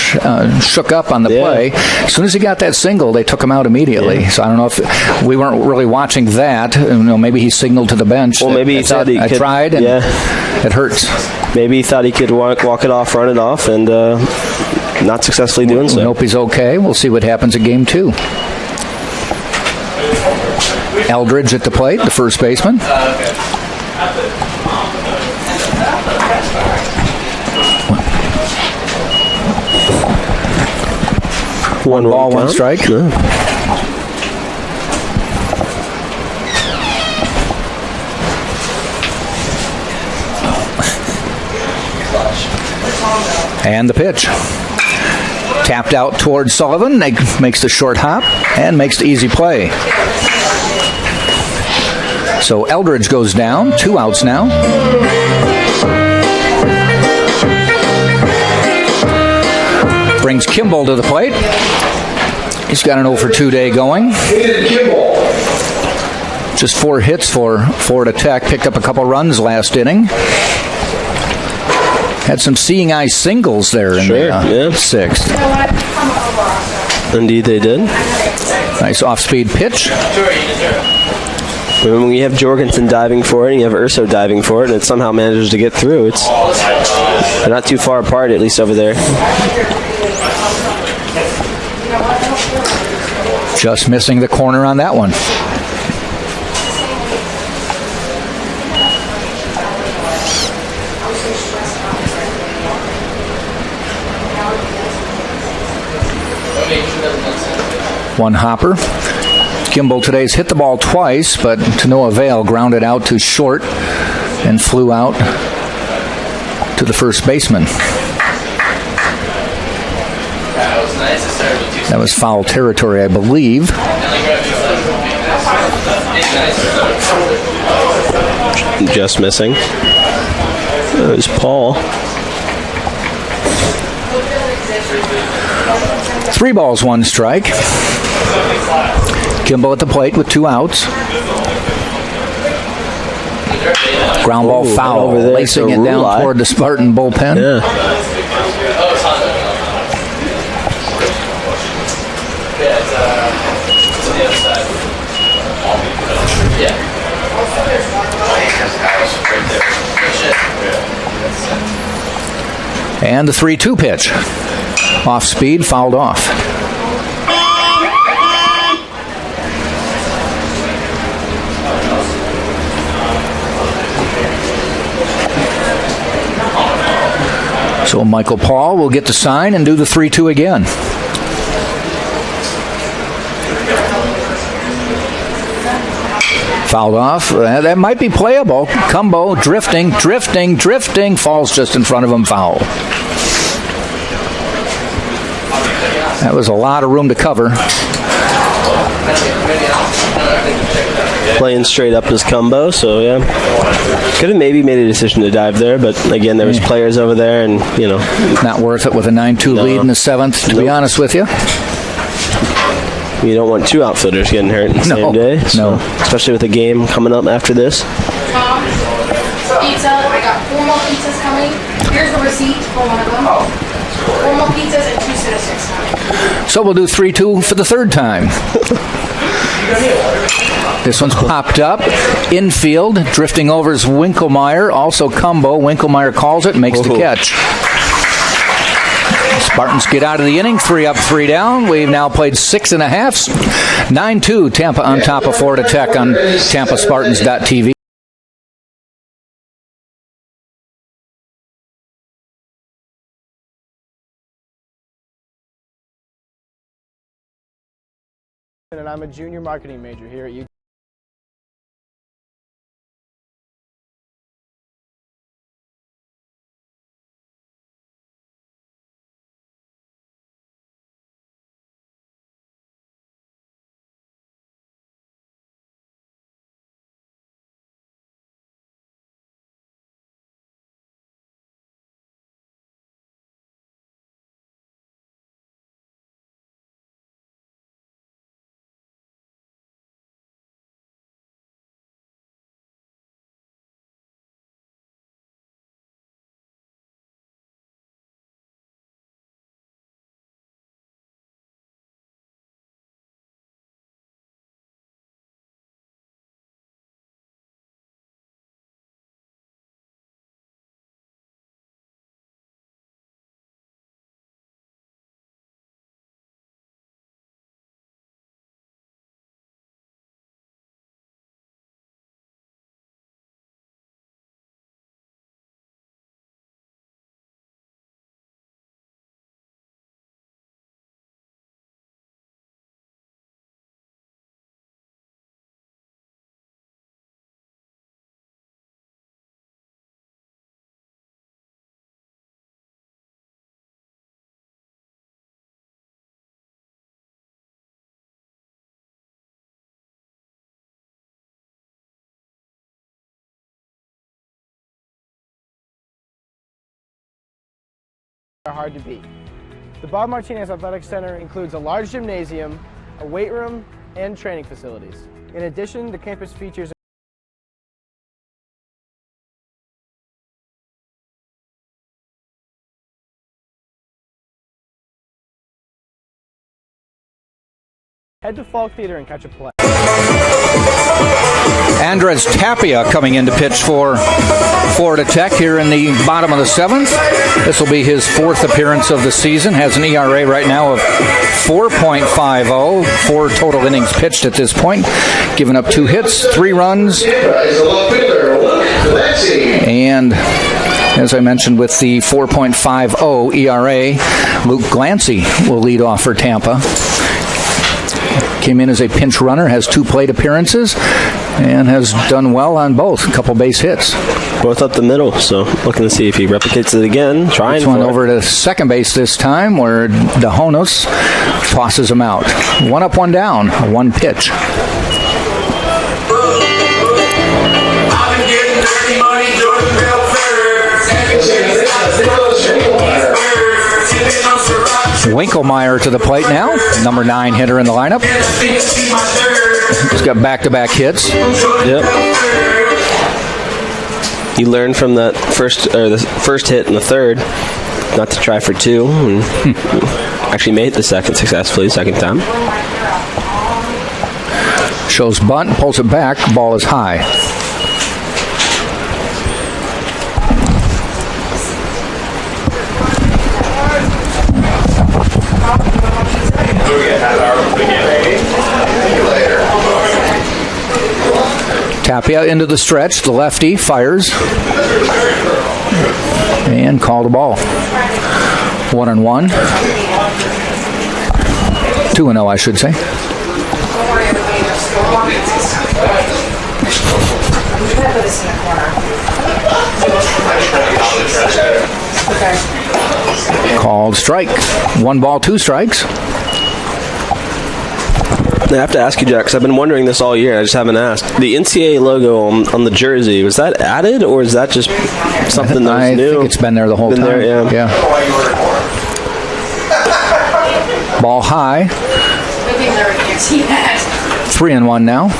shook up on the play. As soon as he got that single, they took him out immediately. So I don't know if we weren't really watching that. Maybe he signaled to the bench. Well, maybe he thought he could. I tried, and it hurts. Maybe he thought he could walk it off, run it off, and not successfully doing so. We hope he's okay. We'll see what happens in game 2. Eldridge at the plate, the first baseman. One ball, one strike. Yeah. And the pitch. Tapped out towards Sullivan. Makes the short hop and makes the easy play. So Eldridge goes down. 2 outs now. Brings Kimball to the plate. He's got an 0-for-2 day going. Just 4 hits for Florida Tech. Picked up a couple runs last inning. Had some seeing eye singles there in the 6th. Indeed they did. Nice off-speed pitch. When you have Jorgensen diving for it and you have Urso diving for it and it somehow manages to get through, they're not too far apart, at least over there. Just missing the corner on that one. One hopper. Kimball today's hit the ball twice, but to no avail. Grounded out to short and flew out to the first baseman. That was foul territory, I believe. Just missing. It was Paul. 3 balls, 1 strike. Kimball at the plate with 2 outs. Ground ball foul, lacing it down toward the Spartan bullpen. Yeah. And the 3-2 pitch. Off speed, fouled off. So Michael Paul will get the sign and do the 3-2 again. Fouled off. That might be playable. Cumbo drifting, falls just in front of him, foul. That was a lot of room to cover. Playing straight up as Cumbo, so yeah. Could have maybe made a decision to dive there, but again, there was players over there, and not worth it with a 9-2 lead in the 7th, to be honest with you. You don't want 2 outfielders getting hurt in the same day. So, especially with a game coming up after this. Tom, pizza. I got 4 more pizzas coming. Here's the receipt for one of them. 4 more pizzas and 2 citizens coming. So we'll do 3-2 for the 3rd time. This one's popped up. Infield, drifting over is Winkelmeyer. Also Cumbo. Winkelmeyer calls it, makes the catch. Spartans get out of the inning, 3 up, 3 down. We've now played 6.5. 9-2, Tampa on top of Florida Tech on TampaSpartans.tv. And I'm a junior marketing major here at UT. are hard to beat. The Bob Martinez Athletic Center includes a large gymnasium, a weight room, and training facilities. In addition, the campus features head to Falk Theater and catch a play. Andres Tapia coming in to pitch for Florida Tech here in the bottom of the 7th. This will be his 4th appearance of the season. Has an ERA right now of 4.50. 4 total innings pitched at this point. Given up 2 hits, 3 runs. And as I mentioned, with the 4.50 ERA, Luke Glancy will lead off for Tampa. Came in as a pinch runner, has 2 plate appearances, and has done well on both. A couple base hits. Both up the middle, so looking to see if he replicates it again. Trying one over to second base this time, where Dahonos tosses him out. 1 up, 1 down, 1 pitch. Winkelmeyer to the plate now, number 9 hitter in the lineup. He's got back-to-back hits. Yep. He learned from that the first hit in the 3rd not to try for 2, and actually made the 2nd successfully, 2nd time. Shows bunt, pulls it back, ball is high. Tapia into the stretch, the lefty fires and called a ball. 1-1. 2-0, I should say. Called strike. 1 ball, 2 strikes. I have to ask you, Jack, because I've been wondering this all year. I just haven't asked. The NCAA logo on the jersey, was that added, or is that just something that's new? I think it's been there the whole time. There, yeah. Ball high. 3-1 now.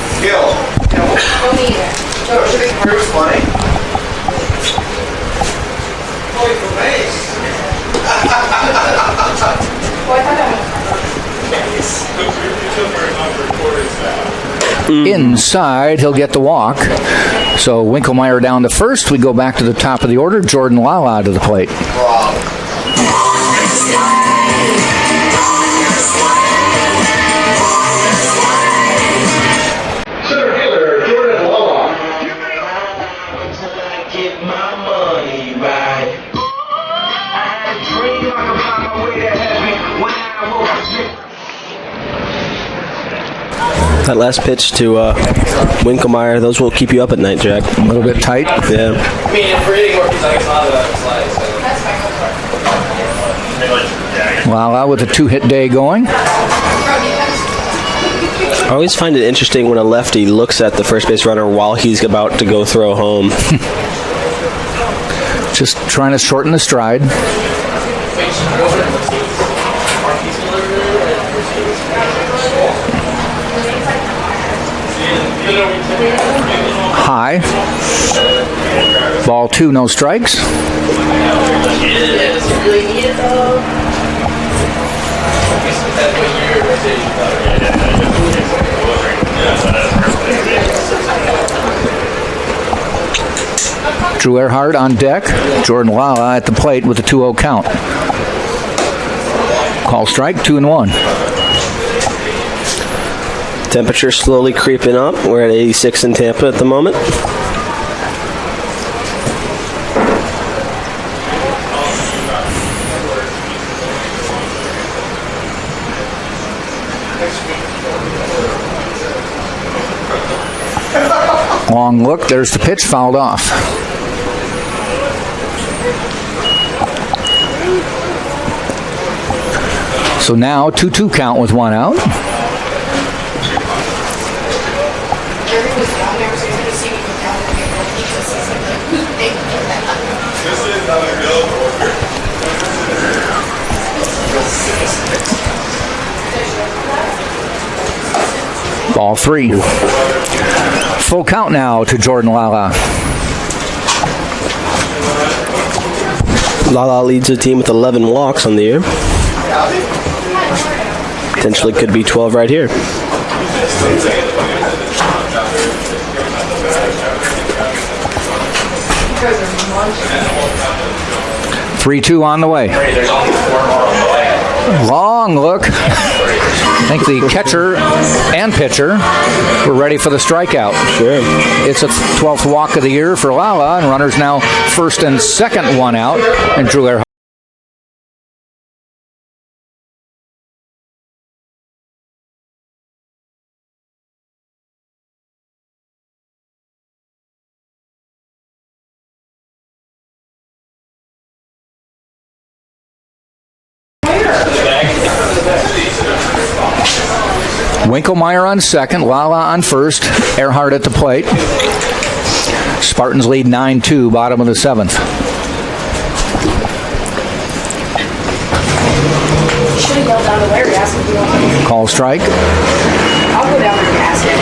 Inside, he'll get the walk. So Winkelmeyer down to first. We go back to the top of the order. Jordan Lala to the plate. Center fielder Jordan Lala. That last pitch to Winkelmeyer, those will keep you up at night, Jack. A little bit tight. Yeah. I mean, if we're hitting more pieces, I guess I'll have that slide. Lala with a 2-hit day going. I always find it interesting when a lefty looks at the first base runner while he's about to go throw home. Just trying to shorten the stride. High. Ball 2, no strikes. Drew Earhart on deck. Jordan Lala at the plate with a 2-0 count. Call strike, 2-1. Temperature slowly creeping up. We're at 86 in Tampa at the moment. Long look, there's the pitch, fouled off. So now 2-2 count with 1 out. Ball 3. Full count now to Jordan Lala. Lala leads the team with 11 walks on the year. Potentially could be 12 right here. 3-2 on the way. Long look. I think the catcher and pitcher were ready for the strikeout. Sure. It's a 12th walk of the year for Lala, and runners now first and second, one out, and Drew Earhart. Winkelmeyer on second, Lala on first, Earhart at the plate. Spartans lead 9-2, bottom of the 7th. Should have yelled down to Larry, ask him if he wanted. Call strike. I'll go down there and ask him.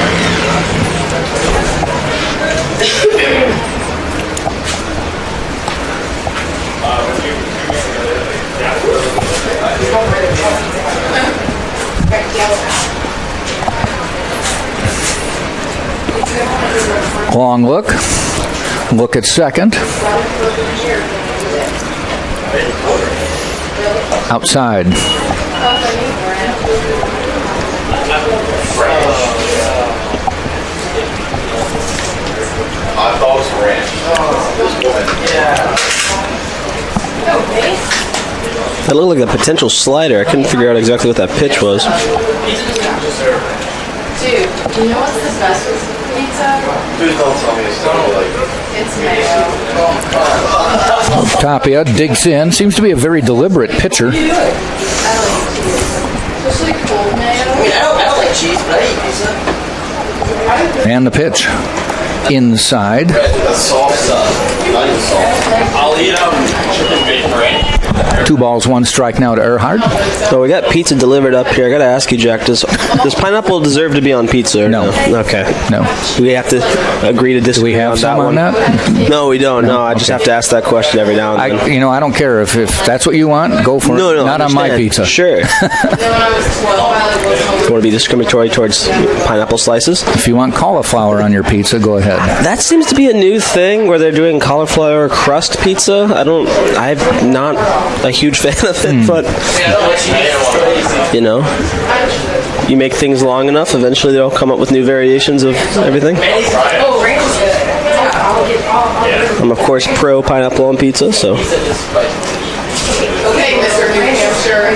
Long look. Look at second. Outside. That looked like a potential slider. I couldn't figure out exactly what that pitch was. Dude, you know what's the best with pizza? Please don't tell me it's not like it's mayo. Tapia digs in. Seems to be a very deliberate pitcher. Especially cold mayo. I mean, I don't like cheese, but I eat pizza. And the pitch. Inside. I'll eat chicken bacon ranch. 2 balls, 1 strike now to Earhart. So we got pizza delivered up here. I got to ask you, Jack, does pineapple deserve to be on pizza? Or no. Okay. No. Do we have to agree to disagree Do we have on some that on one? that? No, we don't. No, I just have to ask that question every now and then. I don't care if that's what you want. Go for it. No, Not on my pizza. Sure. You want to be discriminatory towards pineapple slices? If you want cauliflower on your pizza, go ahead. That seems to be a new thing where they're doing cauliflower crust pizza. I'm not a huge fan of it, but you make things long enough, eventually they'll come up with new variations of everything. I'm of course pro pineapple on pizza, so. Okay, Mr. New Hampshire.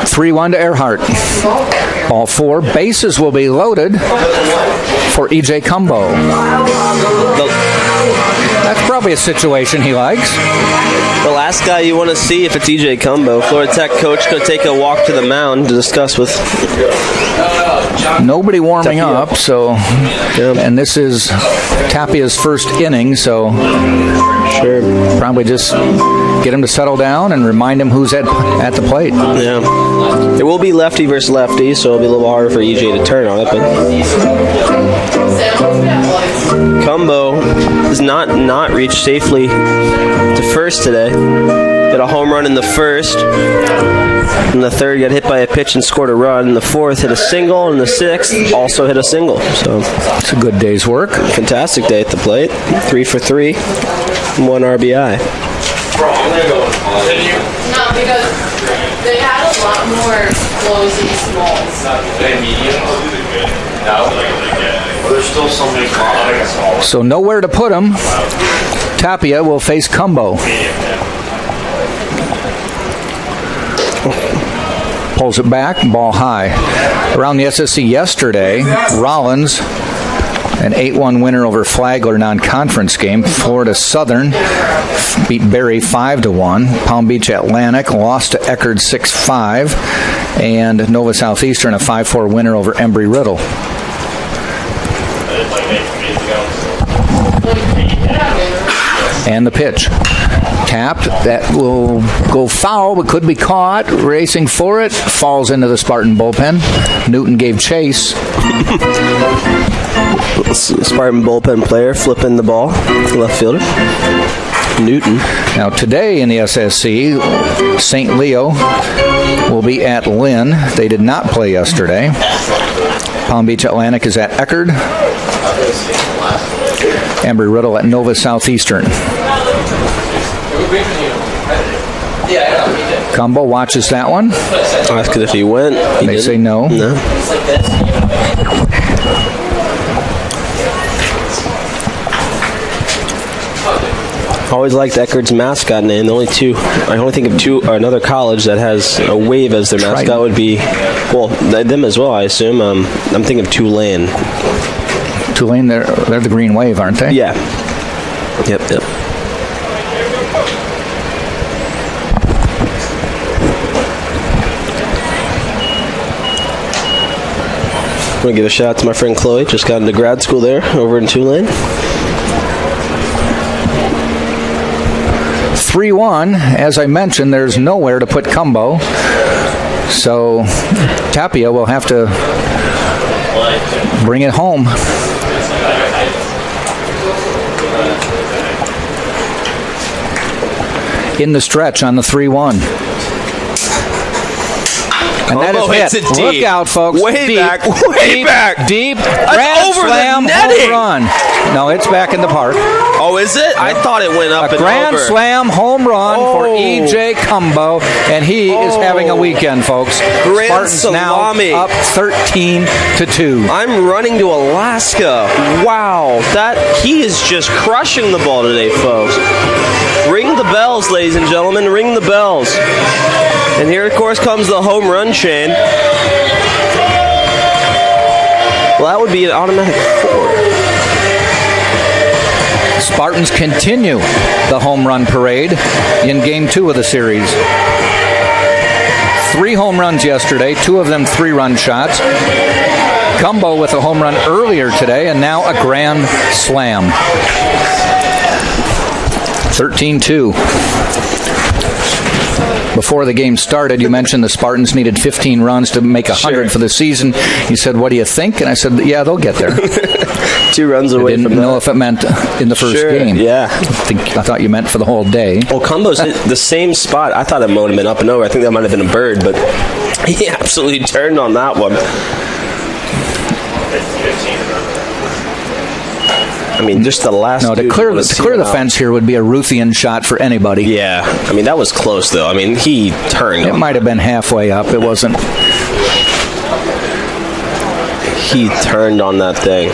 3-1 to Earhart. Ball 4. Bases will be loaded for E.J. Cumbo. That's probably a situation he likes. The last guy you want to see if it's E.J. Cumbo. Florida Tech coach going to take a walk to the mound to discuss with. Nobody warming up, so. And this is Tapia's first inning, so. Sure. Probably just get him to settle down and remind him who's at the plate. Yeah. It will be lefty versus lefty, so it'll be a little harder for EJ to turn on it. But Cumbo does not reach safely to first today. Got a home run in the first. In the third, got hit by a pitch and scored a run. In the fourth, hit a single. In the sixth, also hit a single. So it's a good day's work. Fantastic day at the plate. 3 for 3, 1 RBI. No, because they had a lot more closing smalls. There's still so many small. So nowhere to put him. Tapia will face Cumbo. Pulls it back, ball high. Around the SSC yesterday, Rollins, an 8-1 winner over Flagler non-conference game. Florida Southern beat Berry 5-1. Palm Beach Atlantic lost to Eckerd 6-5. And Nova Southeastern a 5-4 winner over Embry-Riddle. And the pitch. Tapped. That will go foul, but could be caught. Racing for it. Falls into the Spartan bullpen. Newton gave chase. Spartan bullpen player flipping the ball. Left fielder. Newton. Now today in the SSC, St. Leo will be at Lynn. They did not play yesterday. Palm Beach Atlantic is at Eckerd. Embry-Riddle at Nova Southeastern. Cumbo watches that one. Asked if he went. They say no. No. Always liked Eckerd's mascot name. The only two, I only think of two, or another college that has a wave as their mascot would be, well, them as well, I assume. I'm thinking of Tulane. Tulane, they're the Green Wave, aren't they? Yeah. Yep. I'm going to give a shout out to my friend Chloe. Just got into grad school there over in Tulane. 3-1. As I mentioned, there's nowhere to put Cumbo. So Tapia will have to bring it home. In the stretch on the 3-1. And that is hit. Look out, folks. Way back. Deep. That's Grand over slam the netting. home run. No, it's back in the park. Oh, is it? I thought it went up a and grand over. slam home run for E.J. Cumbo, and he is having a weekend, folks. Grand Spartans salami. now up 13-2. I'm running to Alaska. Wow, he is just crushing the ball today, folks. Ring the bells, ladies and gentlemen. Ring the bells. And here, of course, comes the home run chain. Well, that would be an automatic 4. Spartans continue the home run parade in Game 2 of the series. 3 home runs yesterday, 2 of them 3-run shots. Cumbo with a home run earlier today, and now a grand slam. 13-2. Before the game started, you mentioned the Spartans needed 15 runs to make 100 for the season. You said, what do you think? And I said, yeah, they'll get there. 2 runs away from that. I didn't know if it meant in the first game. Yeah. I thought you meant for the whole day. Well, Cumbo's hit the same spot. I thought it might have been up and over. I think that might have been a bird, but he absolutely turned on that one. I mean, just the last. No, to clear the fence here would be a Ruthian shot for anybody. Yeah, I mean that was close though. I mean he turned. It might have been halfway up. It wasn't. He turned on that thing.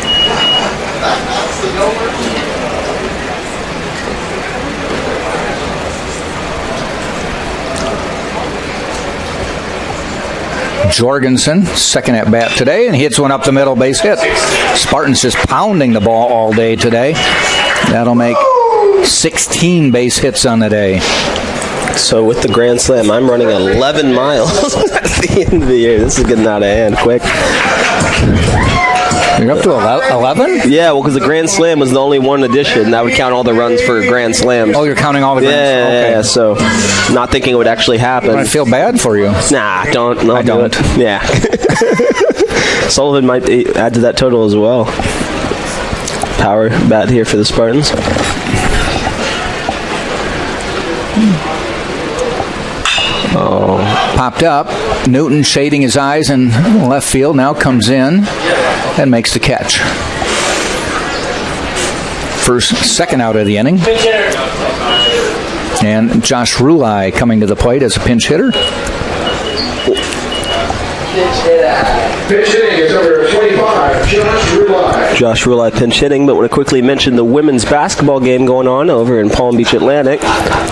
Jorgensen, second at bat today, and he hits one up the middle, base hit. Spartans just pounding the ball all day today. That'll make 16 base hits on the day. So with the grand slam, I'm running 11 miles at the end of the year. This is getting out of hand quick. You're up to 11? Yeah, well, because the grand slam was the only one addition. That would count all the runs for grand slams. Oh, you're counting all the grand slams? Yeah, okay. So not thinking it would actually happen. I feel bad for you. Nah, don't. I don't. Yeah. Sullivan might add to that total as well. Power bat here for the Spartans. Oh, popped up. Newton shading his eyes in left field. Now comes in and makes the catch. Second out of the inning. And Josh Rulai coming to the plate as a pinch hitter. Pitch hitting is number 25, Josh Rulai. Josh Rulai pinch hitting, but want to quickly mention the women's basketball game going on over in Palm Beach Atlantic.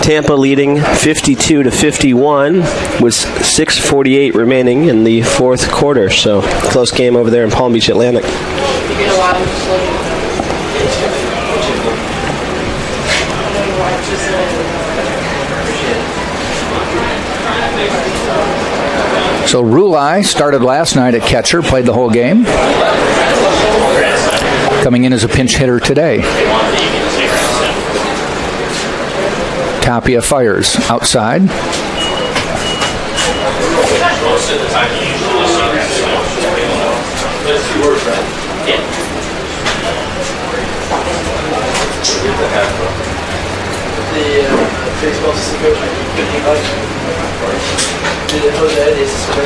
Tampa leading 52-51 with 6:48 remaining in the fourth quarter. So close game over there in Palm Beach Atlantic. So Rulai started last night at catcher, played the whole game. Coming in as a pinch hitter today. Tapia fires outside. Most of the time you usually see that. That's 2 words, right? Yeah. The baseball assistant coach, $15. Jose is assistant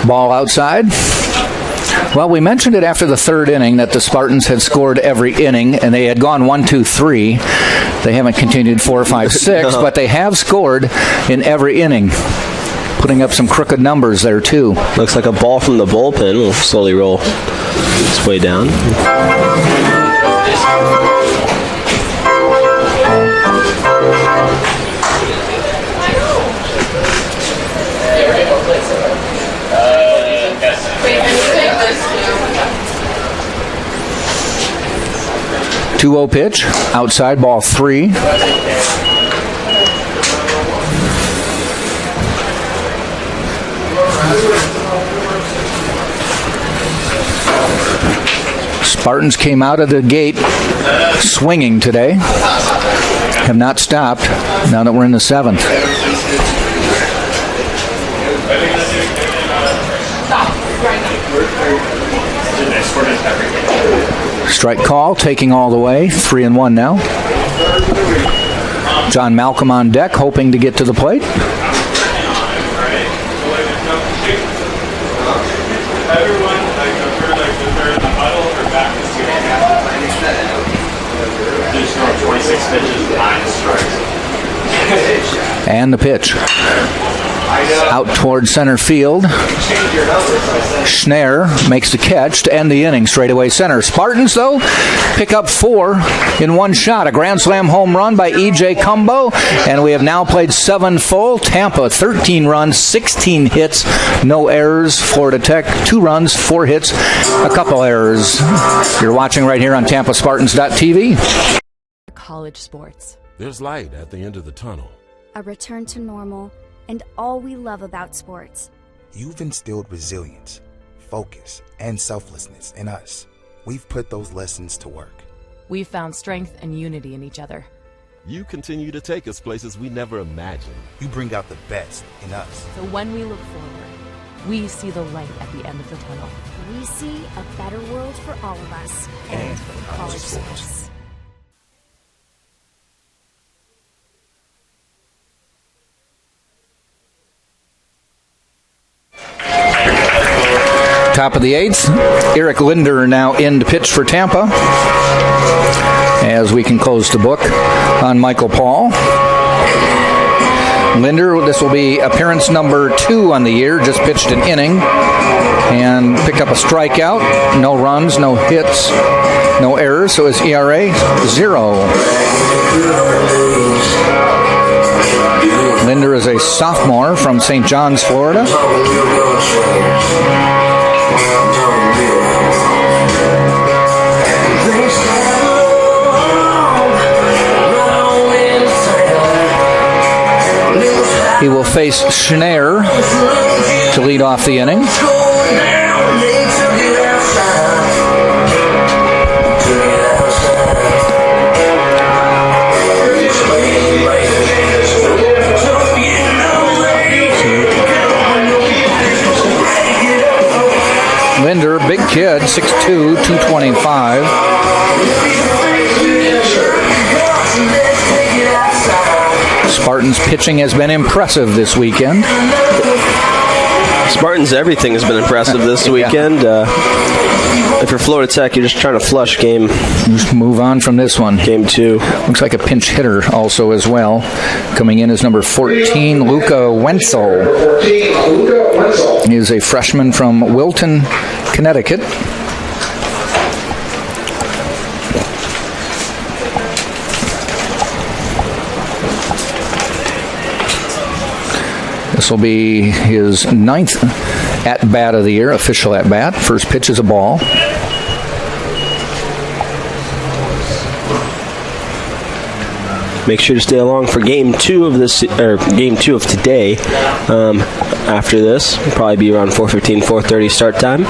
coach. Ball outside. Well, we mentioned it after the 3rd inning that the Spartans had scored every inning, and they had gone 1, 2, 3. They haven't continued 4, 5, 6, but they have scored in every inning, putting up some crooked numbers there, too. Looks like a ball from the bullpen will slowly roll its way down. Yes. 2-0 pitch, outside, ball 3. Spartans came out of the gate swinging today. Have not stopped now that we're in the 7th. Strike call, taking all the way. 3-1 now. John Malcolm on deck, hoping to get to the plate. And the pitch. Out towards center field. Schneier makes the catch to end the inning, straightaway center. Spartans, though, pick up 4 in one shot. A grand slam home run by E.J. Cumbo, and we have now played 7 full. Tampa, 13 runs, 16 hits, no errors. Florida Tech, 2 runs, 4 hits, a couple errors. You're watching right here on TampaSpartans.tv. College sports. There's light at the end of the tunnel. A return to normal, and all we love about sports. You've instilled resilience, focus, and selflessness in us. We've put those lessons to work. We've found strength and unity in each other. You continue to take us places we never imagined. You bring out the best in us. So when we look forward, we see the light at the end of the tunnel. We see a better world for all of us and for college sports. Top of the 8th, Eric Linder now in to pitch for Tampa as we can close the book on Michael Paul. Linder, this will be appearance number 2 on the year, just pitched an inning and picked up a strikeout, no runs, no hits, no errors, so his ERA 0. Linder is a sophomore from St. John's, Florida. He will face Schneier to lead off the inning. Linder, big kid, 6'2", 225. Spartans pitching has been impressive this weekend. Spartans, everything has been impressive this weekend. If you're Florida Tech, you're just trying to flush game. Just move on from this one. Game 2. Looks like a pinch hitter also as well. Coming in is number 14, Luca Wenzel. He is a freshman from Wilton, Connecticut. This will be his 9th at-bat of the year, official at-bat. First pitch is a ball. Make sure to stay along for game 2 of this, or game 2 of today. After this, it'll probably be around 4:15, 4:30 start time.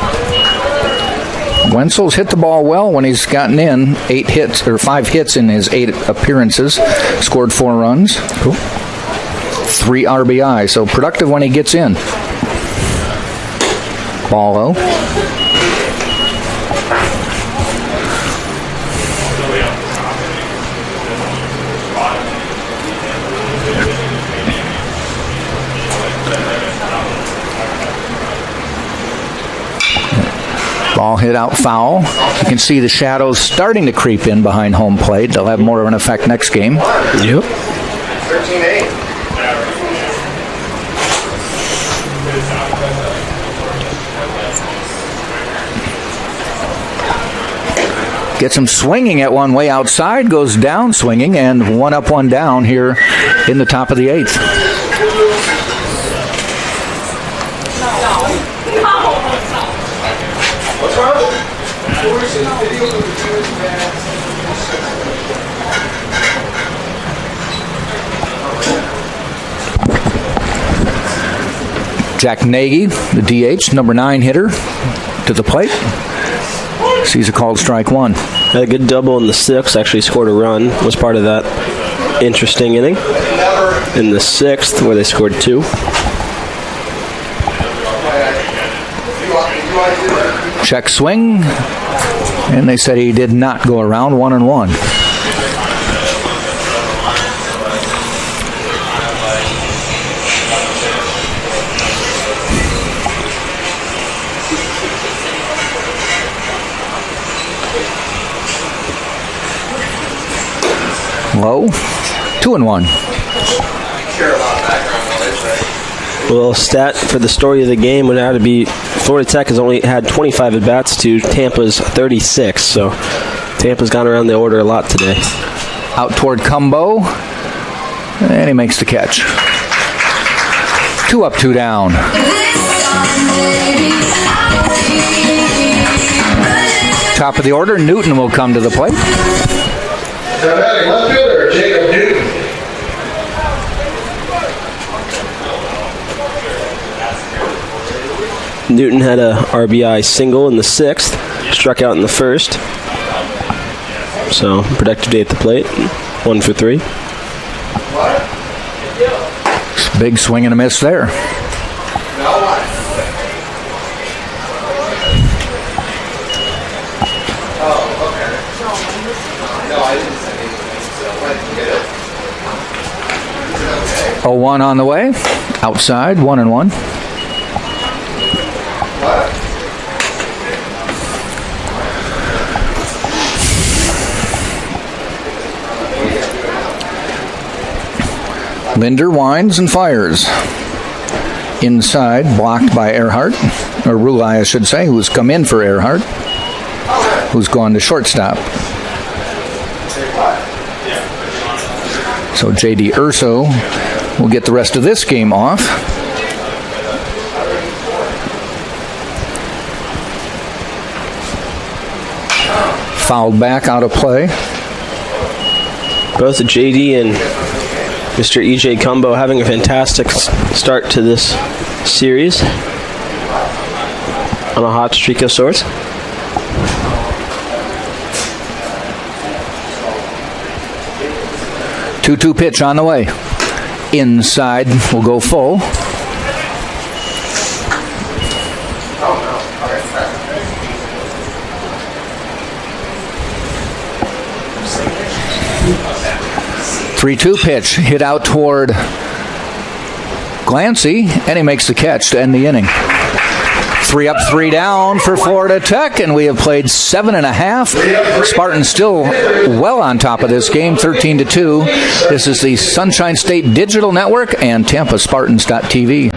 Wenzel's hit the ball well when he's gotten in. 5 hits in his 8 appearances. Scored 4 runs. Cool. 3 RBI, so productive when he gets in. Ball low. Ball hit out foul. You can see the shadows starting to creep in behind home plate. They'll have more of an effect next game. Yep. 13-8. Gets him swinging at one way outside, goes down swinging, and 1 up, 1 down here in the top of the 8th. What's wrong? Jack Nagy, the DH, number 9 hitter, to the plate. Sees a called strike 1. Had a good double in the 6th. Actually scored a run. Was part of that interesting inning. In the 6th, where they scored 2. Check swing, and they said he did not go around. 1-1. Low, 2-1. Well, stat for the story of the game would have to be Florida Tech has only had 25 at-bats to Tampa's 36, so Tampa's gone around the order a lot today. Out toward Cumbo, and he makes the catch. 2 up, 2 down. Top of the order, Newton will come to the plate. Left fielder, Jacob Newton. Newton had a RBI single in the 6th, struck out in the 1st. So, productive day at the plate. 1 for 3. Big swing and a miss there. Oh, 1 on the way. Outside, 1-1. Linder winds and fires. Inside, blocked by Earhart, or Rulai, I should say, who's come in for Earhart, who's gone to shortstop. So J.D. Urso will get the rest of this game off. Fouled back out of play. Both J.D. and Mr. E.J. Cumbo having a fantastic start to this series on a hot streak of sorts. Two pitch on the way. Inside will go full. Three-two pitch hit out toward Glancy, and he makes the catch to end the inning. 3 up, 3 down for Florida Tech, and we have played 7.5. Spartans still well on top of this game, 13-2. This is the Sunshine State Digital Network and TampaSpartans.tv.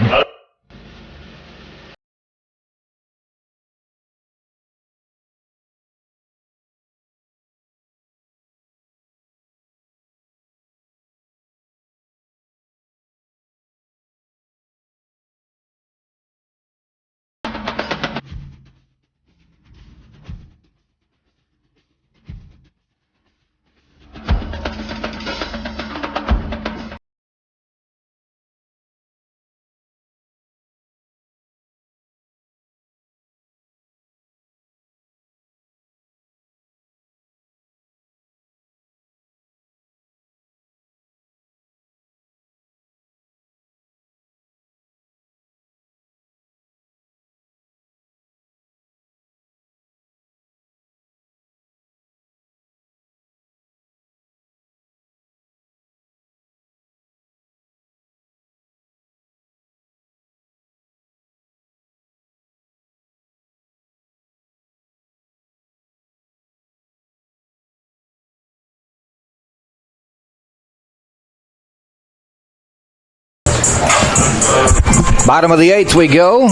Bottom of the 8th we go.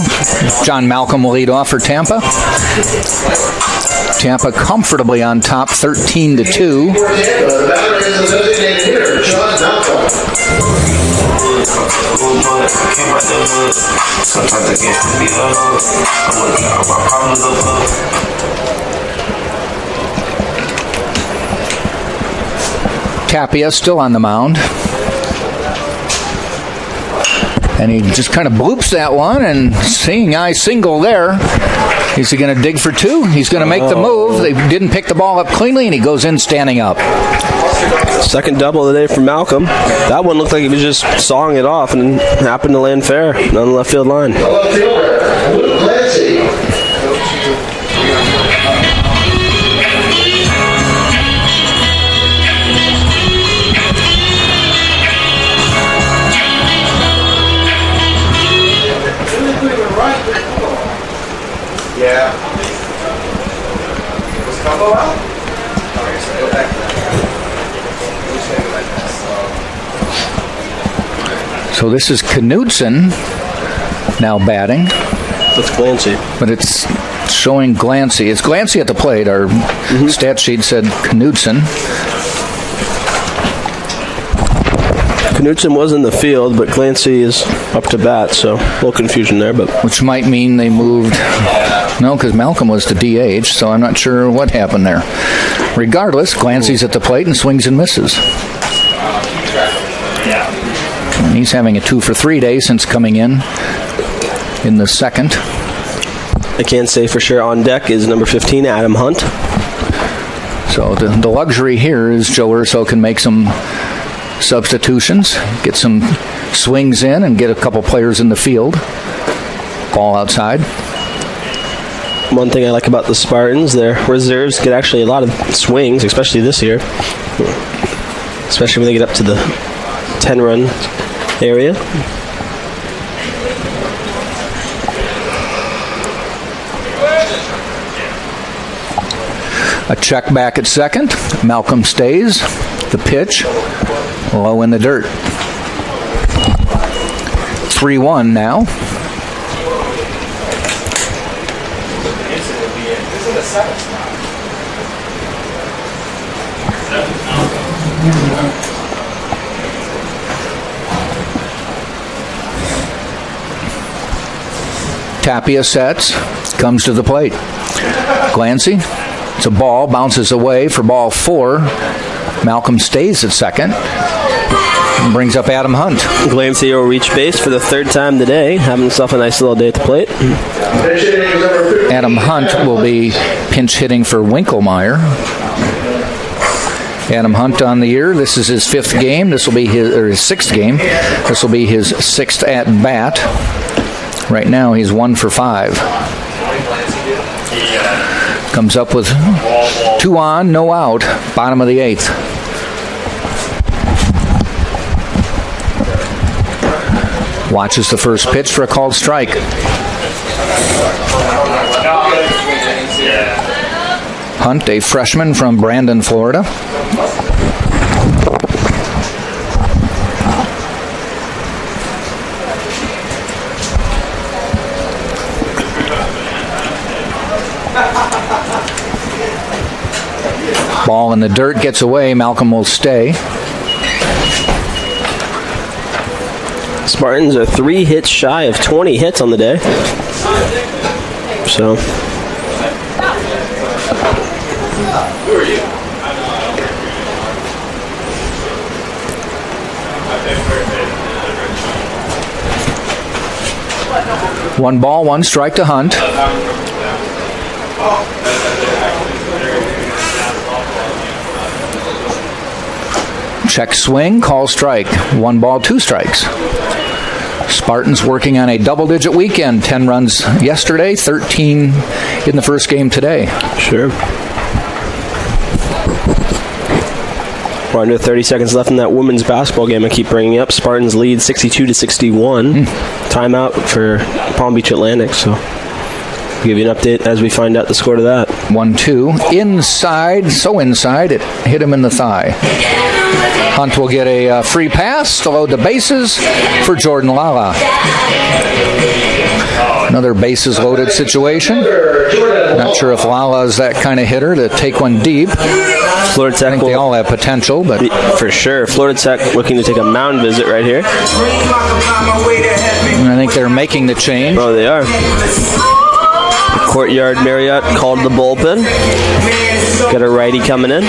John Malcolm will lead off for Tampa. Tampa comfortably on top, 13-2. The batter is the designated hitter, John Malcolm. Tapia still on the mound. And he just kind of bloops that one, and seeing eye single there. Is he going to dig for 2? He's going to make the move. They didn't pick the ball up cleanly, and he goes in standing up. Second double of the day for Malcolm. That one looked like he was just sawing it off and happened to land fair on the left field line. Left fielder, Luke Clancy. Yeah. Was combo out? Okay, so go back to that. So this is Knudsen now batting. That's Glancy. But it's showing Glancy. It's Glancy at the plate. Our stat sheet said Knudsen. Knudsen was in the field, but Glancy is up to bat, so a little confusion there. But which might mean they moved. No, because Malcolm was to DH, so I'm not sure what happened there. Regardless, Glancy's at the plate and swings and misses. And he's having a 2-for-3 day since coming in the second. I can't say for sure. On deck is number 15, Adam Hunt. So the luxury here is Joe Urso can make some substitutions, get some swings in, and get a couple players in the field. Ball outside. One thing I like about the Spartans, their reserves get actually a lot of swings, especially this year. Especially when they get up to the 10-run area. A check back at second. Malcolm stays. The pitch. Low in the dirt. 3-1 now. Tapia sets, comes to the plate. Glancy, it's a ball, bounces away for ball 4. Malcolm stays at second and brings up Adam Hunt. Glancy will reach base for the 3rd time today, having himself a nice little day at the plate. Adam Hunt will be pinch hitting for Winkelmeyer. Adam Hunt on the year. This is his 5th game. This will be his 6th game. This will be his 6th at bat. Right now he's 1 for 5. Comes up with 2 on, no out. Bottom of the 8th. Watches the first pitch for a called strike. Hunt, a freshman from Brandon, Florida. Ball in the dirt, gets away. Malcolm will stay. Spartans are 3 hits shy of 20 hits on the day. So. Who are you? 1 ball, 1 strike to Hunt. Check swing, call strike. 1 ball, 2 strikes. Spartans working on a double-digit weekend. 10 runs yesterday, 13 in the first game today. Sure. We're under 30 seconds left in that women's basketball game I keep bringing up. Spartans lead 62-61. Timeout for Palm Beach Atlantic. So Give you an update as we find out the score to that. 1-2. Inside, so inside, it hit him in the thigh. Hunt will get a free pass to load the bases for Jordan Lala. Another bases loaded situation. Not sure if Lala's that kind of hitter to take one deep. Florida Tech, I think they all have potential, but for sure. Florida Tech looking to take a mound visit right here. I think they're making the change. Oh, they are. The Courtyard Marriott called the bullpen. Got a righty coming in.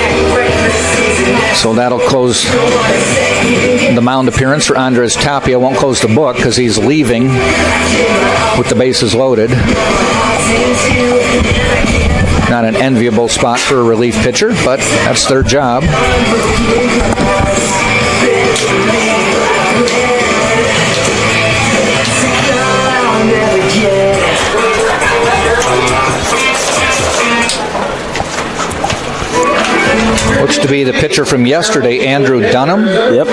So that'll close the mound appearance for Andres Tapia. Won't close the book because he's leaving with the bases loaded. Not an enviable spot for a relief pitcher, but that's their job. Looks to be the pitcher from yesterday, Andrew Dunham. Yep.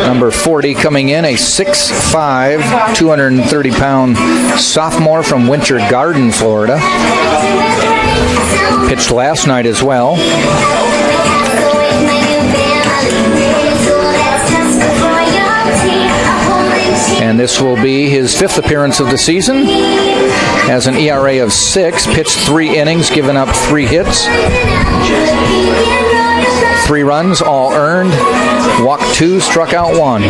Number 40 coming in, a 6'5", 230-pound sophomore from Winter Garden, Florida. Pitched last night as well. And this will be his 5th appearance of the season. Has an ERA of 6, pitched 3 innings, given up 3 hits. 3 runs, all earned. Walked 2, struck out 1.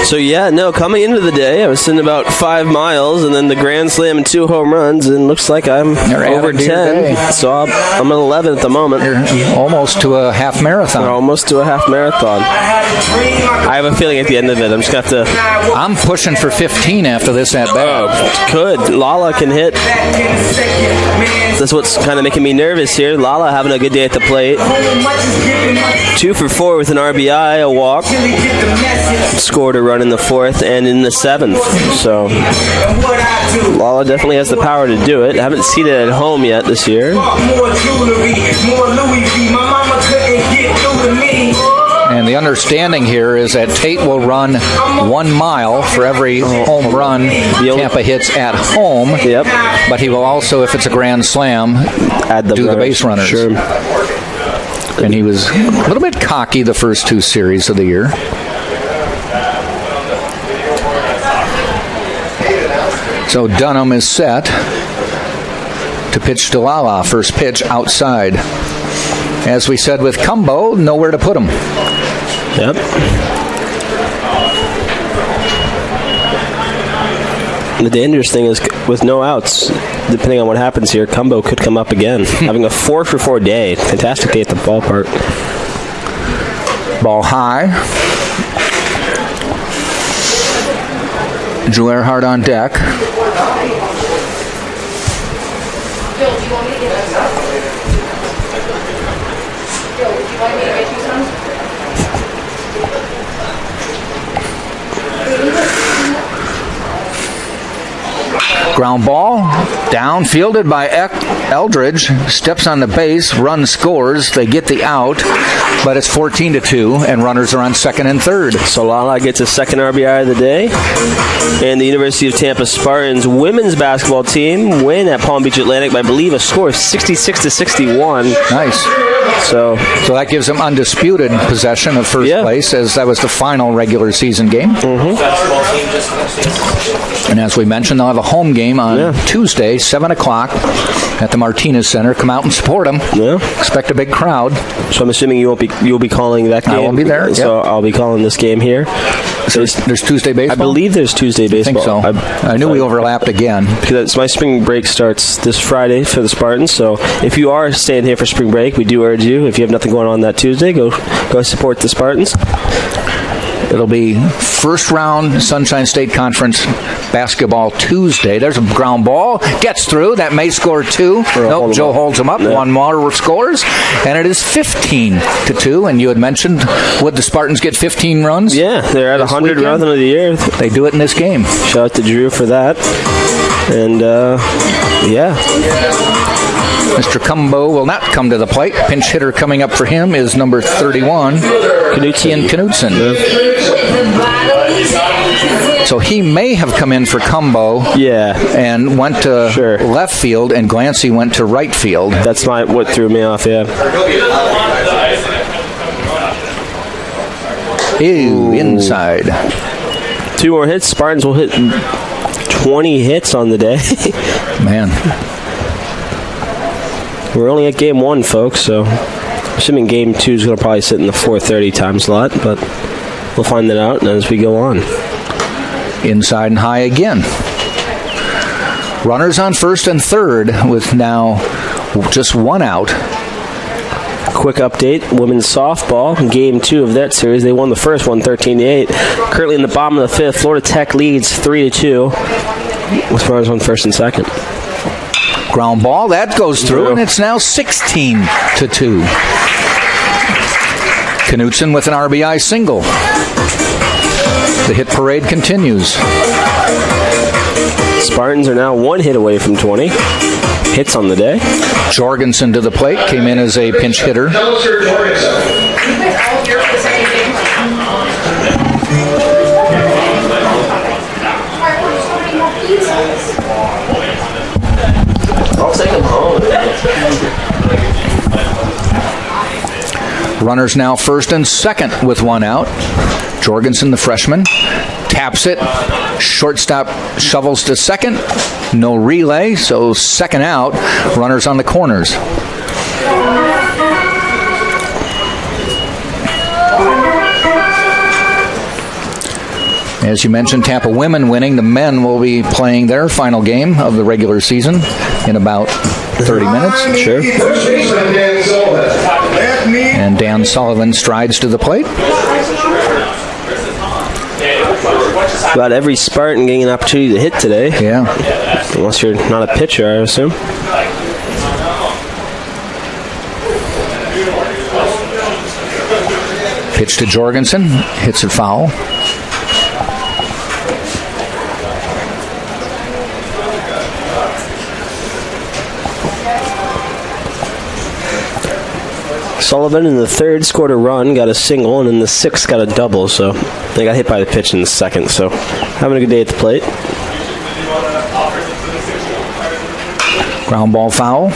So coming into the day, I was sitting about 5 miles, and then the grand slam and 2 home runs, and looks like I'm over 10. So I'm at 11 at the moment. You're almost to a half marathon. Almost to a half marathon. I have a feeling at the end of it, I'm just going to have to... I'm pushing for 15 after this at bat. Oh, good. Lala can hit. That's what's kind of making me nervous here. Lala having a good day at the plate. 2 for 4 with an RBI, a walk. Scored a run in the 4th and in the 7th. So Lala definitely has the power to do it. I haven't seen it at home yet this year. And the understanding here is that Tate will run 1 mile for every home run Tampa hits at home. Yep. But he will also, if it's a grand slam, do the base runners. Sure. And he was a little bit cocky the first 2 series of the year. So Dunham is set to pitch to Lala. First pitch outside. As we said with Cumbo, nowhere to put him. Yep. The dangerous thing is with no outs, depending on what happens here, Cumbo could come up again. Having a 4 for 4 day. Fantastic day at the ballpark. Ball high. Drew Earhart on deck. Bill, do you want me to get this up? Bill, would you like me to get you some? Ground ball, down, fielded by Eldridge, steps on the base, run scores, they get the out, but it's 14-2, and runners are on second and third. So Lala gets a second RBI of the day, and the University of Tampa Spartans women's basketball team win at Palm Beach Atlantic by, I believe, a score of 66-61. Nice. So that gives them undisputed possession of first place, as that was the final regular season game. Mm-hmm. And as we mentioned, they'll have a home game on Tuesday, 7 o'clock at the Martinez Center. Come out and support them. Yeah. Expect a big crowd. So I'm assuming you'll be calling that game. I won't be there. So I'll be calling this game here. So there's Tuesday baseball? I believe there's Tuesday baseball. I think so. I knew we overlapped again. Because my spring break starts this Friday for the Spartans. So if you are staying here for spring break, we do urge you, if you have nothing going on that Tuesday, go support the Spartans. It'll be first round Sunshine State Conference basketball Tuesday. There's a ground ball. Gets through. That may score 2. Nope, Joe holds him up. Yeah. 1 more scores. And it is 15-2. And you had mentioned, would the Spartans get 15 runs? Yeah, they're at 100 run of the year. They do it in this game. Shout out to Drew for that. And, yeah. Mr. Cumbo will not come to the plate. Pinch hitter coming up for him is number 31, Ian Knudsen. So he may have come in for Cumbo. Yeah. And went to left field, and Glancy went to right field. That's what threw me off, yeah. Ew, inside. 2 more hits. Spartans will hit 20 hits on the day. Man. We're only at game 1, folks, so assuming game 2 is going to probably sit in the 430 time slot, but we'll find that out as we go on. Inside and high again. Runners on first and third with now just 1 out. Quick update, women's softball, game 2 of that series. They won the first one 13-8. Currently in the bottom of the 5th, Florida Tech leads 3-2 with runners on first and second. Ground ball, that goes through, and it's now 16-2. Knudsen with an RBI single. The hit parade continues. Spartans are now 1 hit away from 20 hits on the day. Jorgensen to the plate, came in as a pinch hitter. I'll take him home. Runners now first and second with 1 out. Jorgensen, the freshman, taps it. Shortstop shovels to second. No relay, so second out. Runners on the corners. As you mentioned, Tampa women winning. The men will be playing their final game of the regular season in about 30 minutes. Sure. And Dan Sullivan strides to the plate. About every Spartan getting an opportunity to hit today. Yeah. Unless you're not a pitcher, I assume. Pitch to Jorgensen. Hits it foul. Sullivan in the 3rd scored a run, got a single, and in the 6th got a double, so they got hit by the pitch in the 2nd, so having a good day at the plate. Ground ball foul.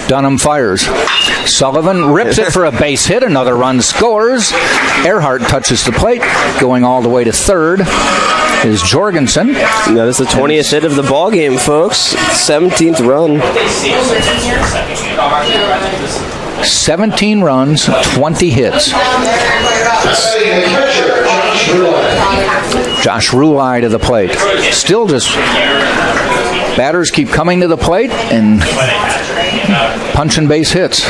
Dunham fires. Sullivan rips it for a base hit. Another run scores. Earhart touches the plate. Going all the way to third is Jorgensen. That is the 20th hit of the ball game, folks. 17th run. 17 runs, 20 hits. Josh Rulai to the plate. Still just batters keep coming to the plate and punching base hits.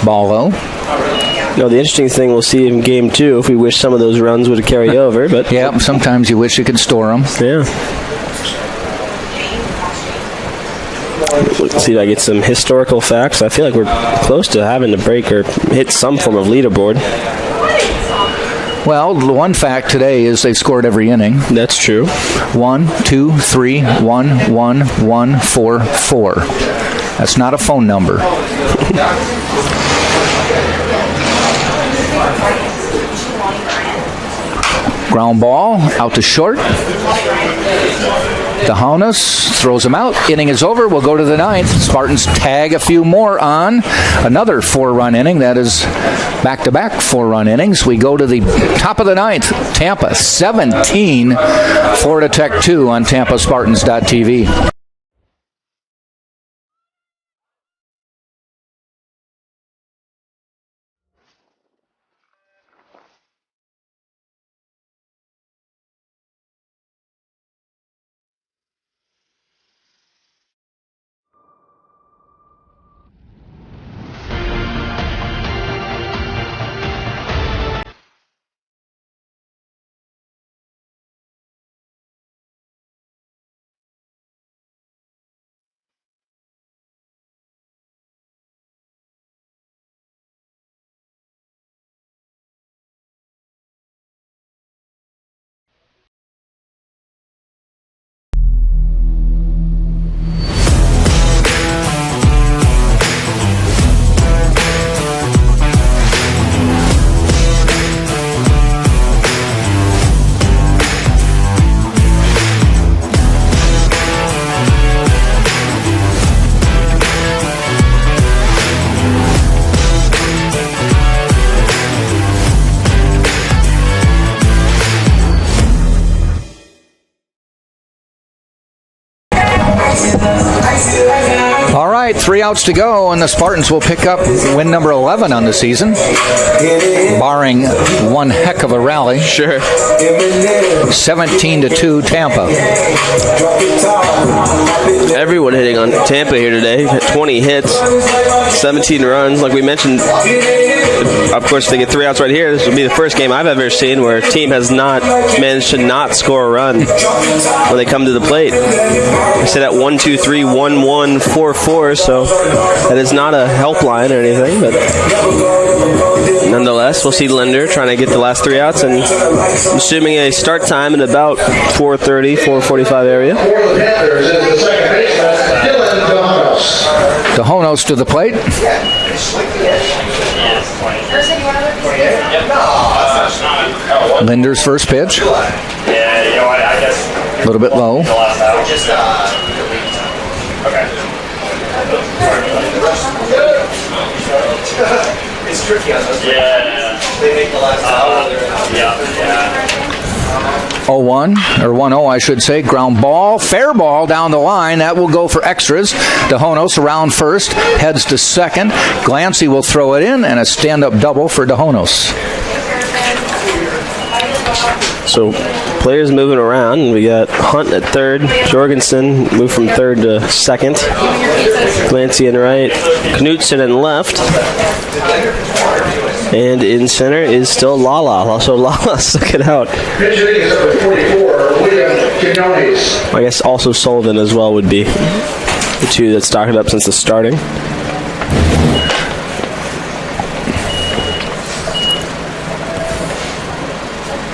Ball low. The interesting thing we'll see in game 2 if we wish some of those runs would carry over. But yeah, sometimes you wish you could store them. Yeah. Let's see if I get some historical facts. I feel like we're close to having to break or hit some form of leaderboard. Well, the one fact today is they've scored every inning. That's true. 1, 2, 3, 1, 1, 1, 4, 4. That's not a phone number. Ground ball out to short. Dahonas throws him out. Inning is over. We'll go to the 9th. Spartans tag a few more on. Another 4-run inning. That is back-to-back 4-run innings. We go to the top of the 9th. Tampa 17, Florida Tech 2 on TampaSpartans.tv. All right, 3 outs to go, and the Spartans will pick up win number 11 on the season, barring one heck of a rally. Sure. 17-2 Tampa. Everyone hitting on Tampa here today. 20 hits, 17 runs. Like we mentioned, of course, if they get 3 outs right here, this will be the first game I've ever seen where a team has not managed to not score a run when they come to the plate. We sit at 1-2-3, 1-1, 4-4, so that is not a helpline or anything, but nonetheless, we'll see Linder trying to get the last 3 outs, and I'm assuming a start time in about 4:30, 4:45 area. DeHonos to the plate. Linder's first pitch. A little bit low. It's tricky on those. Yeah. They make the last out. Yeah. 0-1, or 1-0, I should say. Ground ball, fair ball down the line. That will go for extras. DeHonos around first, heads to second. Glancy will throw it in, and a stand-up double for DeHonos. So players moving around. We got Hunt at third. Jorgensen moved from third to second. Glancy in right. Knutson in left. And in center is still Lala. So Lala stuck it out. I guess also Sullivan as well would be the two that stocked it up since the starting.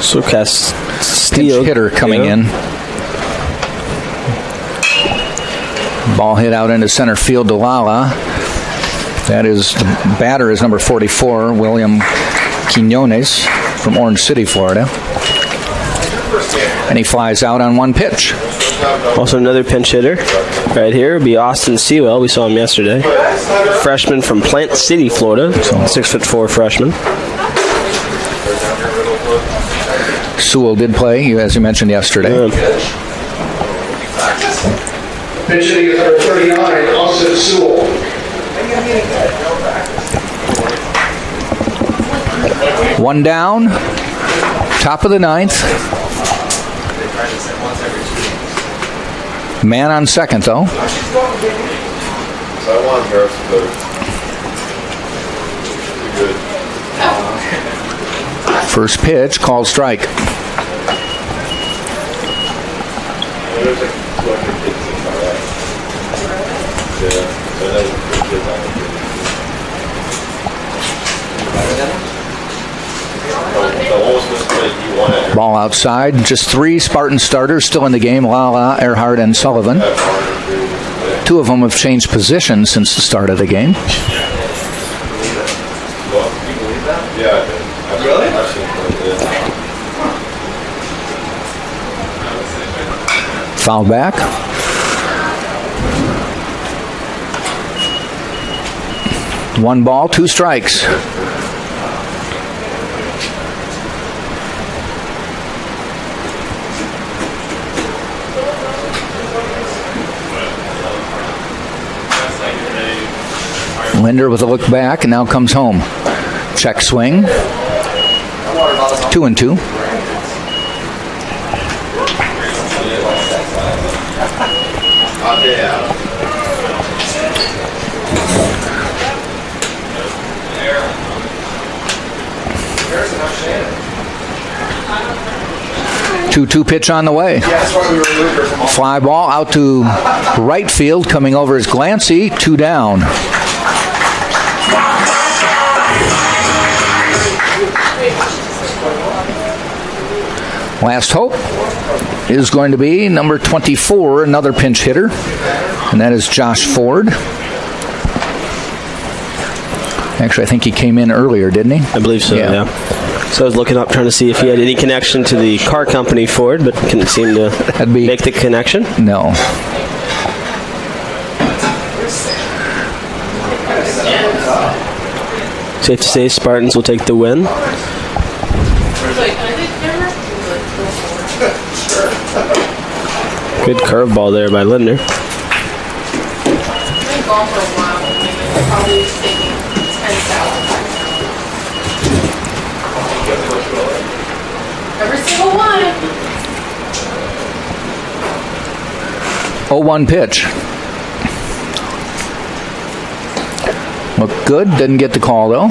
So Castillo hitter coming in. Ball hit out into center field to Lala. That is, the batter is number 44, William Quinones from Orange City, Florida. And he flies out on one pitch. Also another pinch hitter right here would be Austin Sewell. We saw him yesterday. Freshman from Plant City, Florida. 6'4" freshman. Sewell did play, as you mentioned yesterday. Pitch hitting is number 39, Austin Sewell. One down, top of the ninth. Man on second, though. First pitch, called strike. Ball outside. Just 3 Spartan starters still in the game. Lala, Earhart, and Sullivan. 2 of them have changed positions since the start of the game. Foul back. One ball, 2 strikes. Linder with a look back, and now comes home. Check swing. 2-2. Two pitch on the way. Fly ball out to right field. Coming over is Glancy. 2 down. Last hope is going to be number 24, another pinch hitter, and that is Josh Ford. Actually, I think he came in earlier, didn't he? I believe so, yeah. So I was looking up trying to see if he had any connection to the car company Ford, but couldn't seem to make the connection. No. Safe to say Spartans will take the win. Good curveball there by Linder. gone for a while. Probably taking 10,000. Every single one. 0-1 pitch. Looked good. Didn't get the call, though.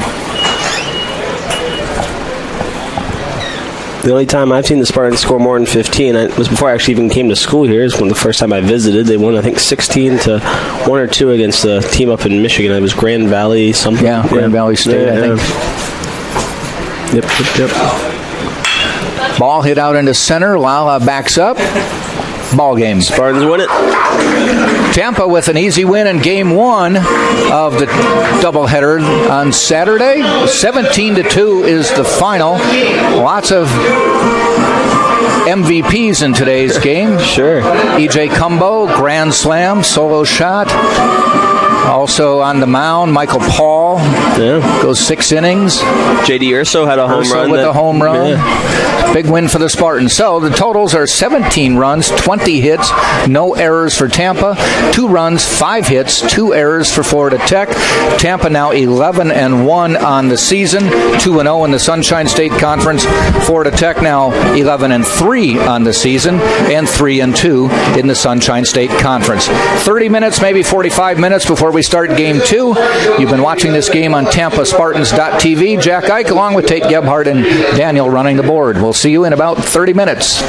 The only time I've seen the Spartans score more than 15 was before I actually even came to school here. Is when the first time I visited. They won, I think, 16-1 or 2 against a team up in Michigan. It was Grand Valley something. Yeah, Grand Valley State, I think. Yep. Ball hit out into center. Lala backs up. Ball game. Spartans win it. Tampa with an easy win in Game 1 of the doubleheader on Saturday. 17-2 is the final. Lots of MVPs in today's game. Sure. E.J. Cumbo, grand slam, solo shot. Also on the mound, Michael Paul goes 6 innings. J.D. Urso had a home run. With a home run. Yeah. Big win for the Spartans. So the totals are 17 runs, 20 hits, no errors for Tampa, 2 runs, 5 hits, 2 errors for Florida Tech. Tampa now 11-1 on the season, 2-0 in the Sunshine State Conference. Florida Tech now 11-3 on the season, and 3-2 in the Sunshine State Conference. 30 minutes, maybe 45 minutes before we start Game 2. You've been watching this game on TampaSpartans.tv. Jack Ike along with Tate Gebhardt and Daniel running the board. We'll see you in about 30 minutes.